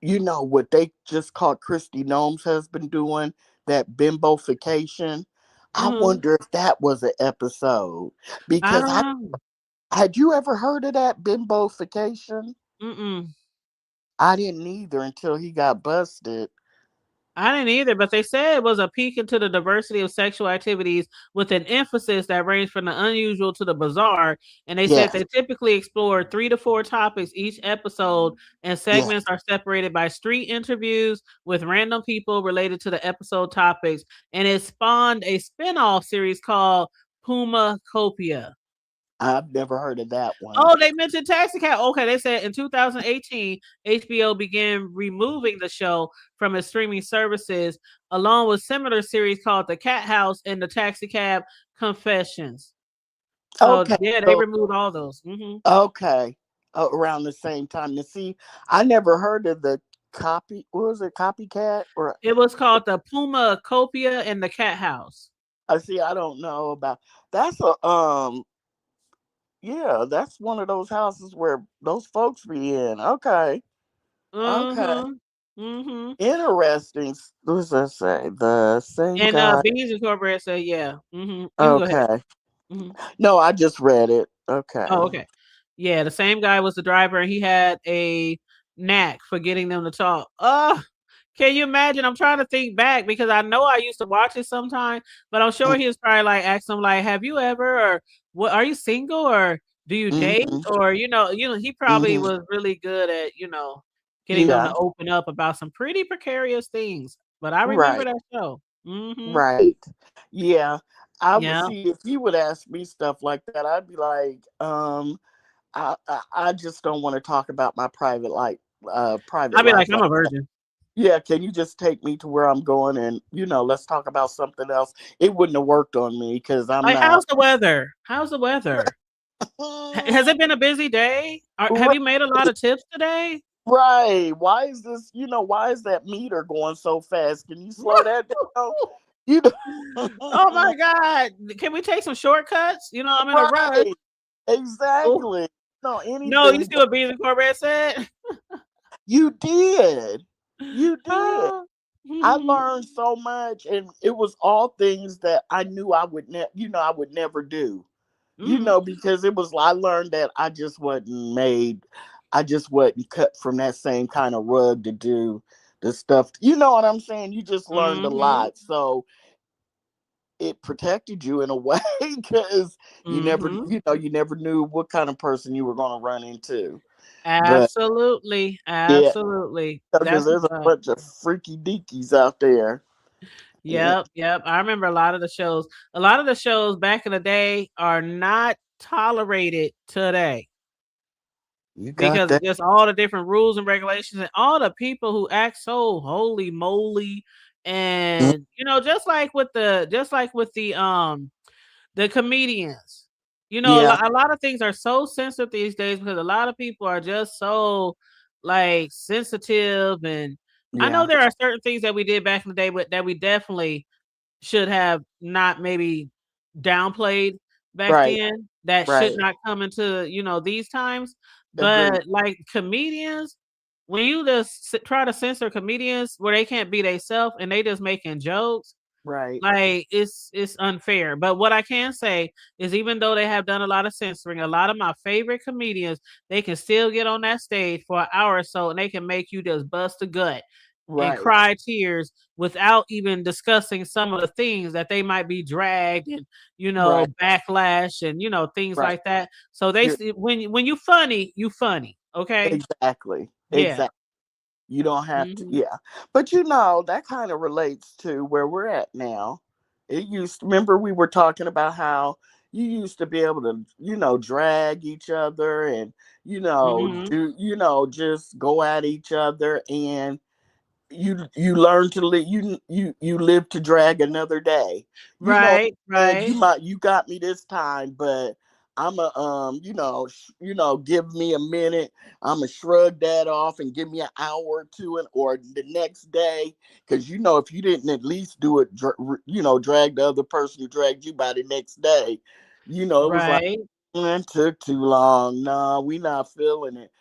you know, what they just called Christy Gnomes has been doing, that bimbofication. I Uh-huh. wonder if that was an episode. I Because don't know. had you ever heard of that bimbofication? Mm-mm. I didn't either until he got busted. I didn't either, but they said it was a peek into the diversity of sexual activities with an emphasis that ranged from the unusual to the bizarre. And they said Yes, they typically explore 3 to 4 topics each episode, and yes. segments are separated by street interviews with random people related to the episode topics. And it spawned a spin-off series called Puma Copia. I've never heard of that one. Oh, they mentioned Taxi Cab. Okay, they said in 2018, HBO began removing the show from its streaming services, along with similar series called The Cat House and The Taxi Cab Confessions. So Okay, yeah, they so removed all those. Mm-hmm. okay, around the same time. To see, I never heard of the copy. What was it? Copycat or It was called The Puma Copia and The Cat House. I see. I don't know about. That's a Yeah, that's one of those houses where those folks be in. Okay, okay, Mm-hmm. Mm-hmm. interesting. What does that say? The same And guy. Beans Incorporated said, yeah. Mm-hmm. You can go ahead. Okay. Mm-hmm. No, I just read it. Okay. Oh, okay. Yeah, the same guy was the driver, and he had a knack for getting them to talk. Can you imagine? I'm trying to think back because I know I used to watch it sometime, but I'm sure he was probably like asking them like, "Have you ever?" or "What? Are you single?" or "Do you date?" Mm-hmm. or he probably Mm-hmm. was really good at getting them Yeah. to open up about some pretty precarious things. But I remember Right. that show. Mm-hmm. Right. Yeah. I would Yeah. see if he would ask me stuff like that, I'd be like, I just don't want to talk about my private I'd be like, life "I'm like a that. virgin." Yeah, can you just take me to where I'm going and let's talk about something else? It wouldn't have worked on me because I'm Like, not how's the weather? How's the weather? Has it been a busy day? Have you made a lot of tips today? right. Why is this, why is that meter going so fast? Can you slow that down? You Oh know, my God. Can we take some shortcuts? I'm in a rush. right. Oh, Exactly. No, no, you anything. see what Beans and Corbett said? You did. You did. Oh. I learned so much, and it was all things that I knew I would I would never do. Mhm. Because it was I learned that I just wasn't cut from that same kind of rug to do the stuff. You know what I'm saying? You just learned a Mhm. lot. So it protected you in a way because Mhm. you never knew what kind of person you were going to run into. But Absolutely. yeah, Absolutely. because That's there's what's a up. bunch of freaky deakies out there. Yeah, Yep, yep. I remember a lot of the shows. A lot of the shows back in the day are not tolerated today. you got Because of that. just all the different rules and regulations and all the people who act so holy moly. Mm, And just like with the comedians. yeah, A lot of things are so sensitive these days because a lot of people are just so like sensitive. And I know yeah, there are certain things that we did back in the day, but that we definitely should have not maybe downplayed back right, then, that should right. not come into, these times. Agreed. But like comedians, when you just try to censor comedians where they can't be themselves and they just making jokes, Right, like it's unfair. But what I can say is even though they have done a lot of censoring, a lot of my favorite comedians, they can still get on that stage for an hour or so and they can make you just bust a gut and right, cry tears without even discussing some of the things that they might be dragged and right, backlash and things right. like that. So You're when you funny, okay? exactly, Yeah. exactly. You don't have to, Hmm. yeah. But that kind of relates to where we're at now. Remember we were talking about how you used to be able to, drag each other and, Hmm. just go at each other and you learn to live you live to drag another day. Right, And right. you got me this time, but I'm a give me a minute. I'm gonna shrug that off and give me an hour or two, or the next day, because if you didn't at least do it, drag the other person who dragged you by the next day, it was like, Right. it took too long. No, we not feeling it.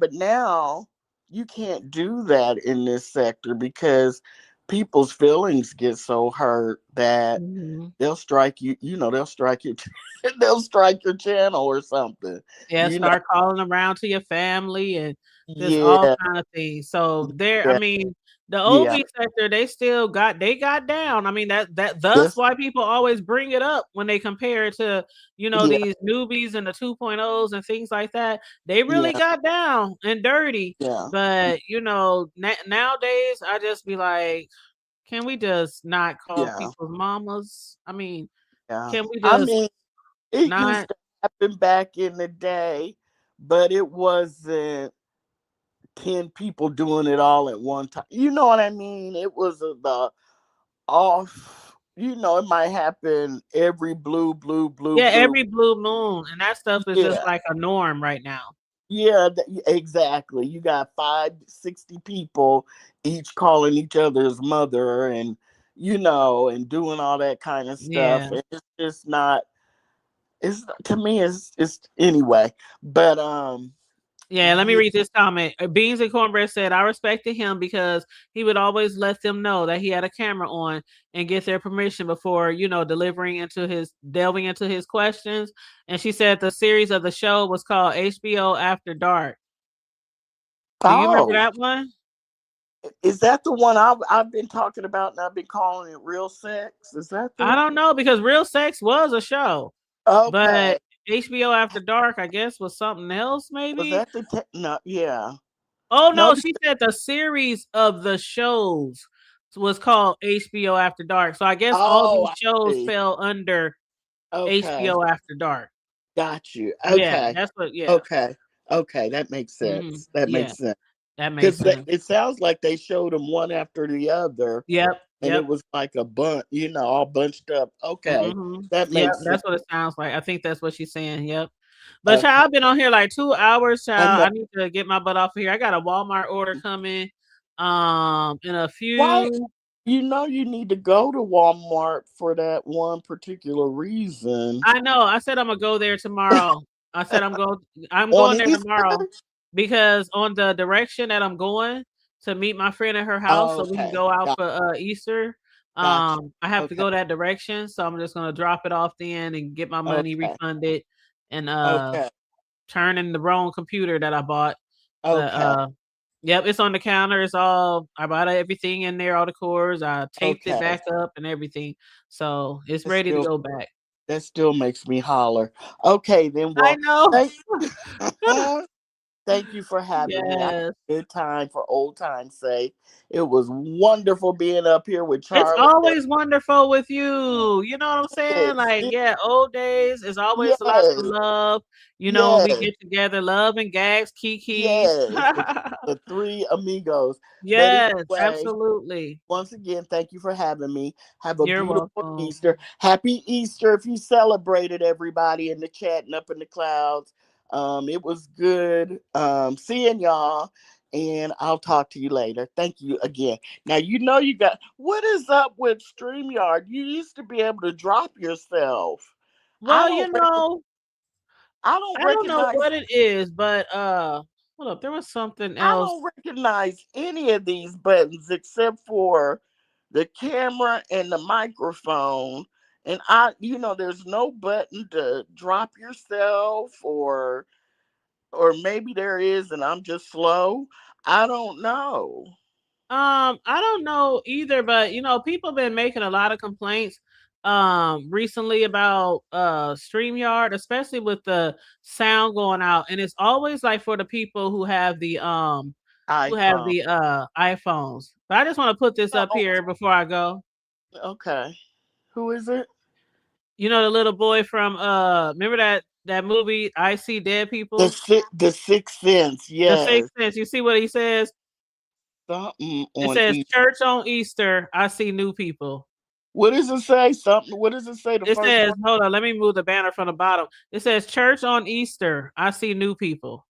But now you can't do that in this sector because people's feelings get so hurt that Mm-hmm. they'll strike you. They'll strike you. They'll strike your channel or something. Yeah, You know, start calling around to your family and just all yeah, kind of things. So there, I yeah, mean, the yeah. OB sector, they got down. I mean, thus This, why people always bring it up when they compare it to, yeah, these newbies and the 2.0s and things like that. They really yeah, got down and dirty. yeah, But, nowadays I just be like, can we just not call yeah, people's mamas? I mean, yeah. can we I just mean, it used not? to happen back in the day, but it wasn't 10 people doing it all at one time. You know what I mean? It was the off. It might happen every Yeah, blue. every blue moon, and that stuff is just Yeah, like a norm right now. yeah, exactly. You got 60 people each calling each other's mother, and and doing all that kind of stuff. Yeah. And it's just not. It's to me. It's anyway. But Yeah, let me yeah. read this comment. Beans and Cornbread said, I respected him because he would always let them know that he had a camera on and get their permission before, delving into his questions. And she said the series of the show was called HBO After Dark. Do you remember Oh, that one? is that the one I've been talking about, and I've been calling it Real Sex? Is that the I one? don't know because Real Sex was a show, Okay. but HBO After Dark, I guess, was something else, Was maybe. that the no? Yeah. Oh No. no, she said the series of the shows was called HBO After Dark. So I guess all Oh, these I shows see. fell under Okay. HBO After Dark. Got you. Yeah, Okay. that's what. Yeah, Okay. Okay. That makes sense. That yeah, makes sense. that makes Because sense. it sounds like they showed them one after the other, Yep, and it yep, was like a bunch, all bunched up. Okay. That yep. makes sense. That's what it sounds like. I think that's what she's saying. Yep. But Okay. child, I've been on here like 2 hours, I child. know. I need to get my butt off of here. I got a Walmart order coming. In a Why? few. You need to go to Walmart for that one particular reason. I know. I said I'm gonna go there tomorrow. I said I'm On going there Easter? tomorrow because on the direction that I'm going to meet my friend at her house so we can Okay. go out for Easter. Gotcha. I have to Okay. go that direction, so I'm just gonna drop it off then and get my money Okay. refunded and Okay. turn in the wrong computer that I bought. But Okay. yep, it's on the counter. I bought everything in there, all the cords. I taped it Okay. back up and everything. So it's That ready to still go back. that still makes me holler. Okay, then. I Well, know. thank thank you for having me. I had Yes. a good time for old time's sake. It was wonderful being up here with It's Charlie. always wonderful with you. You know what I'm saying? Yes, Like, yeah, old days is always lots of yes, love. When we yes, get together, love and gags, kikis. yes. The three amigos. But Yes, anyway, absolutely. once again, thank you for having me. Have a You're beautiful welcome. Easter. Happy Easter if you celebrated, everybody in the chat and up in the clouds. It was good seeing y'all, and I'll talk to you later. Thank you again. Now, you got what is up with StreamYard? You used to be able to drop yourself. I Well, don't I don't I don't know recognize what it is, but hold up, there was something I else. don't recognize any of these buttons except for the camera and the microphone. And there's no button to drop yourself, or maybe there is and I'm just slow. I don't know. I don't know either, but people been making a lot of complaints recently about StreamYard, especially with the sound going out. And it's always like for the people who have the iPhone. iPhones. But I just want to put this up Oh, here before I go. okay. Who is it? The little boy from remember that movie I See Dead People? The Sixth Sense. The Yes. Sixth Sense. You see what he says? Something It on says each. church on Easter, I see new people. What does it say? Something. What does it say? The It first says, one. hold on, let me move the banner from the bottom. It says church on Easter. I see new people.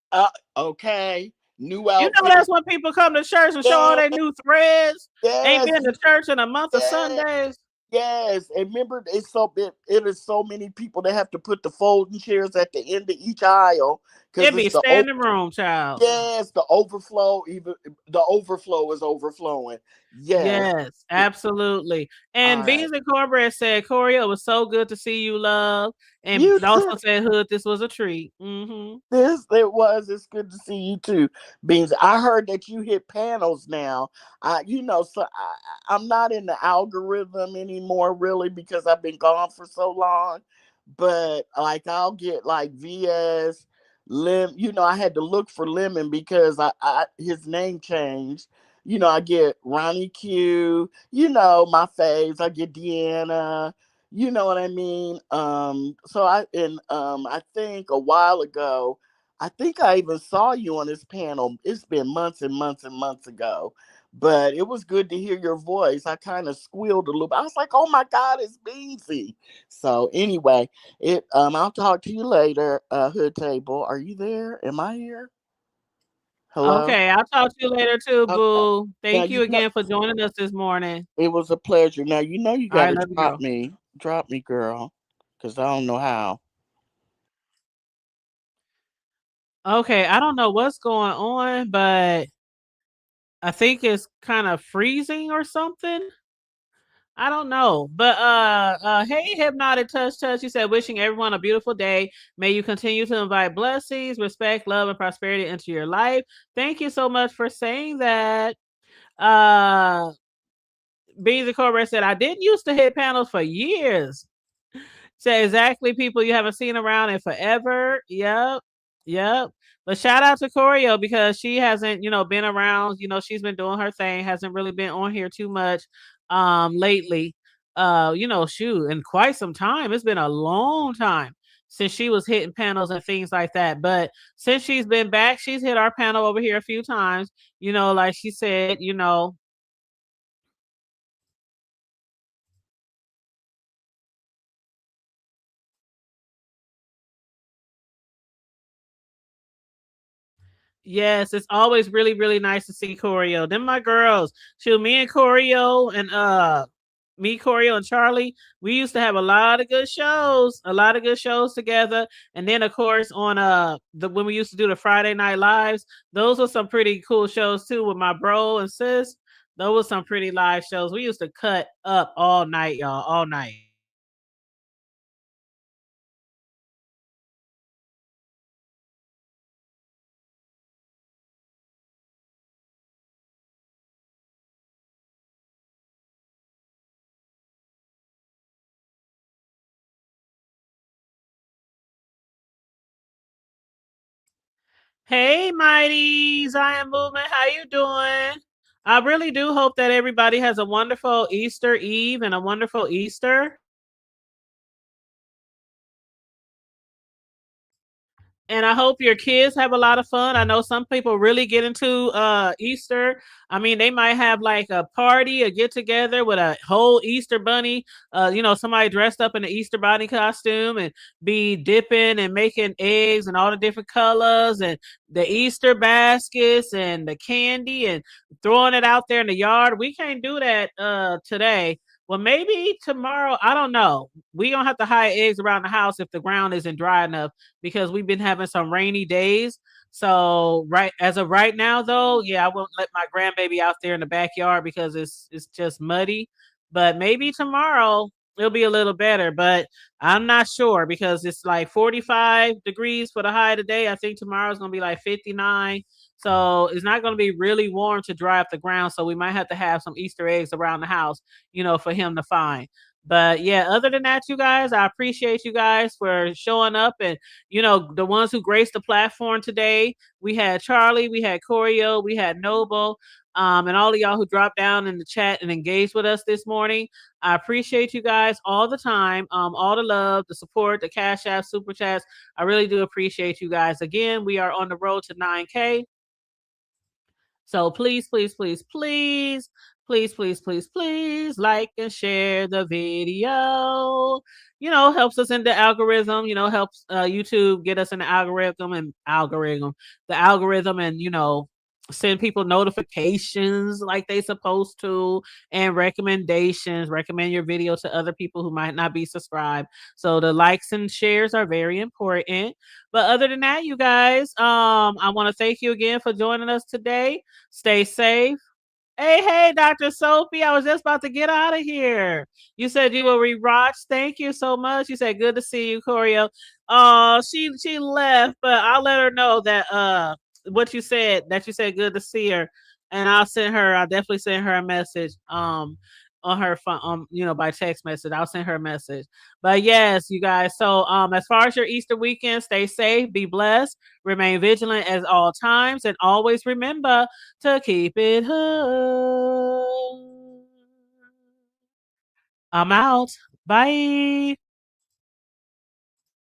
Okay. New You know outfit. that's when people come to church and show all Yes, their new threads. Ain't yes, been to church in a month of yes. Sundays. Yes, and remember, it is so many people that have to put the folding chairs at the end of each aisle because It it's be the standing room, child. yes, the overflow. Even the overflow is overflowing. Yes. Yes, absolutely. All And right. Beans and Cornbread said, Corey, it was so good to see you, love. And You too. also said, Hood, this was a treat. Mm-hmm. This it was. It's good to see you too, Beans. I heard that you hit panels now. So I'm not in the algorithm anymore, really, because I've been gone for so long. But like, I'll get like VS Lim. I had to look for Lemon because I his name changed. I get Ronnie Q. My faves. I get Deanna. You know what I mean? I think a while ago, I think I even saw you on this panel. It's been months and months and months ago, but it was good to hear your voice. I kind of squealed a little bit. I was like, "Oh my God, it's Beansy." So anyway, I'll talk to you later. Hood Table, are you there? Am I here? Hello. Okay, I'll talk to you later too, Okay. boo. Now Thank you again for joining us this morning. it was a pleasure. Now you All got right, to love you, drop girl. me, girl, because I don't know how. Okay, I don't know what's going on, but I think it's kind of freezing or something. I don't know. But hey, Hypnotic Touch. You said wishing everyone a beautiful day. May you continue to invite blessings, respect, love, and prosperity into your life. Thank you so much for saying that. Uh Beans and Cobra said, I didn't used to hit panels for years. Say exactly people you haven't seen around in forever. Yep. Yep. But shout out to Choreo because she hasn't, been around. She's been doing her thing, hasn't really been on here too much lately. Shoot, in quite some time. It's been a long time since she was hitting panels and things like that. But since she's been back, she's hit our panel over here a few times. Like she said, yes, it's always really, really nice to see Choreo. Them my girls. Shoot, me and Choreo and Choreo and Charlie, we used to have a lot of good shows together. And then of course on when we used to do the Friday night lives, those were some pretty cool shows too with my bro and sis. Those were some pretty live shows. We used to cut up all night, y'all, all night. Hey, mighties, I am movement. How you doing? I really do hope that everybody has a wonderful Easter Eve and a wonderful Easter. And I hope your kids have a lot of fun. I know some people really get into Easter. I mean, they might have like a party, a get together with a whole Easter bunny. Somebody dressed up in an Easter bunny costume and be dipping and making eggs and all the different colors and the Easter baskets and the candy and throwing it out there in the yard. We can't do that today. Well, maybe tomorrow. I don't know. We don't have to hide eggs around the house if the ground isn't dry enough because we've been having some rainy days. So right as of right now, though, yeah, I won't let my grandbaby out there in the backyard because it's just muddy. But maybe tomorrow it'll be a little better. But I'm not sure because it's like 45 degrees for the high today. I think tomorrow's gonna be like 59. So it's not going to be really warm to dry up the ground. So we might have to have some Easter eggs around the house, for him to find. But yeah, other than that, you guys, I appreciate you guys for showing up and, the ones who graced the platform today. We had Charlie, we had Choreo, we had Noble, and all of y'all who dropped down in the chat and engaged with us this morning. I appreciate you guys all the time. All the love, the support, the Cash App, Super Chats. I really do appreciate you guys. Again, we are on the road to 9K. So please, please, please, please, please, please, please, please like and share the video. You know, helps us in the algorithm, you know, helps YouTube get us in the algorithm, and you know, send people notifications like they supposed to, and recommendations. Recommend your video to other people who might not be subscribed. So the likes and shares are very important. But other than that, you guys, I want to thank you again for joining us today. Stay safe. Hey, Dr. Sophie, I was just about to get out of here. You said you will rewatch. Thank you so much. You said good to see you, Choreo. She left, but I'll let her know that what you said, that you said good to see her. And I'll definitely send her a message on her phone, you know, by text message. I'll send her a message. But yes, you guys. So as far as your Easter weekend, stay safe, be blessed, remain vigilant as all times, and always remember to keep it hood. I'm out. Bye.